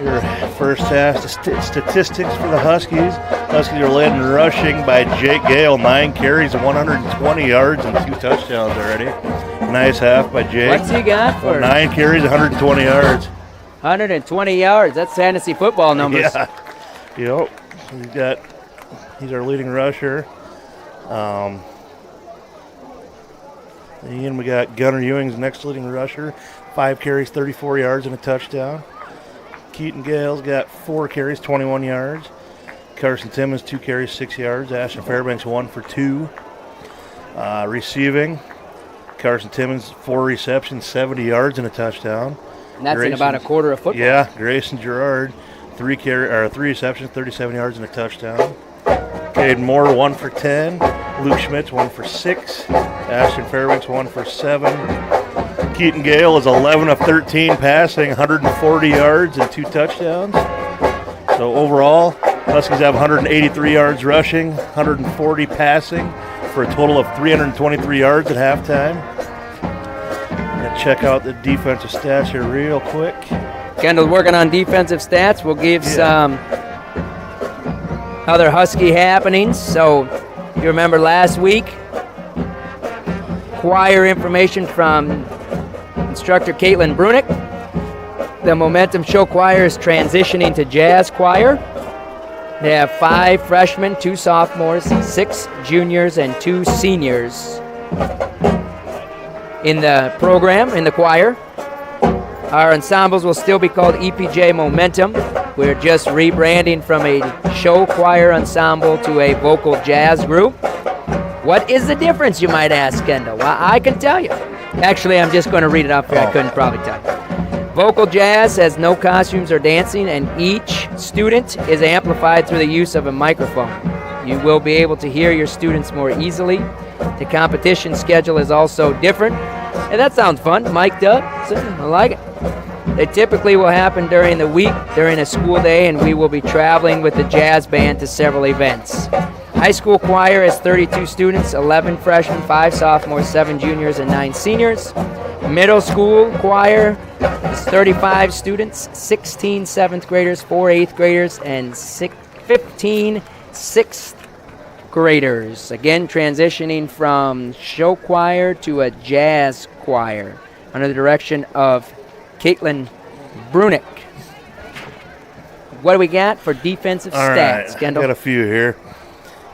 your first half statistics for the Huskies. Huskies are led in rushing by Jake Gale, 9 carries, 120 yards, and 2 touchdowns already. Nice half by Jake. What's he got for 9 carries, 120 yards. 120 yards. That's fantasy football numbers. Yeah. Yep. He's our leading rusher. And we got Gunnar Ewing's next leading rusher. 5 carries, 34 yards, and a touchdown. Keaton Gale's got 4 carries, 21 yards. Carson Timmons, 2 carries, 6 yards. Ashton Fairbanks, 1 for 2. Receiving, Carson Timmons, 4 receptions, 70 yards, and a touchdown. And that's in about a quarter of football. Yeah, Grayson Gerard, 3 receptions, 37 yards, and a touchdown. Caden Moore, 1 for 10. Luke Schmitz, 1 for 6. Ashton Fairbanks, 1 for 7. Keaton Gale is 11 of 13 passing, 140 yards and 2 touchdowns. So overall, Huskies have 183 yards rushing, 140 passing, for a total of 323 yards at halftime. And check out the defensive stats here real quick. Kendall's working on defensive stats. We'll give some other Husky happenings. So you remember last week, choir information from instructor Caitlin Brunick. The Momentum Show Choir is transitioning to jazz choir. They have 5 freshmen, 2 sophomores, 6 juniors, and 2 seniors in the program, in the choir. Our ensembles will still be called EPJ Momentum. We're just rebranding from a show choir ensemble to a vocal jazz group. What is the difference, you might ask, Kendall? Well, I can tell you. Actually, I'm just going to read it off here. I couldn't probably tell you. Vocal jazz has no costumes or dancing, and each student is amplified through the use of a microphone. You will be able to hear your students more easily. The competition schedule is also different. And that sounds fun, mic'd up. So I like it. They typically will happen during the week, during a school day, and we will be traveling with the jazz band to several events. High school choir has 32 students, 11 freshmen, 5 sophomores, 7 juniors, and 9 seniors. Middle school choir is 35 students, 16 7th graders, 4 8th graders, and 15 6th graders. Again, transitioning from show choir to a jazz choir under the direction of Caitlin Brunick. What do we got for defensive stats, Kendall? I got a few here.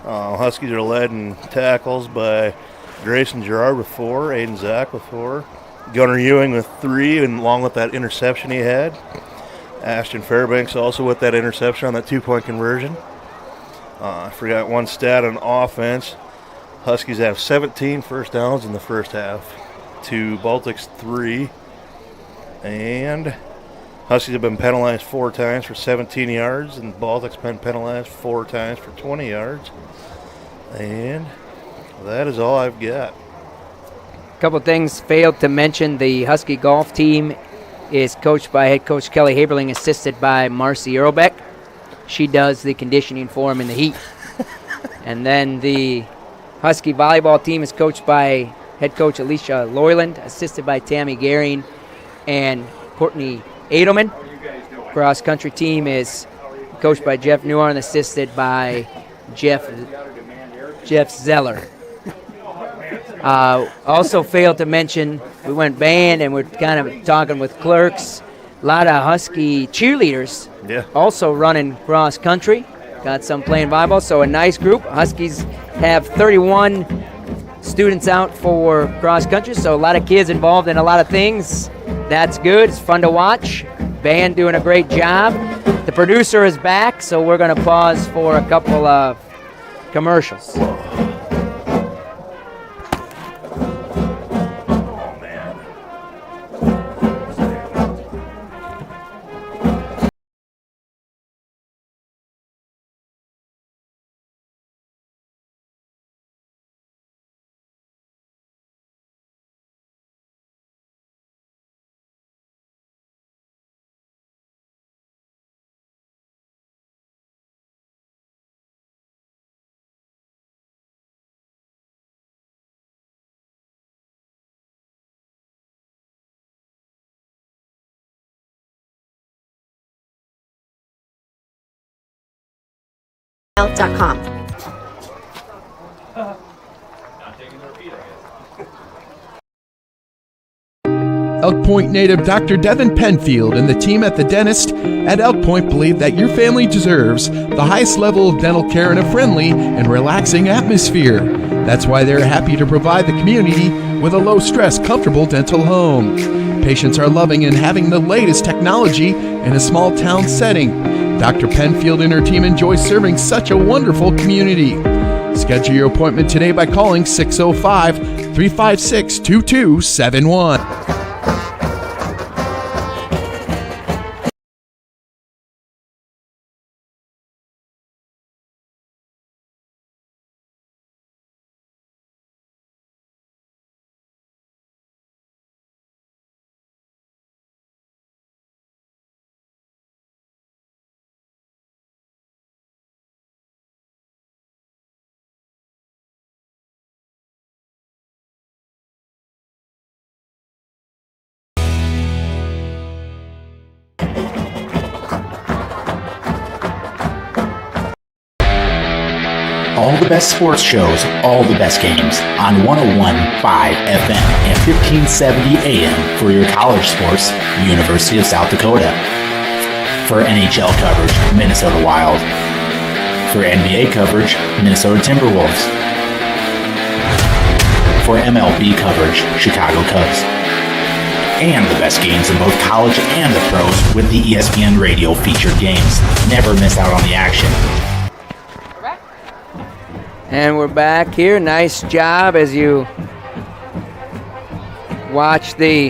Huskies are led in tackles by Grayson Gerard with 4, Aiden Zach with 4, Gunnar Ewing with 3, and along with that interception he had. Ashton Fairbanks also with that interception on that 2-point conversion. I forgot one stat on offense. Huskies have 17 first downs in the first half to Baltic's 3. And Huskies have been penalized 4 times for 17 yards, and Baltic's been penalized 4 times for 20 yards. And that is all I've got. A couple things failed to mention. The Husky golf team is coached by head coach Kelly Haberling, assisted by Marcy Earlbeck. She does the conditioning for him in the heat. And then the Husky volleyball team is coached by head coach Alicia Loyland, assisted by Tammy Gehring and Courtney Edelman. Cross country team is coached by Jeff Newhorn, assisted by Jeff Zeller. Also failed to mention, we went band and we're kind of talking with clerks. A lot of Husky cheerleaders also running cross country. Got some playing volleyball, so a nice group. Huskies have 31 students out for cross country, so a lot of kids involved in a lot of things. That's good. It's fun to watch. Band doing a great job. The producer is back, so we're going to pause for a couple of commercials. Health.com. Elk Point native Dr. Devin Penfield and the team at the dentist at Elk Point believe that your family deserves the highest level of dental care in a friendly and relaxing atmosphere. That's why they're happy to provide the community with a low-stress, comfortable dental home. Patients are loving and having the latest technology in a small-town setting. Dr. Penfield and her team enjoy serving such a wonderful community. Schedule your appointment today by calling 605-356-2271. All the best sports shows, all the best games on 101.5 FM and 1570 AM for your college sports, University of South Dakota. For NHL coverage, Minnesota Wild. For NBA coverage, Minnesota Timberwolves. For MLB coverage, Chicago Cubs. And the best games in both college and the pros with the ESPN Radio featured games. Never miss out on the action. And we're back here. Nice job as you watch the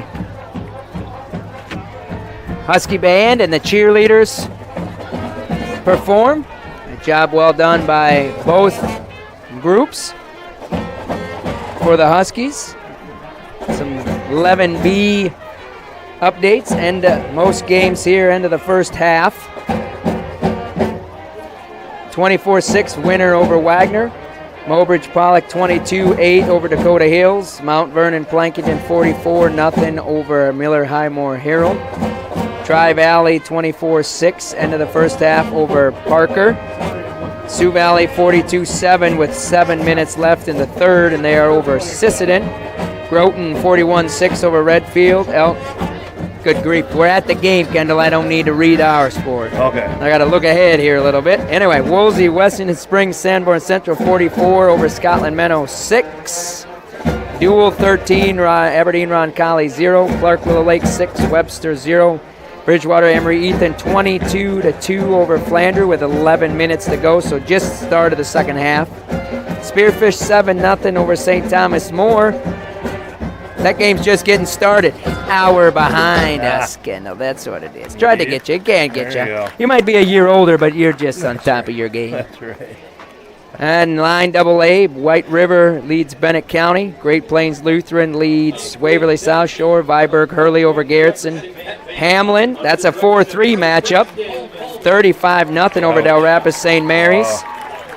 Husky Band and the cheerleaders perform. A job well done by both groups for the Huskies. Some 11B updates and most games here, end of the first half. 24-6 winner over Wagner. Mobridge Pollock 22-8 over Dakota Hills. Mount Vernon Plankinton 44-0 over Miller Highmore Herald. Tri-Valley 24-6 end of the first half over Parker. Sioux Valley 42-7 with 7 minutes left in the third, and they are over Sisseton. Groton 41-6 over Redfield. Good grief. We're at the game, Kendall. I don't need to read our score. Okay. I got to look ahead here a little bit. Anyway, Woolsey, Weston Springs, Sanborn Central 44 over Scotland Meadow 6. Dual 13, Aberdeen Roncalli 0. Clark Willow Lake 6, Webster 0. Bridgewater Emery Ethan 22-2 over Flander with 11 minutes to go, so just start of the second half. Spearfish 7-0 over St. Thomas More. That game's just getting started. Hour behind us, Kendall. That's what it is. Tried to get you. It can't get you. You might be a year older, but you're just on top of your game. That's right. And line AA, White River leads Bennett County. Great Plains Lutheran leads Waverly South Shore. Viborg Hurley over Garrettson. Hamlin, that's a 4-3 matchup. 35-0 over Del Rapids St. Mary's.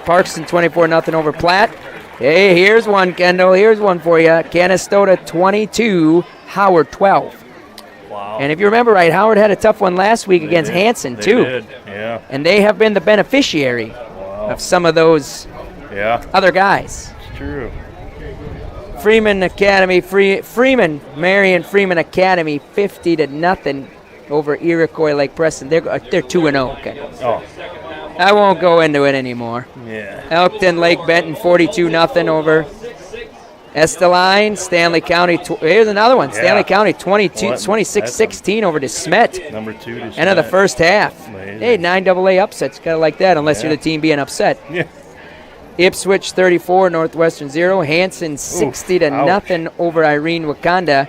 Parkston 24-0 over Platte. Hey, here's one, Kendall. Here's one for you. Canastota 22, Howard 12. Wow. And if you remember right, Howard had a tough one last week against Hanson, too. Did. Yeah. And they have been the beneficiary of some of those other guys. It's true. Freeman Academy, Marion Freeman Academy, 50-0 over Iroquois Lake Preston. They're 2-0. Okay. Oh. I won't go into it anymore. Yeah. Elkton Lake Benton 42-0 over Esteline, Stanley County. Here's another one. Stanley County 26-16 over De Smet. Number 2 to End of the first half. Amazing. Hey, 9AA upsets, kind of like that, unless you're the team being upset. Yeah. Ipswich 34, Northwestern 0. Hanson 60-0 over Irene Wakanda.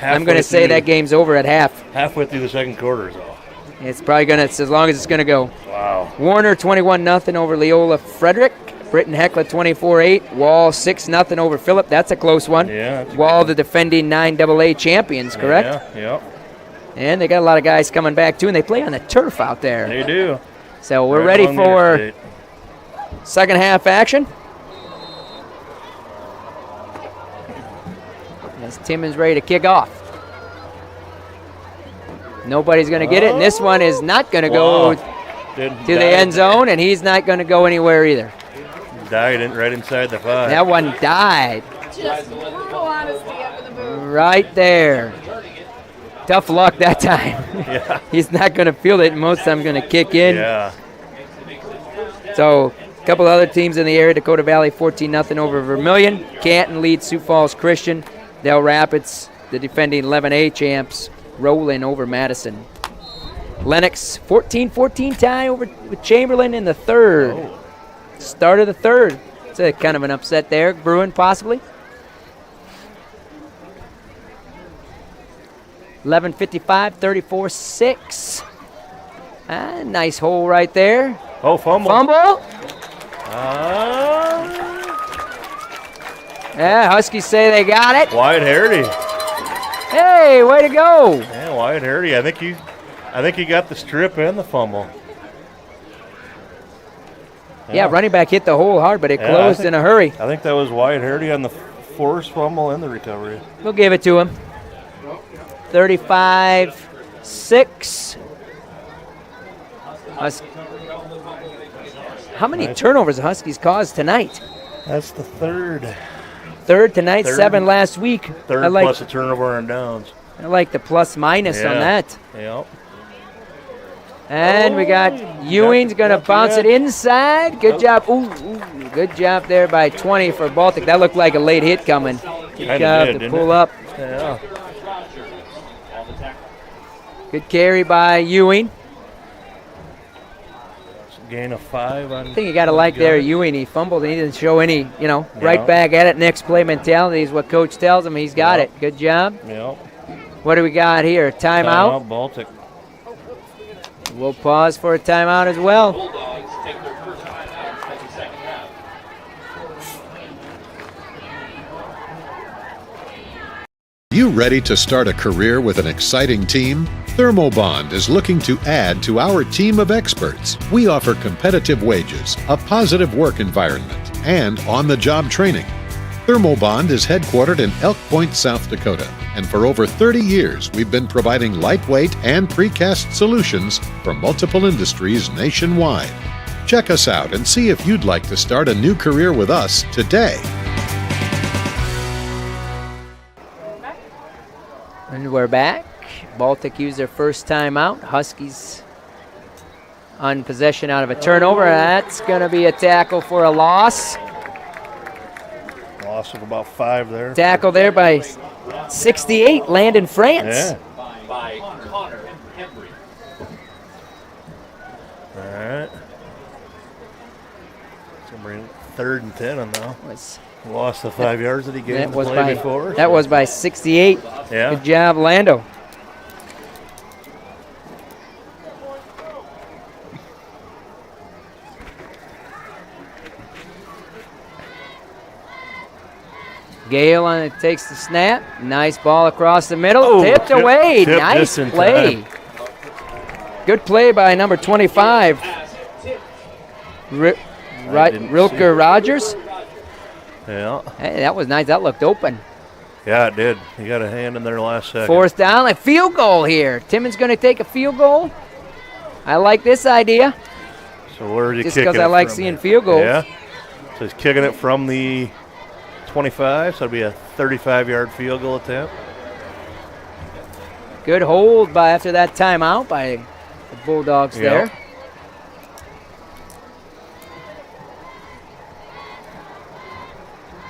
I'm going to say that game's over at half. Halfway through the second quarter, though. It's probably going to, as long as it's going to go. Wow. Warner 21-0 over Leola Frederick. Britton Heckler 24-8. Wall 6-0 over Phillip. That's a close one. Yeah. Wall, the defending 9AA champions, correct? Yeah. And they got a lot of guys coming back, too, and they play on the turf out there. They do. So we're ready for second half action. As Timmons ready to kick off. Nobody's going to get it, and this one is not going to go to the end zone, and he's not going to go anywhere either. Died right inside the 5. That one died. Just brutal honesty after the move. Right there. Tough luck that time. Yeah. He's not going to feel it. Most of the time going to kick in. Yeah. So a couple other teams in the area. Dakota Valley 14-0 over Vermilion. Canton leads Sioux Falls Christian. Del Rapids, the defending 11A champs, rolling over Madison. Lennox 14-14 tie over with Chamberlain in the third. Oh. Start of the third. It's a kind of an upset there. Bruin possibly. 11:55, 34-6. Nice hole right there. Oh, fumble. Yeah, Huskies say they got it. Wyatt Hardy. Hey, way to go. Yeah, Wyatt Hardy. I think he got the strip and the fumble. Yeah, running back hit the hole hard, but it closed in a hurry. I think that was Wyatt Hardy on the forced fumble and the recovery. We'll give it to him. 35-6. How many turnovers the Huskies caused tonight? That's the third. Third tonight, 7 last week. Third plus a turnover and downs. I like the plus-minus on that. Yep. And we got Ewing's going to bounce it inside. Good job. Ooh, good job there by 20 for Baltic. That looked like a late hit coming. Good job to pull up. Yeah. Good carry by Ewing. Gain of 5 on. I think you got to like there Ewing. He fumbled and he didn't show any, right back at it. Next play mentality is what coach tells him. He's got it. Good job. Yep. What do we got here? Timeout. Baltic. We'll pause for a timeout as well. Bulldogs take their first timeout of the second half. You ready to start a career with an exciting team? Thermobond is looking to add to our team of experts. We offer competitive wages, a positive work environment, and on-the-job training. Thermobond is headquartered in Elk Point, South Dakota, and for over 30 years we've been providing lightweight and precast solutions for multiple industries nationwide. Check us out and see if you'd like to start a new career with us today. And we're back. Baltic used their first timeout. Huskies on possession out of a turnover. That's going to be a tackle for a loss. Loss of about 5 there. Tackle there by 68, Landon France. Yeah. By Connor Henry. All right. So we're 3rd and 10 now. Lost the 5 yards that he gave the play before. That was by 68. Yeah. Good job, Lando. Gale on it, takes the snap. Nice ball across the middle. Tipped away. Nice play. Good play by number 25. Rilke Rogers. Yeah. Hey, that was nice. That looked open. Yeah, it did. He got a hand in there last second. 4th down, a field goal here. Timmons going to take a field goal. I like this idea. So where is he just kicking it? Just because I like seeing field goals. Yeah. So he's kicking it from the 25, so it'll be a 35-yard field goal attempt. Good hold by after that timeout by the Bulldogs there.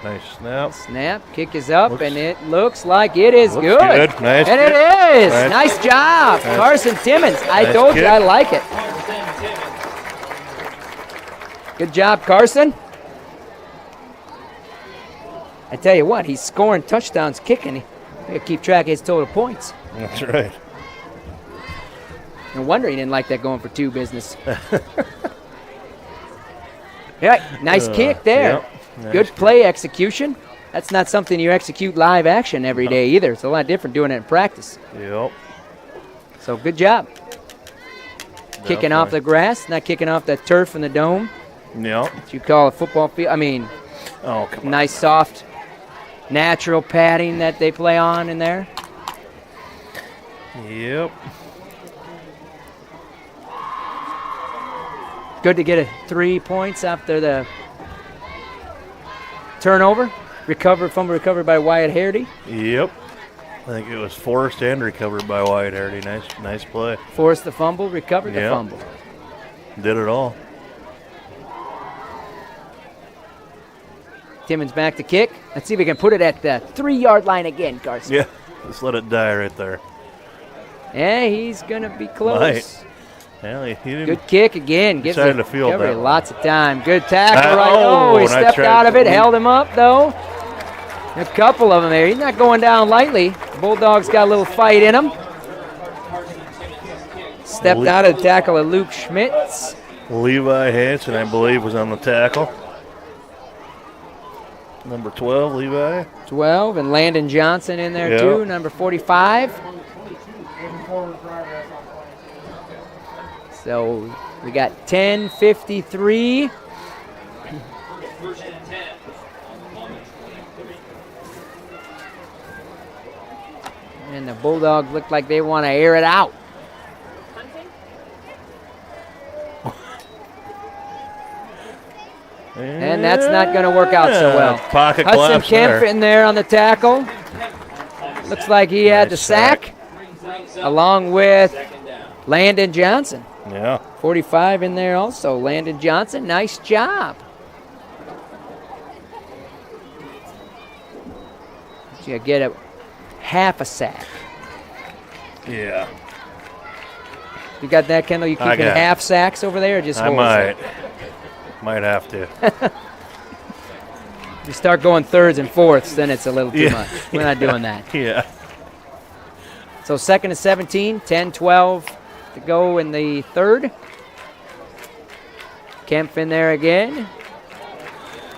Nice snap. Snap, kick is up, and it looks like it is good. Nice. And it is. Nice job, Carson Timmons. I told you I like it. Good job, Carson. I tell you what, he's scoring touchdowns kicking. He gotta keep track of his total points. That's right. No wonder he didn't like that going for two business. Yeah, nice kick there. Yep. Nice Good play execution. That's not something you execute live action every day either. It's a lot different doing it in practice. Yep. So good job. Kicking off the grass, not kicking off the turf in the dome. Yep. What you call a football field. I mean, nice soft, natural padding that they play on in there. Yep. Good to get 3 points after the turnover. Recovered by Wyatt Hardy. Yep. I think it was forced and recovered by Wyatt Hardy. Nice play. Forced the fumble, recovered the fumble. Did it all. Timmons back to kick. Let's see if we can put it at the 3-yard line again, Carson. Yeah, just let it die right there. Yeah, he's going to be close. Might. Well, he didn't. Good kick again. Gives decided the to field recovery that one. lots of time. Good tackle he stepped out of it, held him up, though. A couple of them there. He's not going down lightly. Bulldogs got a little fight in him. Stepped out of the tackle of Luke Schmitz. Levi Hansen, I believe, was on the tackle. Number 12, Levi. 12, and Landon Johnson in there, too, number 45. So we got 10:53. And the Bulldogs look like they want to air it out. And that's not going to work out so well. Pocket Hudson collapse Kemp there. in there on the tackle. Looks like he had the sack, along with Landon Johnson. Yeah. 45 in there also. Landon Johnson, nice job. You get a half a sack. Yeah. You got that, Kendall? You keeping half sacks over there or just I whole might. sack? Might have to. You start going thirds and fourths, then it's a little too much. We're not doing that. Yeah. So 2nd and 17, 10-12 to go in the third. Kemp in there again.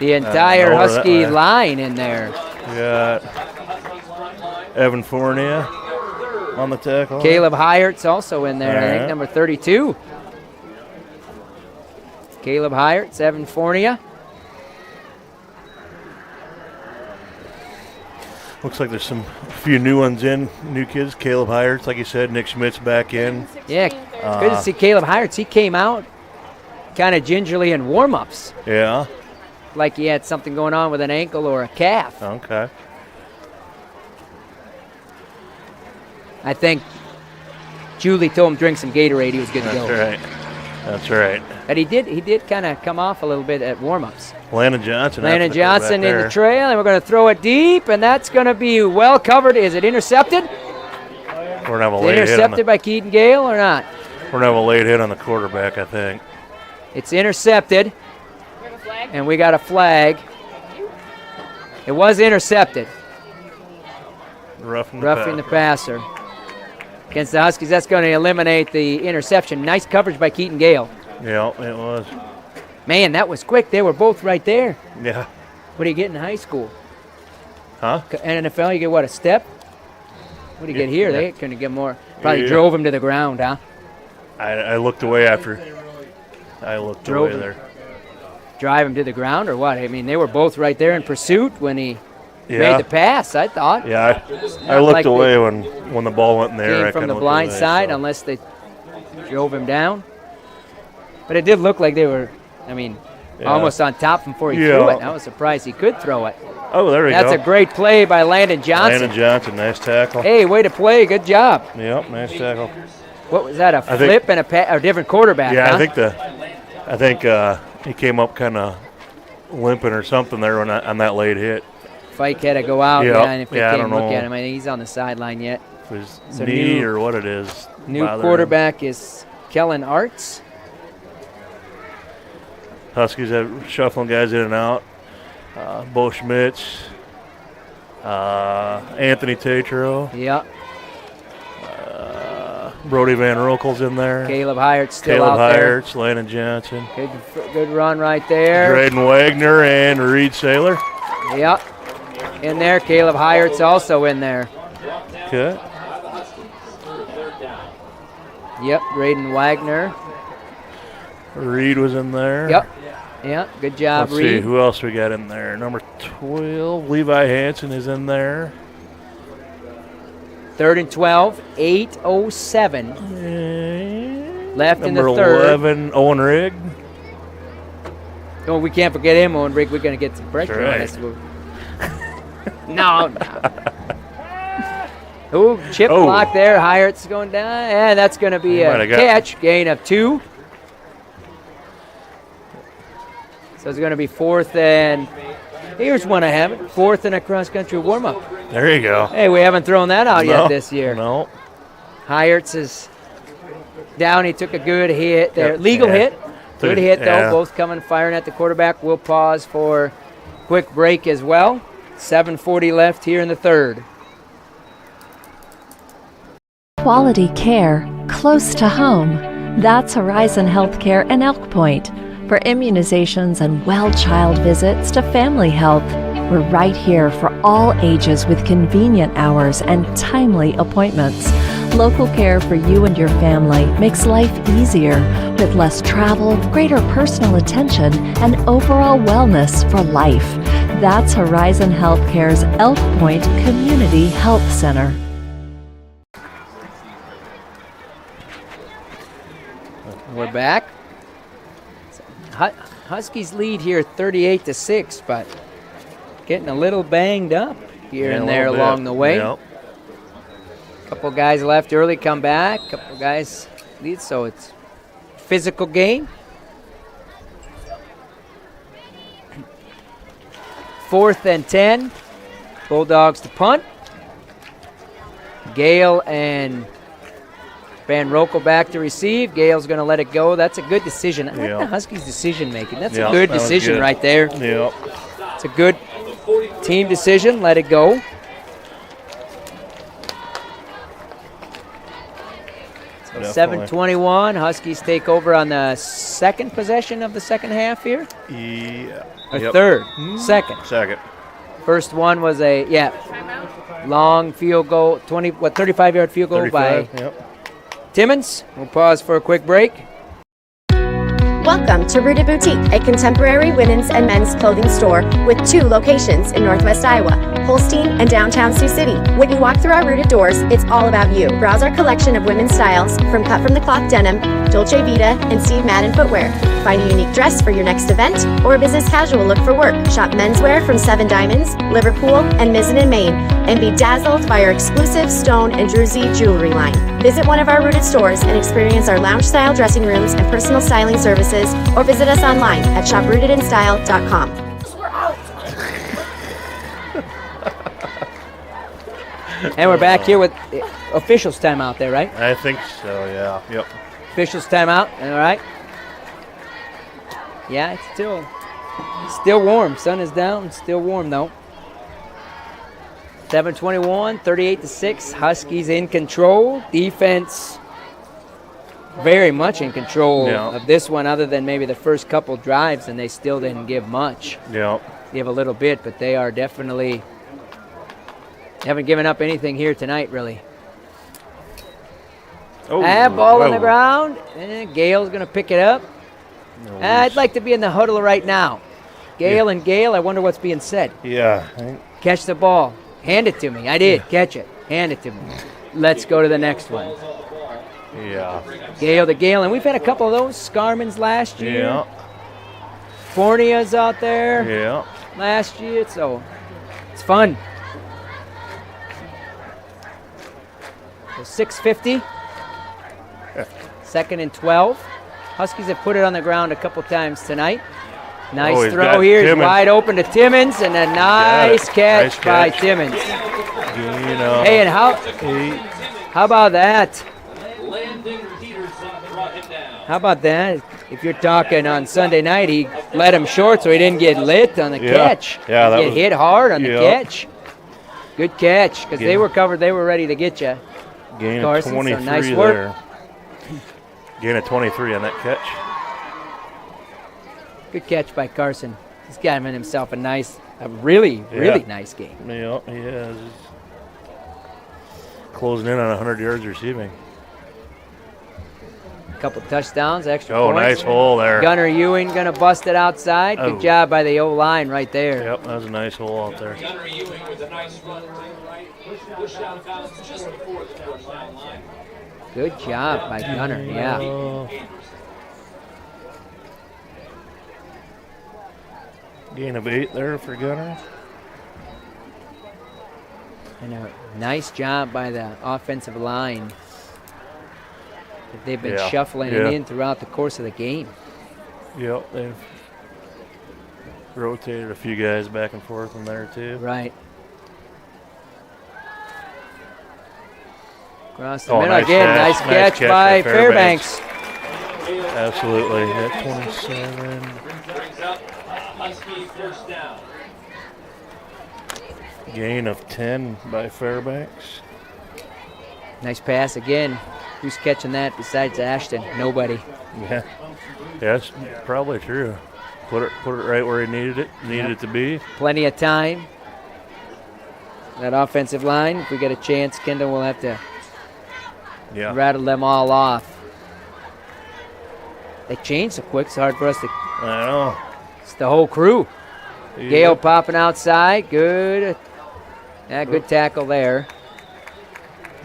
The entire Husky line in there. Got Evan Fournier on the tackle. Caleb Hyert's also in there, I think, number 32. Caleb Hyert's, Evan Fournier. Looks like there's a few new ones in, new kids. Caleb Hyert's, like you said, Nick Schmidt's back in. Yeah, good to see Caleb Hyert's. He came out kind of gingerly in warm-ups. Yeah. Like he had something going on with an ankle or a calf. Okay. I think Julie told him drink some Gatorade. He was good to go. That's right. But he did kind of come off a little bit at warm-ups. Landon Johnson in the trail, and we're going to throw it deep, and that's going to be well covered. Is it intercepted? We're going to have a late hit. Intercepted by Keaton Gale or not? We're going to have a late hit on the quarterback, I think. It's intercepted, and we got a flag. It was intercepted. Roughing the passer. Against the Huskies, that's going to eliminate the interception. Nice coverage by Keaton Gale. Yeah, it was. Man, that was quick. They were both right there. Yeah. What do you get in high school? Huh? NFL, you get what, a step? What do you get here? They couldn't get more. Probably drove him to the ground, huh? I looked away after. Away there. Drive him to the ground or what? I mean, they were both right there in pursuit when he made the pass, I thought. Yeah, I looked away when the ball went in there. Came from the blind side unless they drove him down. But it did look like they were, almost on top before he threw it. I was surprised he could throw it. Oh, there we go. That's a great play by Landon Johnson. Landon Johnson, nice tackle. Hey, way to play. Good job. Yep, nice tackle. What was that, a flip and a different quarterback, Yeah, huh? I think he came up kind of limping or something there on that late hit. Fike had to go out, Yep. and if they I can't don't look know at him, I think he's on the sideline yet. if his So knee or what it is. New bothering him. quarterback is Kellen Arts. Huskies have shuffling guys in and out. Bo Schmitz, Anthony Tatro, Yep. Brody Van Roekel's in there. Caleb Hyert's still Caleb out there. Hyerts, Landon Johnson. Good run right there. Drayden Wagner and Reed Saylor. Yep. In there. Caleb Hyert's also in there. Okay. Yep. Drayden Wagner. Reed was in there. Yep. Yep. Good job, Let's Reed. see, who else we got in there? Number 12, Levi Hansen is in there. 3rd and 12, 8:07 left in the Number third. 11, Owen Rigg. Oh, we can't forget him, Owen Rick. We're going to get some pressure on That's us. No. Ooh, chip block there. Hyert's going down, and that's going to be a catch. Gain of 2. So it's going to be 4th and here's one I haven't. 4th and a cross-country warm-up. There you go. Hey, we haven't thrown that out yet this year. No. Hyert's is down. He took a good hit there. Legal hit. Good hit, though. Both coming firing at the quarterback. We'll pause for quick break as well. 7:40 left here in the third. Quality care close to home. That's Horizon Healthcare in Elk Point. For immunizations and well-child visits to family health, we're right here for all ages with convenient hours and timely appointments. Local care for you and your family makes life easier with less travel, greater personal attention, and overall wellness for life. That's Horizon Healthcare's Elk Point Community Health Center. We're back. Huskies lead here 38-6, but getting a little banged up here and there along the way. Yep. Couple guys left early, come back. Couple guys lead, so it's physical game. 4th and 10. Bulldogs to punt. Gale and Van Roekel back to receive. Gale's going to let it go. That's a good decision. I like the Huskies' decision making. That's a good decision right there. Yep. It's a good team decision. Let it go. So 7:21. Huskies take over on the second possession of the second half here. Yeah. Or third. Second. First one was a long field goal, 35-yard field goal by Timmons. We'll pause for a quick break. Welcome to Rooted Boutique, a contemporary women's and men's clothing store with 2 locations in Northwest Iowa, Holstein and downtown Sioux City. When you walk through our Rooted doors, it's all about you. Browse our collection of women's styles from cut-from-the-cloth denim, Dolce Vita, and Steve Madden footwear. Find a unique dress for your next event or a business casual look for work. Shop menswear from 7 Diamonds, Liverpool, and Mizzen & Main, and be dazzled by our exclusive stone and druzy jewelry line. Visit one of our Rooted stores and experience our lounge-style dressing rooms and personal styling services, or visit us online at shoprootedinstyle.com. And we're back here with officials timeout there, right? I think so, yeah. Yep. Officials timeout, all right. Yeah, it's still warm. Sun is down, still warm though. 7:21, 38-6. Huskies in control. Defense very much in control of this one, other than maybe the first couple drives, and they still didn't give much. Give a little bit, but they are definitely haven't given up anything here tonight, really. Ball on the ground. Gale's going to pick it up. I'd like to be in the huddle right now. Gale and Gale, I wonder what's being said. Yeah. Catch the ball. Hand it to me. I did. Catch it. Hand it to me. Let's go to the next one. Yeah. Gale to Gale. And we've had a couple of those. Scarman's last year. Yeah. Fornia's out there. Yeah. Last year. So it's fun. So 6:50. 2nd and 12. Huskies have put it on the ground a couple times tonight. Nice he's throw got here. He's Timmons. wide open to Timmons, and a nice catch by Timmons. Hey, and how about that? How about that? If you're talking on Sunday night, he let him short so he didn't get lit on the catch. Yeah, that get was, hit hard on the catch. Good catch, because they were covered. They were ready to get you. Gain Carson, of 23 so nice work. there. Gain of 23 on that catch. Good catch by Carson. He's got himself a really nice game. Yeah, he is. Closing in on 100 yards receiving. A couple touchdowns, extra Oh, points. nice hole there. Gunnar Ewing going to bust it outside. Oh. Good job by the O-line right there. Yep, that was a nice hole out there. Gunnar Ewing with a nice run to the right. Push out of bounds just before the touchdown line. Good job by Gunnar, yeah. Gain of 8 there for Gunnar. And a nice job by the offensive line. They've been shuffling it in throughout the course of the game. Yep, they've rotated a few guys back and forth in there too. Right. Across the middle again. Nice catch by Fairbanks. Absolutely. At 27. Brings up Husky first down. Gain of 10 by Fairbanks. Nice pass again. Who's catching that besides Ashton? Nobody. Yeah, that's probably true. Put it right where he needed it to be. Plenty of time. That offensive line, if we get a chance, Kendall will have to rattle them all off. They changed so quick, it's hard for us to. I know. It's the whole crew. Yeah. Gale popping outside. Good. Yeah, good tackle there.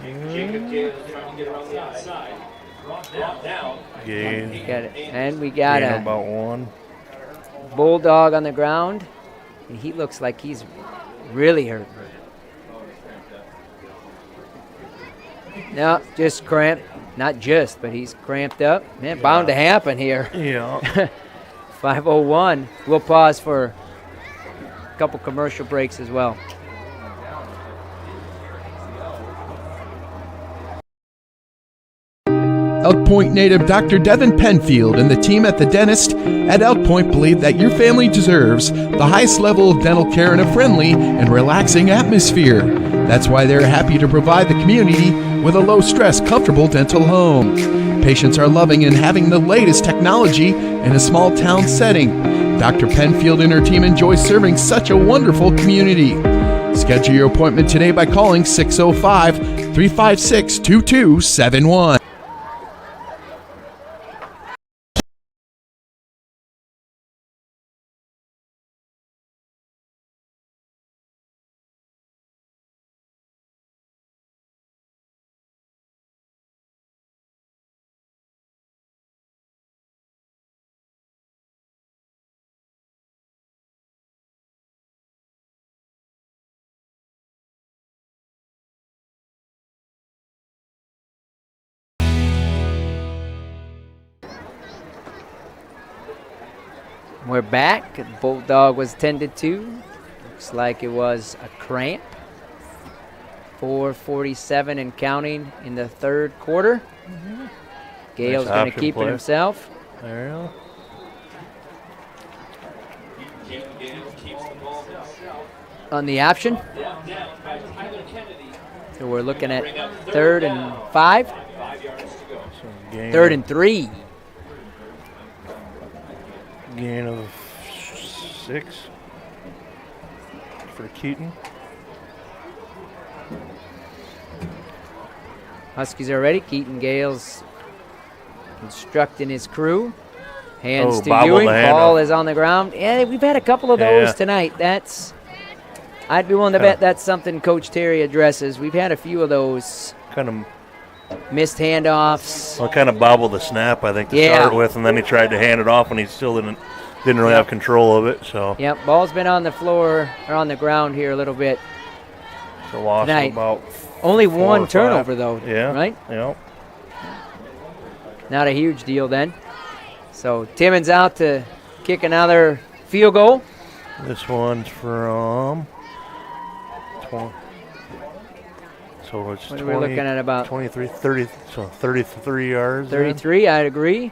Jacob Gale is trying to get around the outside. Brought down. Gain. And we got Gain a about 1. Bulldog on the ground. And he looks like he's really hurt. No, just cramped. Not just, but he's cramped up. Man, bound to happen here. Yeah. 5:01. We'll pause for a couple commercial breaks as well. Elk Point native Dr. Devin Penfield and the team at the dentist at Elk Point believe that your family deserves the highest level of dental care in a friendly and relaxing atmosphere. That's why they're happy to provide the community with a low-stress, comfortable dental home. Patients are loving and having the latest technology in a small-town setting. Dr. Penfield and her team enjoy serving such a wonderful community. Schedule your appointment today by calling 605-356-2271. We're back. The Bulldog was tended to. Looks like it was a cramp. 4:47 and counting in the third quarter. Gale's Nice going to option keep play. it himself. There you go. On the option. So we're looking at 3rd and 5. Gain 3rd and 3. Gain of 6 for Keaton. Huskies are ready. Keaton Gale's instructing his crew. Hands to bobbled Ewing. the hand Ball off. is on the ground. Yeah, we've had a couple of those tonight. I'd be willing to bet that's something Coach Terry addresses. We've had a few of those. Kind of Missed handoffs. Well, kind of bobbled the snap, I think, to start with, and then he tried to hand it off, and he still didn't really have control of it. So Yep, ball's been on the floor or on the ground here a little bit. it's a loss of Tonight. about Only 4 one or 5. turnover though. Yeah. Right? Yep. Not a huge deal then. So Timmons out to kick another field goal. This one's from 20. So it's What are we looking at, about 23, 30, so 33 yards. 33, I'd agree.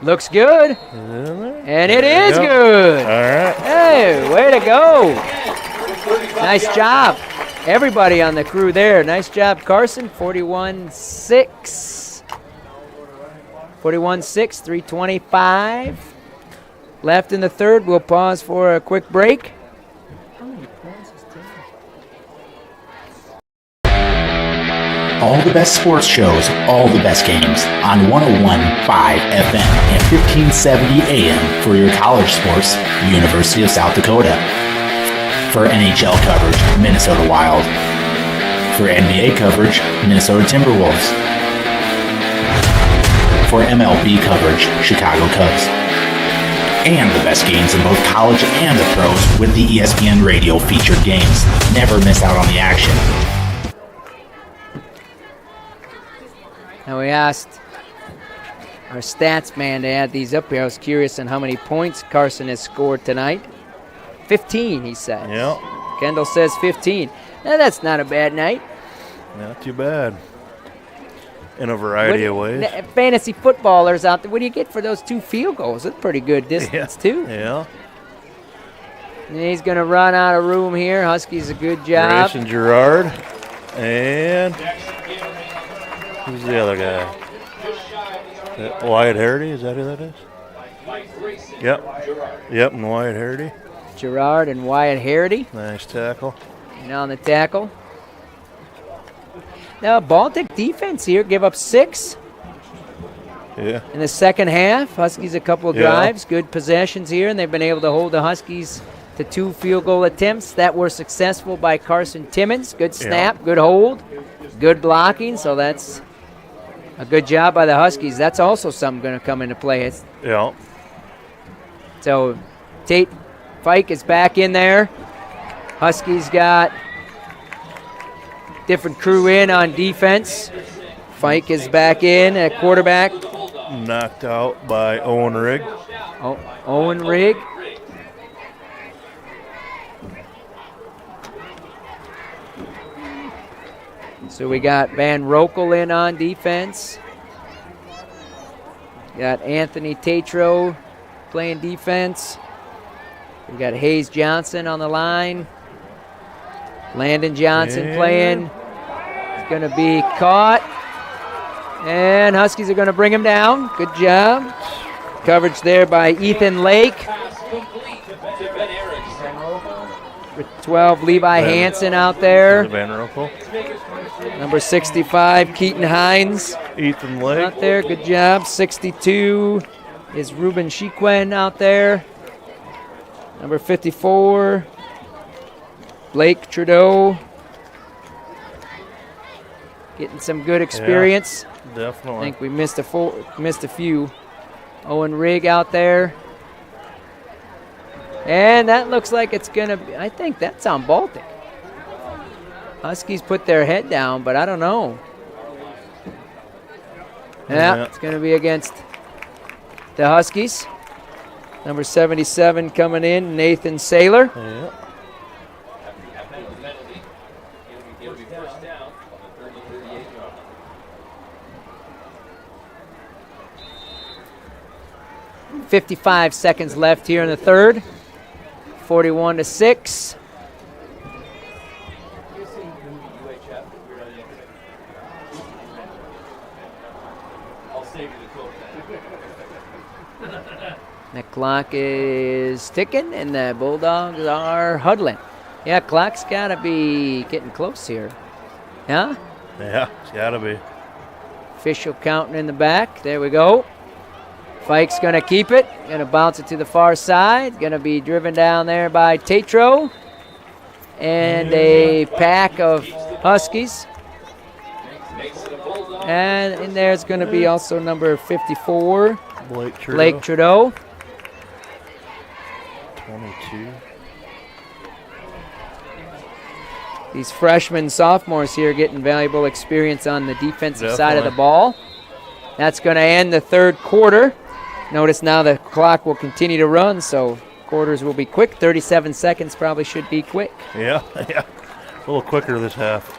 Looks good. And it is go. good. All right. Hey, way to go. Nice job. Everybody on the crew there. Nice job, Carson. 41-6. 41-6, 3:25 left in the third. We'll pause for a quick break. All the best sports shows, all the best games on 101.5 FM and 1570 AM for your college sports, University of South Dakota. For NHL coverage, Minnesota Wild. For NBA coverage, Minnesota Timberwolves. For MLB coverage, Chicago Cubs. And the best games in both college and the pros with the ESPN Radio featured games. Never miss out on the action. Now we asked our stats man to add these up here. I was curious on how many points Carson has scored tonight. 15, he says. Yeah. Kendall says 15. Now that's not a bad night. Not too bad. In a variety of ways. Fantasy footballers out there, what do you get for those 2 field goals? That's pretty good distance, too. Yeah. And he's going to run out of room here. Huskies a good job. Grayson Gerard. And who's the other guy? Wyatt Hardy, is that who that is? Yep. Yep, and Wyatt Hardy. Gerard and Wyatt Hardy. Nice tackle. And on the tackle. Now, Baltic defense here give up 6 in the second half. Huskies a couple of drives, good possessions here, and they've been able to hold the Huskies to 2 field goal attempts that were successful by Carson Timmons. Good snap, good hold, good blocking, so that's a good job by the Huskies. That's also something going to come into play. So Tate Fike is back in there. Huskies got different crew in on defense. Fike is back in at quarterback. Knocked out by Owen Rigg. Owen Rigg. So we got Van Rokel in on defense. Got Anthony Tatro playing defense. We got Hayes Johnson on the line. Landon Johnson playing. He's going to be caught. And Huskies are going to bring him down. Good job. Coverage there by Ethan Lake. With 12, Levi Hansen out there. Van Rokel. Number 65, Keaton Hines. Ethan Lake. Out there, good job. 62 is Ruben Chiquen out there. Number 54, Blake Trudeau. Getting some good experience. Yeah, definitely. I think we missed a few. Owen Rigg out there. And that looks like it's going to be, I think that's on Baltic. Huskies put their head down, but I don't know. Yeah, it's going to be against the Huskies. Number 77 coming in, Nathan Saylor. Yeah. 55 seconds left here in the third. 41-6. The clock is ticking, and the Bulldogs are huddling. Yeah, clock's got to be getting close here. Yeah? Yeah, it's got to be. Official counting in the back. There we go. Fike's going to keep it. Going to bounce it to the far side. Going to be driven down there by Tatro. And a pack of Huskies. And in there is going to be also number 54, Blake Trudeau. 22. These freshmen, sophomores here getting valuable experience on the defensive side of the ball. That's going to end the third quarter. Notice now the clock will continue to run, so quarters will be quick. 37 seconds probably should be quick. Yeah, yeah. A little quicker this half.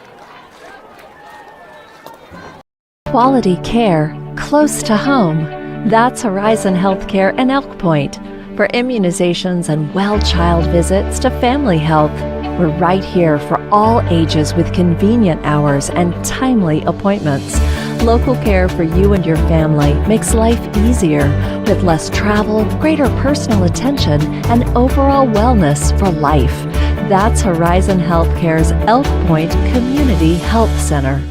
Quality care close to home. That's Horizon Healthcare in Elk Point. For immunizations and well-child visits to family health, we're right here for all ages with convenient hours and timely appointments. Local care for you and your family makes life easier with less travel, greater personal attention, and overall wellness for life. That's Horizon Healthcare's Elk Point Community Health Center.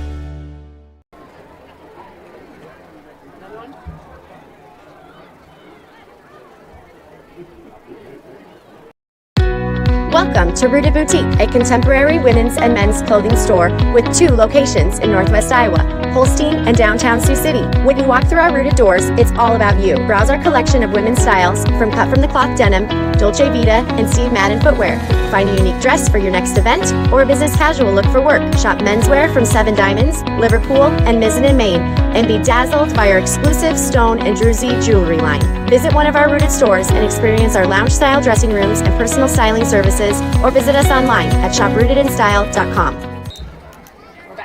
Welcome to Rooted Boutique, a contemporary women's and men's clothing store with 2 locations in Northwest Iowa, Holstein and downtown Sioux City. When you walk through our Rooted doors, it's all about you. Browse our collection of women's styles from cut-from-the-cloth denim, Dolce Vita, and Steve Madden footwear. Find a unique dress for your next event or a business casual look for work. Shop menswear from 7 Diamonds, Liverpool, and Mizzen & Main, and be dazzled by our exclusive stone and druzy jewelry line. Visit one of our Rooted stores and experience our lounge-style dressing rooms and personal styling services, or visit us online at shoprootedinstyle.com.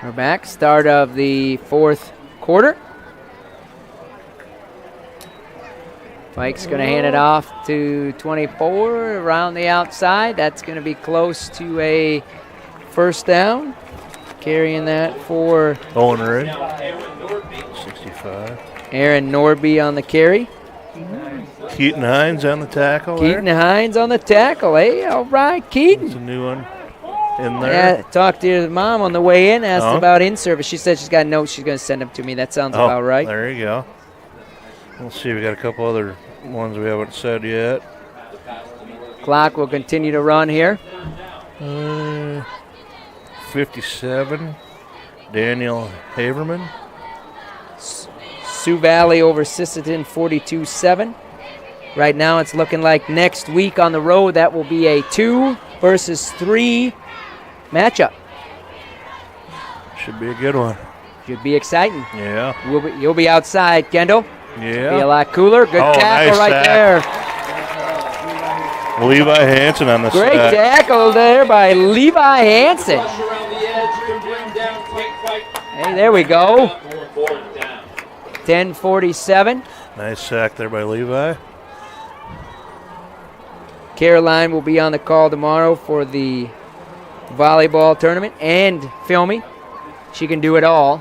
We're back. Start of the 4th quarter. Mike's going to hand it off to 24 around the outside. That's going to be close to a first down. Carrying that for Owen Ray, 65. Aaron Norby on the carry. Keaton Hines on the tackle. Keaton Hines on the tackle. Hey, all right, Keaton. That's a new one in there. Yeah, talked to his mom on the way in, asked about in-service. She said she's got notes. She's going to send them to me. That sounds about right. There you go. Let's see. We got a couple other ones we haven't said yet. Clock will continue to run here. 57. Daniel Haverman. Sioux Valley over Sisseton 42-7. Right now it's looking like next week on the road that will be a 2 versus 3 matchup. Should be a good one. Should be exciting. Yeah. You'll be outside, Kendall. Yeah. Be a lot cooler. Good tackle nice right sack. there. Levi Hansen on the Great sack. tackle there by Levi Hansen. Hey, there we go. 10:47. Nice sack there by Levi. Caroline will be on the call tomorrow for the volleyball tournament and filming. She can do it all.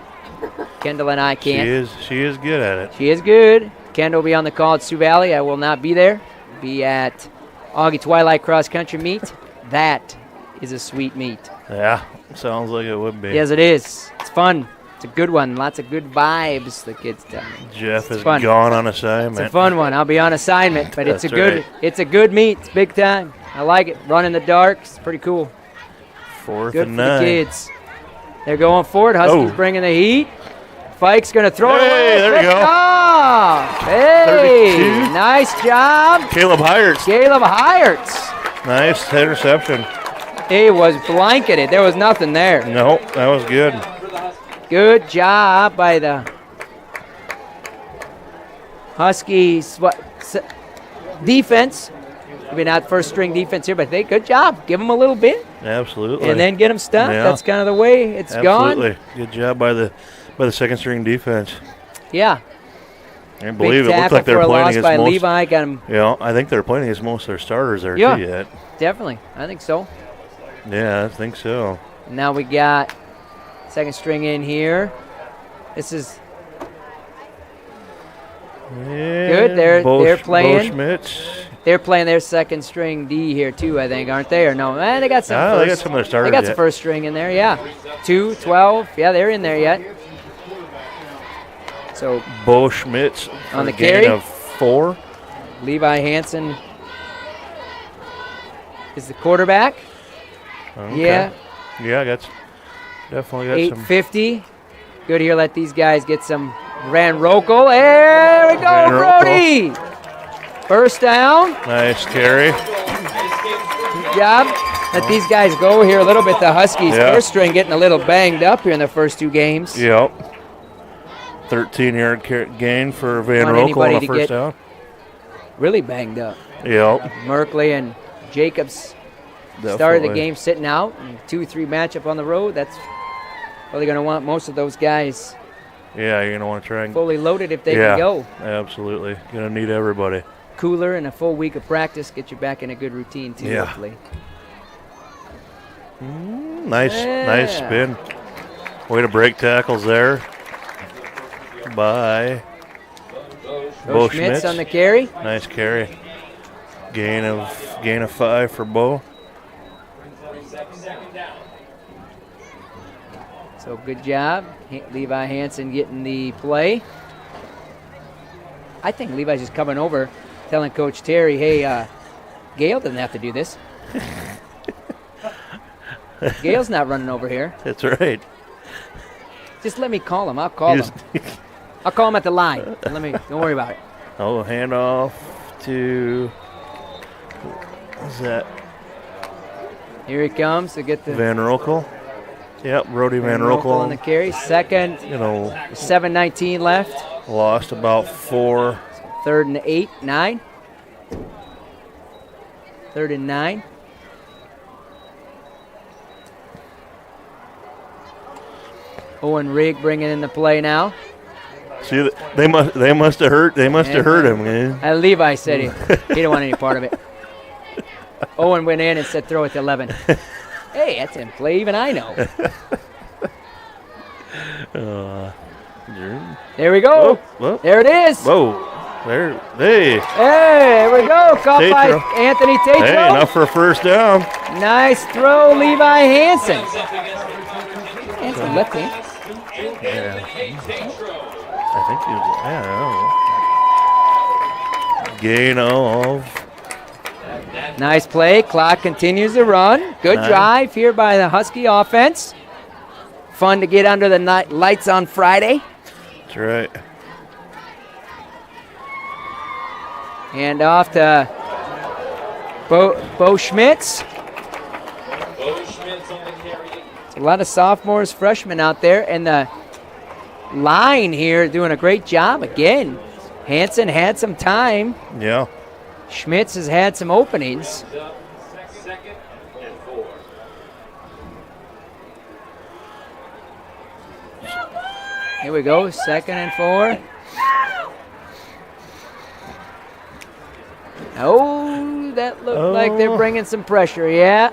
Kendall and I can't. She is good at it. She is good. Kendall will be on the call at Sioux Valley. I will not be there. Be at Augie Twilight Cross Country Meet. That is a sweet meet. Yeah, sounds like it would be. Yes, it is. It's fun. It's a good one. Lots of good vibes, the kids tell me. Jeff is gone on assignment. It's a fun one. I'll be on assignment, but it's a good right. It's a good meet. It's big time. I like it. Run in the dark. It's pretty cool. 4th Good and for 9. the kids. They're going for it. Huskies bringing the heat. Fike's going to throw it away. There you go. Hey, 32. nice job. Caleb Heyerts. Nice interception. He was blanketed. There was nothing there. Nope, that was good. Good job by the Huskies defense. Maybe not first string defense here, but good job. Give them a little bit. Absolutely. And then get them stopped. Yeah. That's kind of the way it's gone. Absolutely. Good job by the second string defense. Yeah. I can't believe it. Looked like they were playing against by most. Levi. Got him. Yeah, I think they're playing against most of their starters there Yeah, too yet. Definitely. I think so. Yeah, I think so. Now we got second string in here. This is good. They're playing. They're playing their second string D here too, I think, aren't they? Or no? They got some. They got some of their starters. They got some first string in there. Yeah, 2, 12. Yeah, they're in there yet. So Bo Schmitz on the gain carry of 4. Levi Hansen is the quarterback. Okay. Yeah. Yeah, definitely got 850. Good here. Let these guys get some Van Rokel. There we go, Brody. First down. Nice carry. Good job. Let these guys go here a little bit. The Huskies first string getting a little banged up here in the first 2 games. Yep. 13-yard gain for Van Rokel on the first down. Really banged up. Yep. Merkley and Jacobs started the game sitting out. 2-3 matchup on the road. That's probably going to want most of those guys. Yeah, you're going to want to try and fully loaded if they can go. Absolutely. Going to need everybody. Cooler and a full week of practice get you back in a good routine too, hopefully. Nice spin. Way to break tackles there by Bo Schmitz on the carry. Nice carry. Gain of 5 for Bo. So good job. Levi Hansen getting the play. I think Levi's just coming over, telling Coach Terry, hey, Gail doesn't have to do this. Gail's not running over here. That's right. Just let me call him. I'll call him. I'll call him at the line. Don't worry about it. Oh, handoff to, what's that? Here he comes to get the Van Roekel. Yep, Brody Van Roekel on the carry. Second, 7:19 left. Lost about 4. 3rd and 8, 9. 3rd and 9. Owen Rigg bringing in the play now. See, they must have hurt him, man. Levi said he didn't want any part of it. Owen went in and said, throw it to 11. Hey, that's in play. Even I know. There we go. Whoa. There it is. Whoa. There. Hey. Hey, there we go. Caught by Anthony Tatro. Hey, enough for a first down. Nice throw, Levi Hansen. Hansen left hand. Yeah. I think he was, I don't know. Gain of. Nice play. Clock continues to run. Good drive here by the Husky offense. Fun to get under the lights on Friday. That's right. Hand off to Bo Schmitz. A lot of sophomores, freshmen out there, and the line here doing a great job again. Hansen had some time. Yeah. Schmitz has had some openings. Here we go, 2nd and 4. Oh, that looked like they're bringing some pressure. Yeah.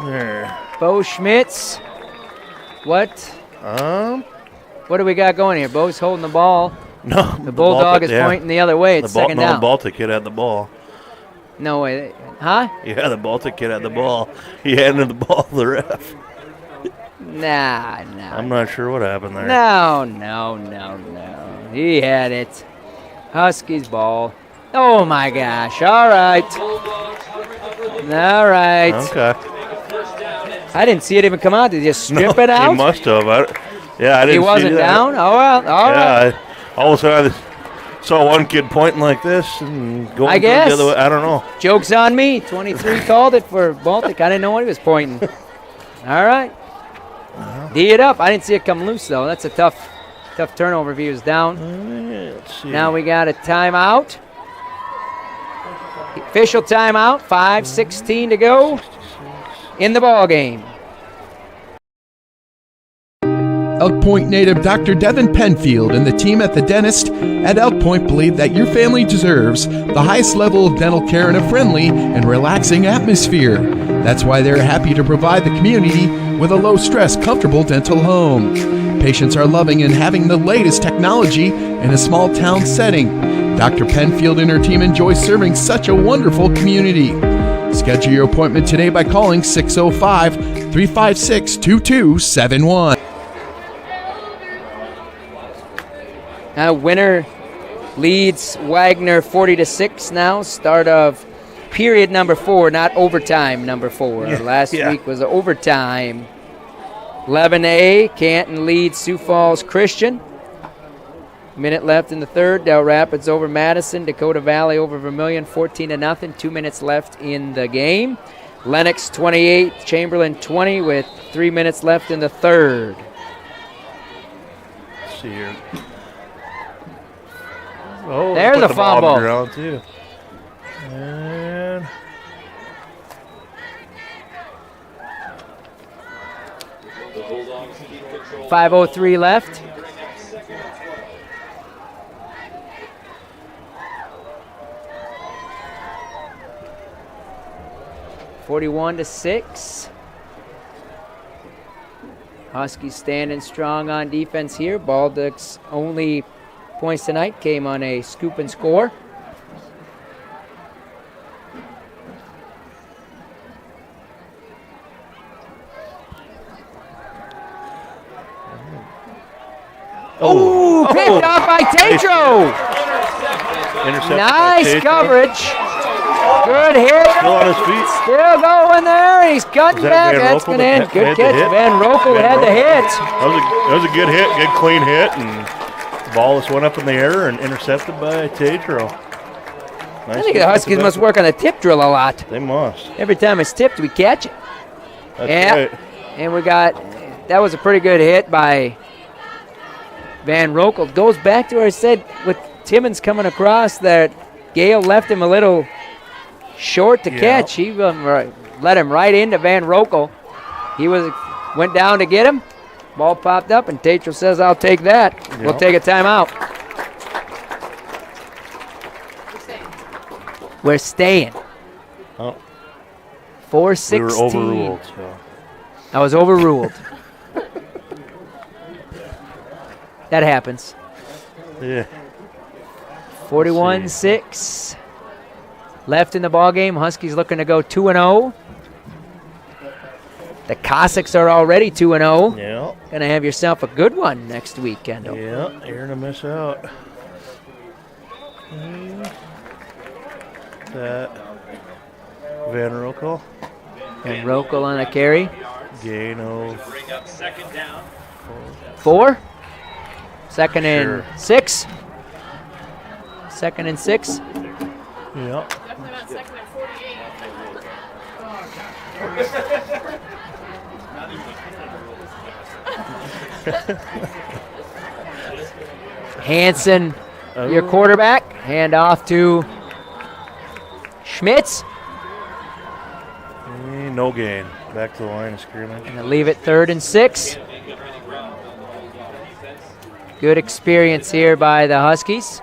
There. Bo Schmitz. What? What do we got going here? Bo's holding the ball. No. The Bulldog is pointing the other way. It's second down. The Baltic kid had the ball. No way. Huh? Yeah, the Baltic kid had the ball. He handed the ball to the ref. Nah. I'm not sure what happened there. No. He had it. Huskies ball. Oh, my gosh. All right. Okay. I didn't see it even come out. Did you just strip it out? He must have. I didn't see that. He wasn't down? Oh, well. All right. All of a sudden, I saw one kid pointing like this and going the other way. I don't know. Joke's on me. 23 called it for Baltic. I didn't know what he was pointing. All right. D it up. I didn't see it come loose, though. That's a tough turnover if he was down. Let's see. Now we got a timeout. Official timeout. 5:16 to go in the ball game. Elk Point native Dr. Devin Penfield and the team at the dentist at Elk Point believe that your family deserves the highest level of dental care in a friendly and relaxing atmosphere. That's why they're happy to provide the community with a low-stress, comfortable dental home. Patients are loving and having the latest technology in a small-town setting. Dr. Penfield and her team enjoy serving such a wonderful community. Schedule your appointment today by calling 605-356-2271. Winner leads Wagner 40-6 now. Start of period number 4, not overtime number 4. Last week was overtime. 11A, Canton leads Sioux Falls Christian. Minute left in the third. Del Rapids over Madison. Dakota Valley over Vermilion 14-0. 2 minutes left in the game. Lennox 28, Chamberlain 20 with 3 minutes left in the third. Let's see here. There's a fumble. Too. And 5:03 left. (41-6). Huskies standing strong on defense here. Baltic's only points tonight came on a scoop and score. Oh, picked off by Tatro. intercepted. Nice coverage. Good hit. Still on his feet. Still going there. He's cutting back. That's going to end. Good catch. Van Rokel had the hit. That was a good hit, good clean hit, and the ball just went up in the air and intercepted by Tatro. Nice. I think the Huskies must work on the tip drill a lot. They must. Every time it's tipped, we catch it. That's right. And we got, that was a pretty good hit by Van Rokel. Goes back to where I said with Timmons coming across that Gale left him a little short to catch. He let him right into Van Rokel. He went down to get him. Ball popped up, and Tatro says, I'll take that. Yep. We'll take a timeout. We're staying. Oh. 4-16. We were overruled. So. I was overruled. That happens. Yeah. 41-6. Left in the ball game. Huskies looking to go 2-0. The Cossacks are already 2-0. Yeah. Gonna have yourself a good one next week, Kendall. Yeah, you're gonna miss out. That Van Rokel. And Rokel on a carry. Gain of 4. Second and 6. Second and 6. Yeah. Definitely not second and 48. Hansen, your quarterback. Hand off to Schmitz. No gain. Back to the line of scrimmage. And leave it 3rd and 6. Good experience here by the Huskies.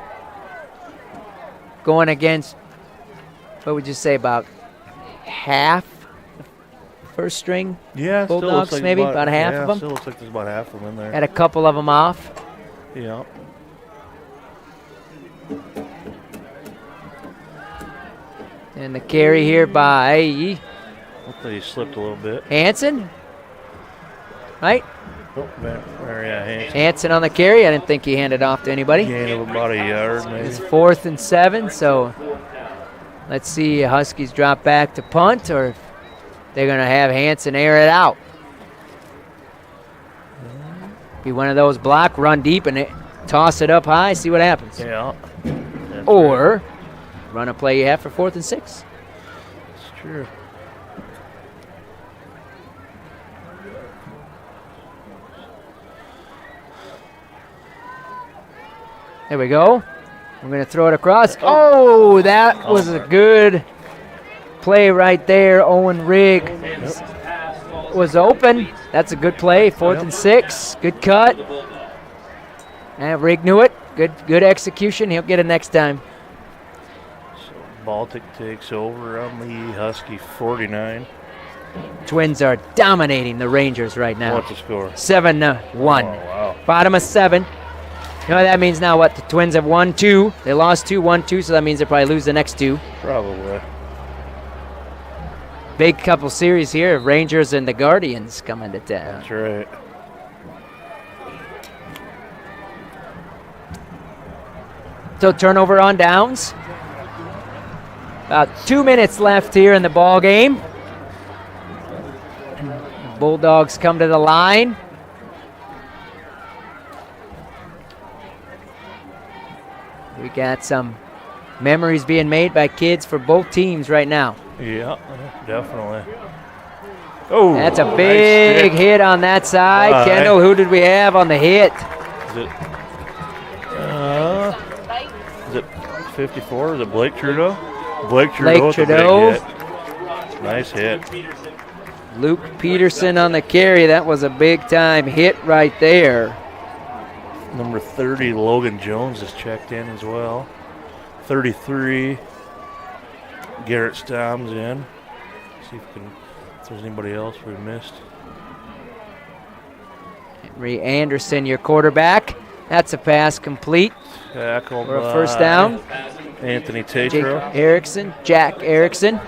Going against, what would you say, about half first string Bulldogs, like maybe? About half of them? Still looks like there's about half of them in there. Had a couple of them off. Yeah. And the carry here by Looks like he slipped a little bit. Hansen, right? Oh, Hansen. Hansen on the carry. I didn't think he handed off to anybody. Gain of about a yard, maybe. It's 4th and 7, so let's see Huskies drop back to punt, or if they're going to have Hansen air it out. Be one of those block, run deep, and toss it up high, see what happens. Yeah. Or run a play you have for 4th and 6. It's true. There we go. We're going to throw it across. Oh, that was a good play right there. Owen Rigg was open. That's a good play. 4th and 6. Good cut. And Rigg knew it. Good execution. He'll get it next time. So Baltic takes over on the Husky 49. Twins are dominating the Rangers right now. What's the score? 7-1. Oh, wow. Bottom of 7. You know what that means now? What? The Twins have won 2. They lost 2, won 2, so that means they'll probably lose the next 2. Probably. Big couple series here of Rangers and the Guardians coming to town. That's right. So turnover on downs. About 2 minutes left here in the ball game. The Bulldogs come to the line. We got some memories being made by kids for both teams right now. Yeah, definitely. Oh, that's a big hit on that side. Kendall, who did we have on the hit? Is it 54? Is it Blake Trudeau? Blake Trudeau. With a big hit. Nice hit. Luke Peterson on the carry. That was a big-time hit right there. Number 30, Logan Jones, is checked in as well. 33, Garrett Stom's in. See if there's anybody else we missed. Henry Anderson, your quarterback. That's a pass complete. Tackled for a first down. Anthony Tatro. Jack Erickson.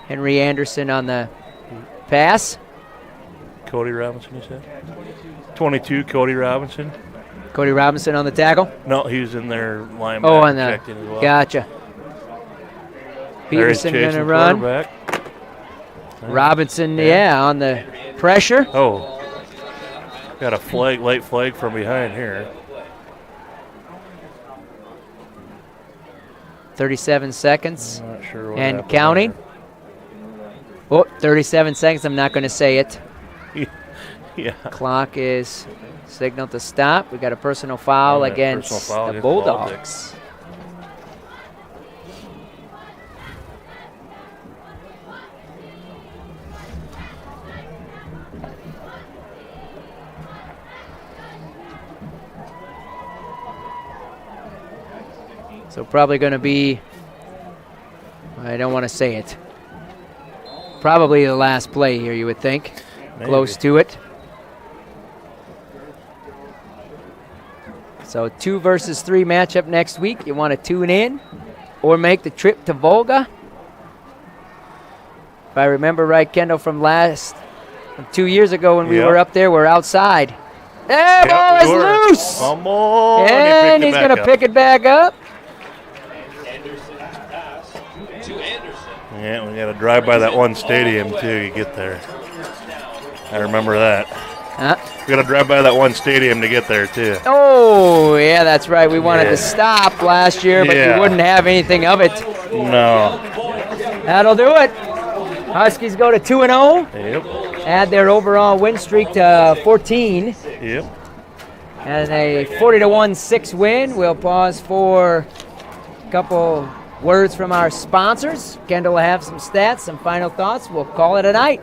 Henry Anderson on the pass. Cody Robinson, you said? 22, Cody Robinson. Cody Robinson on the tackle? No, he was in there linebacker. Oh, on the, checked in as well. Gotcha. Peterson going to run. Robinson, on the pressure. Oh, got a late flag from behind here. 37 seconds. I'm not sure what and counting. There. Oh, 37 seconds. I'm not going to say it. Yeah. Clock is signaled to stop. We got a personal foul against the Bulldogs. So probably going to be, I don't want to say it, probably the last play here, you would think. Maybe. Close to it. So 2 versus 3 matchup next week. You want to tune in or make the trip to Volga. If I remember right, Kendall, from 2 years ago when we were up there, we're outside. That ball is loose. Come on. And he's going to pick it back up. Yeah, we got to drive by that one stadium too. You get there. I remember that. We got to drive by that one stadium to get there too. Oh, yeah, that's right. We wanted to stop last year, but you wouldn't have anything of it. No. That'll do it. Huskies go to 2-0. Yep. Add their overall win streak to 14. Yep. And a 40-1 6 win. We'll pause for a couple words from our sponsors. Kendall will have some stats, some final thoughts. We'll call it a night.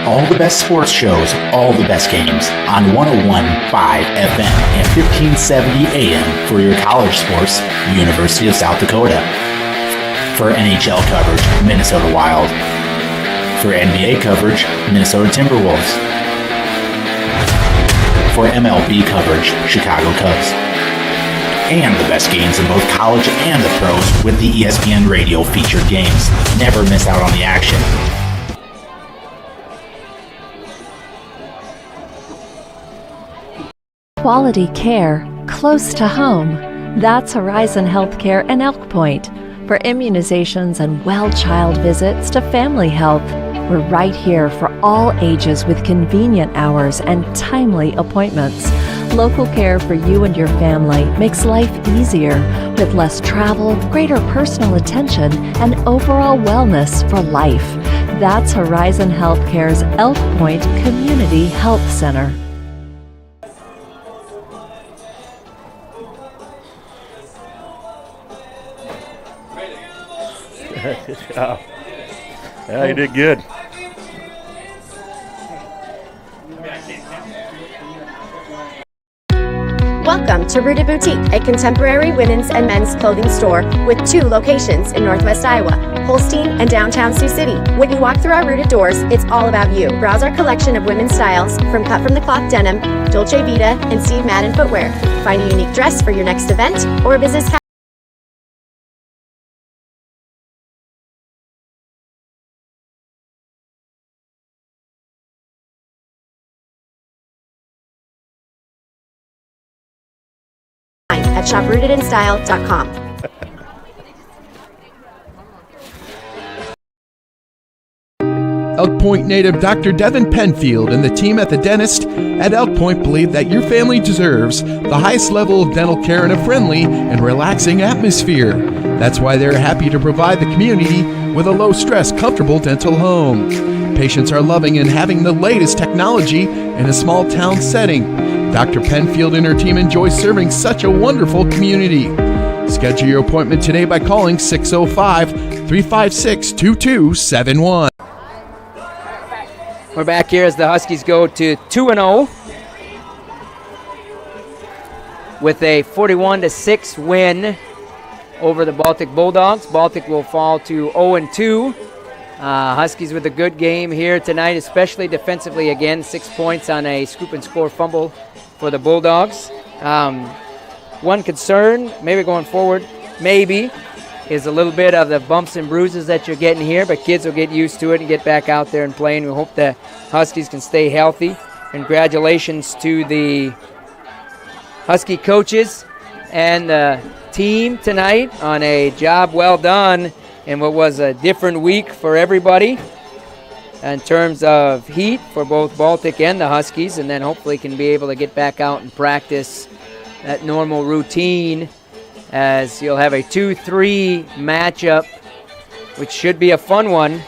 All the best sports shows, all the best games on 101.5 FM and 1570 AM for your college sports, University of South Dakota. For NHL coverage, Minnesota Wild. For NBA coverage, Minnesota Timberwolves. For MLB coverage, Chicago Cubs. And the best games in both college and the pros with the ESPN Radio featured games. Never miss out on the action. Quality care close to home. That's Horizon Healthcare in Elk Point. For immunizations and well-child visits to family health, we're right here for all ages with convenient hours and timely appointments. Local care for you and your family makes life easier with less travel, greater personal attention, and overall wellness for life. That's Horizon Healthcare's Elk Point Community Health Center. Good job. Yeah, you did good. Welcome to Rooted Boutique, a contemporary women's and men's clothing store with 2 locations in Northwest Iowa, Holstein and downtown Sioux City. When you walk through our Rooted doors, it's all about you. Browse our collection of women's styles from cut-from-the-cloth denim, Dolce Vita, and Steve Madden footwear. Find a unique dress for your next event or business at shoprootedinstyle.com. Elk Point native Dr. Devin Penfield and the team at the dentist at Elk Point believe that your family deserves the highest level of dental care in a friendly and relaxing atmosphere. That's why they're happy to provide the community with a low-stress, comfortable dental home. Patients are loving and having the latest technology in a small-town setting. Dr. Penfield and her team enjoy serving such a wonderful community. Schedule your appointment today by calling 605-356-2271. We're back here as the Huskies go to 2-0 with a 41-6 win over the Baltic Bulldogs. Baltic will fall to 0-2. Huskies with a good game here tonight, especially defensively again. 6 points on a scoop and score fumble for the Bulldogs. One concern, maybe going forward, is a little bit of the bumps and bruises that you're getting here, but kids will get used to it and get back out there and play, and we hope the Huskies can stay healthy. Congratulations to the Husky coaches and the team tonight on a job well done in what was a different week for everybody in terms of heat for both Baltic and the Huskies, and then hopefully can be able to get back out and practice that normal routine, as you'll have a 2-3 matchup, which should be a fun one,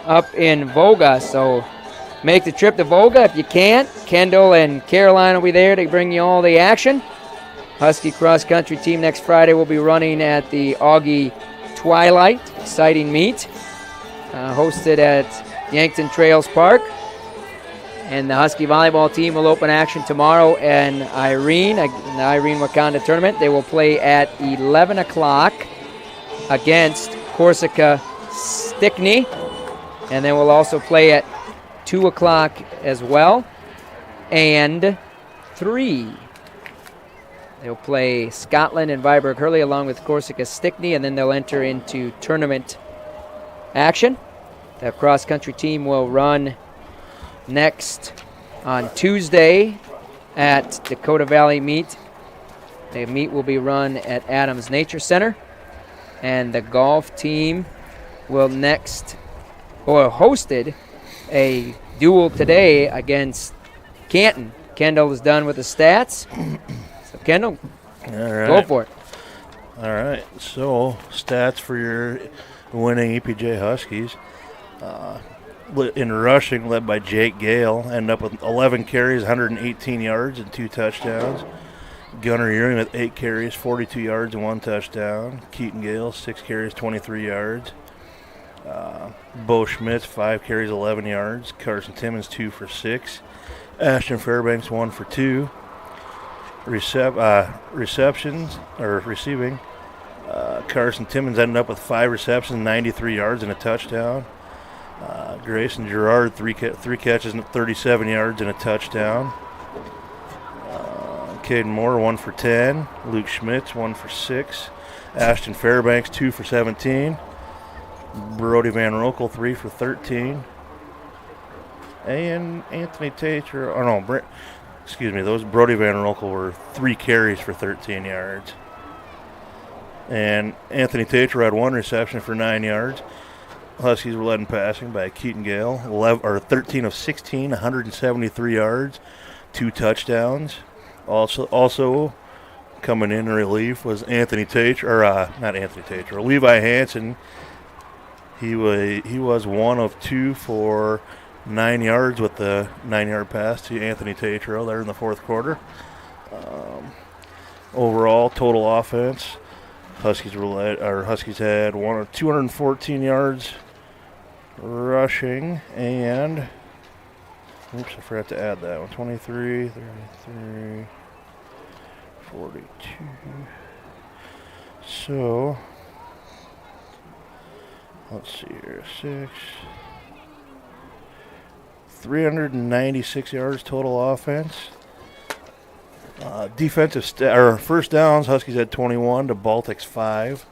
up in Volga. So make the trip to Volga if you can't. Kendall and Caroline will be there to bring you all the action. Husky cross-country team next Friday will be running at the Augie Twilight. Exciting meet. Hosted at Yankton Trails Park. And the Husky volleyball team will open action tomorrow in Irene, the Irene Wakanda tournament. They will play at 11 o'clock against Corsica Stickney. And they will also play at 2 o'clock as well. And 3. They'll play Scotland and Viborg Hurley along with Corsica Stickney, and then they'll enter into tournament action. The cross-country team will run next on Tuesday at Dakota Valley Meet. The meet will be run at Adams Nature Center. And the golf team will hosted a duel today against Canton. Kendall is done with the stats. So Kendall, go for it. All right, so stats for your winning EPJ Huskies. In rushing, led by Jake Gale, end up with 11 carries, 118 yards, and 2 touchdowns. Gunnar Ewing with 8 carries, 42 yards, and 1 touchdown. Keaton Gale, 6 carries, 23 yards. Bo Schmitz, 5 carries, 11 yards. Carson Timmons, 2 for 6. Ashton Fairbanks, 1 for 2. Receiving. Carson Timmons ended up with 5 receptions, 93 yards, and a touchdown. Grayson Gerard, 3 catches, 37 yards, and a touchdown. Caden Moore, 1 for 10. Luke Schmitz, 1 for 6. Ashton Fairbanks, 2 for 17. Brody Van Rokel, 3 for 13. And Anthony Tater, those Brody Van Rokel were 3 carries for 13 yards. And Anthony Tater had 1 reception for 9 yards. Huskies were led in passing by Keaton Gale, 13 of 16, 173 yards, 2 touchdowns. Also coming in relief was Levi Hansen. He was 1 of 2 for 9 yards with the 9-yard pass to Anthony Tatro there in the fourth quarter. Overall, total offense, Huskies had 214 yards rushing, and I forgot to add that one. 23, 33, 42. So let's see here. 396 yards total offense. First downs, Huskies had 21 to Baltic's 5.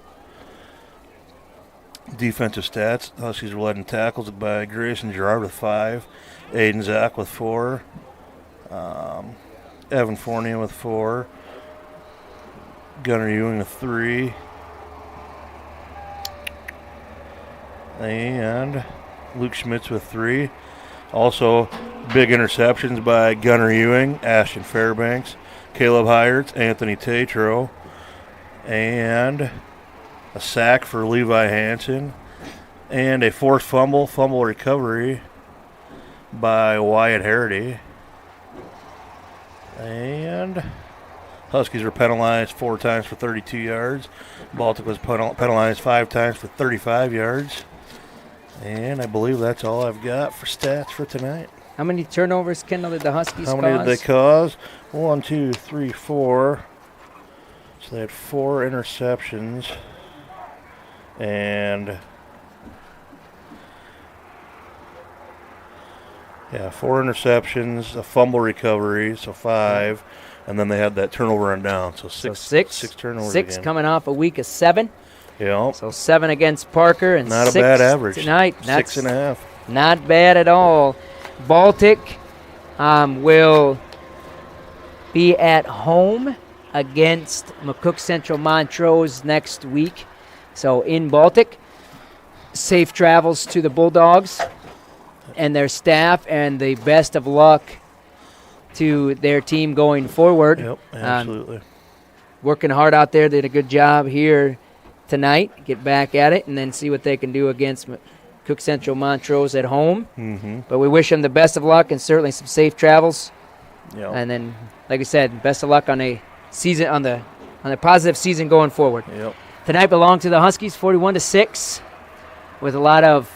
Defensive stats, Huskies were led in tackles by Grayson Gerard with 5, Aiden Zach with 4, Evan Fournier with 4, Gunnar Ewing with 3, and Luke Schmitz with 3. Also, big interceptions by Gunnar Ewing, Ashton Fairbanks, Caleb Hyerts, Anthony Tatro, and a sack for Levi Hansen, and a forced fumble recovery by Wyatt Harity. And Huskies were penalized 4 times for 32 yards. Baltic was penalized 5 times for 35 yards. And I believe that's all I've got for stats for tonight. How many turnovers, Kendall, did the Huskies cause? How many did they cause? 1, 2, 3, 4. So they had 4 interceptions. And 4 interceptions, a fumble recovery, so 5. And then they had that turnover on down, so 6 turnovers. 6 again. coming off a week of 7. Yeah. So 7 against Parker and not 6 a bad average tonight. That's 6.5. Not bad at all. Baltic will be at home against McCook Central Montrose next week. So in Baltic, safe travels to the Bulldogs and their staff, and the best of luck to their team going forward. Yep, absolutely. Working hard out there. Did a good job here tonight. Get back at it and then see what they can do against Cook Central Montrose at home. Mm-hmm. But we wish them the best of luck and certainly some safe travels. Yep. And then, like I said, best of luck on a season on the positive season going forward. Yep. Tonight belonged to the Huskies, 41-6, with a lot of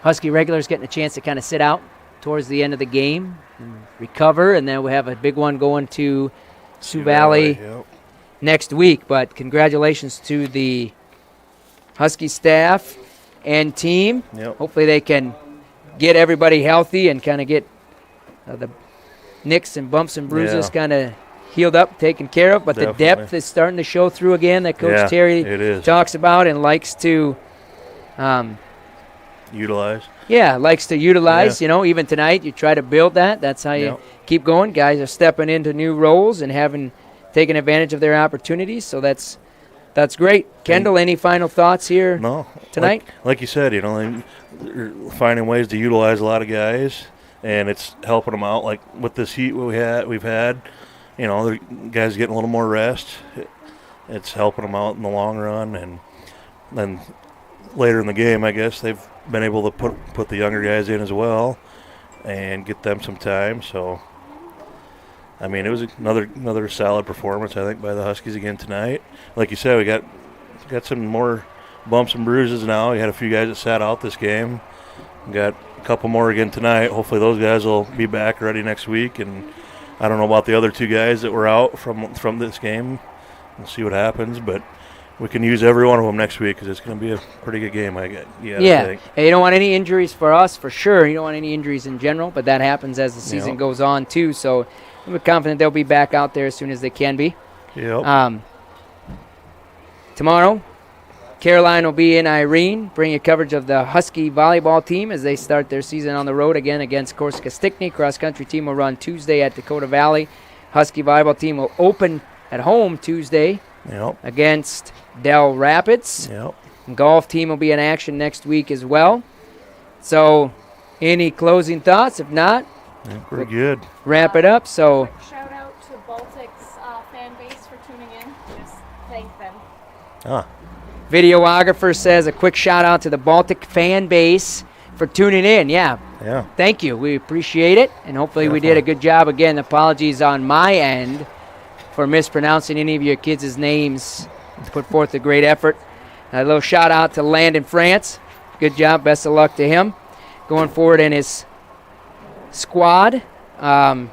Husky regulars getting a chance to kind of sit out towards the end of the game and recover, and then we have a big one going to Sioux Valley next week. But congratulations to the Husky staff and team. Yep. Hopefully they can get everybody healthy and kind of get the nicks and bumps and bruises kind of healed up, taken care of. But the depth is starting to show through again that Coach Terry talks about and likes to utilize. Yeah, likes to utilize. You know, even tonight you try to build that. That's how you keep going. Guys are stepping into new roles and taken advantage of their opportunities. So that's great. Kendall, any final thoughts here tonight? Like you said, you know, they're finding ways to utilize a lot of guys, and it's helping them out. Like with this heat we've had, you know, the guys getting a little more rest. It's helping them out in the long run, and then later in the game, I guess they've been able to put the younger guys in as well and get them some time. So, I mean, it was another solid performance, I think, by the Huskies again tonight. Like you said, we got some more bumps and bruises now. We had a few guys that sat out this game. We got a couple more again tonight. Hopefully those guys will be back ready next week. And I don't know about the other 2 guys that were out from this game. We'll see what happens, but we can use every one of them next week because it's going to be a pretty good game, I think. Hey, you don't want any injuries for us, for sure. You don't want any injuries in general, but that happens as the season goes on, too. So we're confident they'll be back out there as soon as they can be. Yep. Tomorrow, Caroline will be in Irene, bringing coverage of the Husky volleyball team as they start their season on the road again against Corsica Stickney. Cross-country team will run Tuesday at Dakota Valley. Husky volleyball team will open at home Tuesday against Del Rapids. Golf team will be in action next week as well. So, any closing thoughts? If not, pretty good. Wrap it up. So, shout out to Baltic's fan base for tuning in. Just thank them. Videographer says a quick shout out to the Baltic fan base for tuning in. Yeah. Thank you. We appreciate it, and hopefully we did a good job. Again, apologies on my end for mispronouncing any of your kids' names. Put forth a great effort. A little shout out to Landon France. Good job. Best of luck to him going forward in his squad. We'll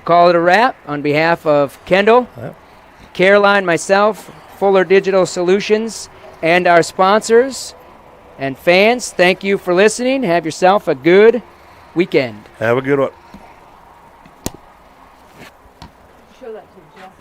call it a wrap on behalf of Kendall, Caroline, myself, Fuller Digital Solutions, and our sponsors and fans. Thank you for listening. Have yourself a good weekend. Have a good one. Show that to Jeff.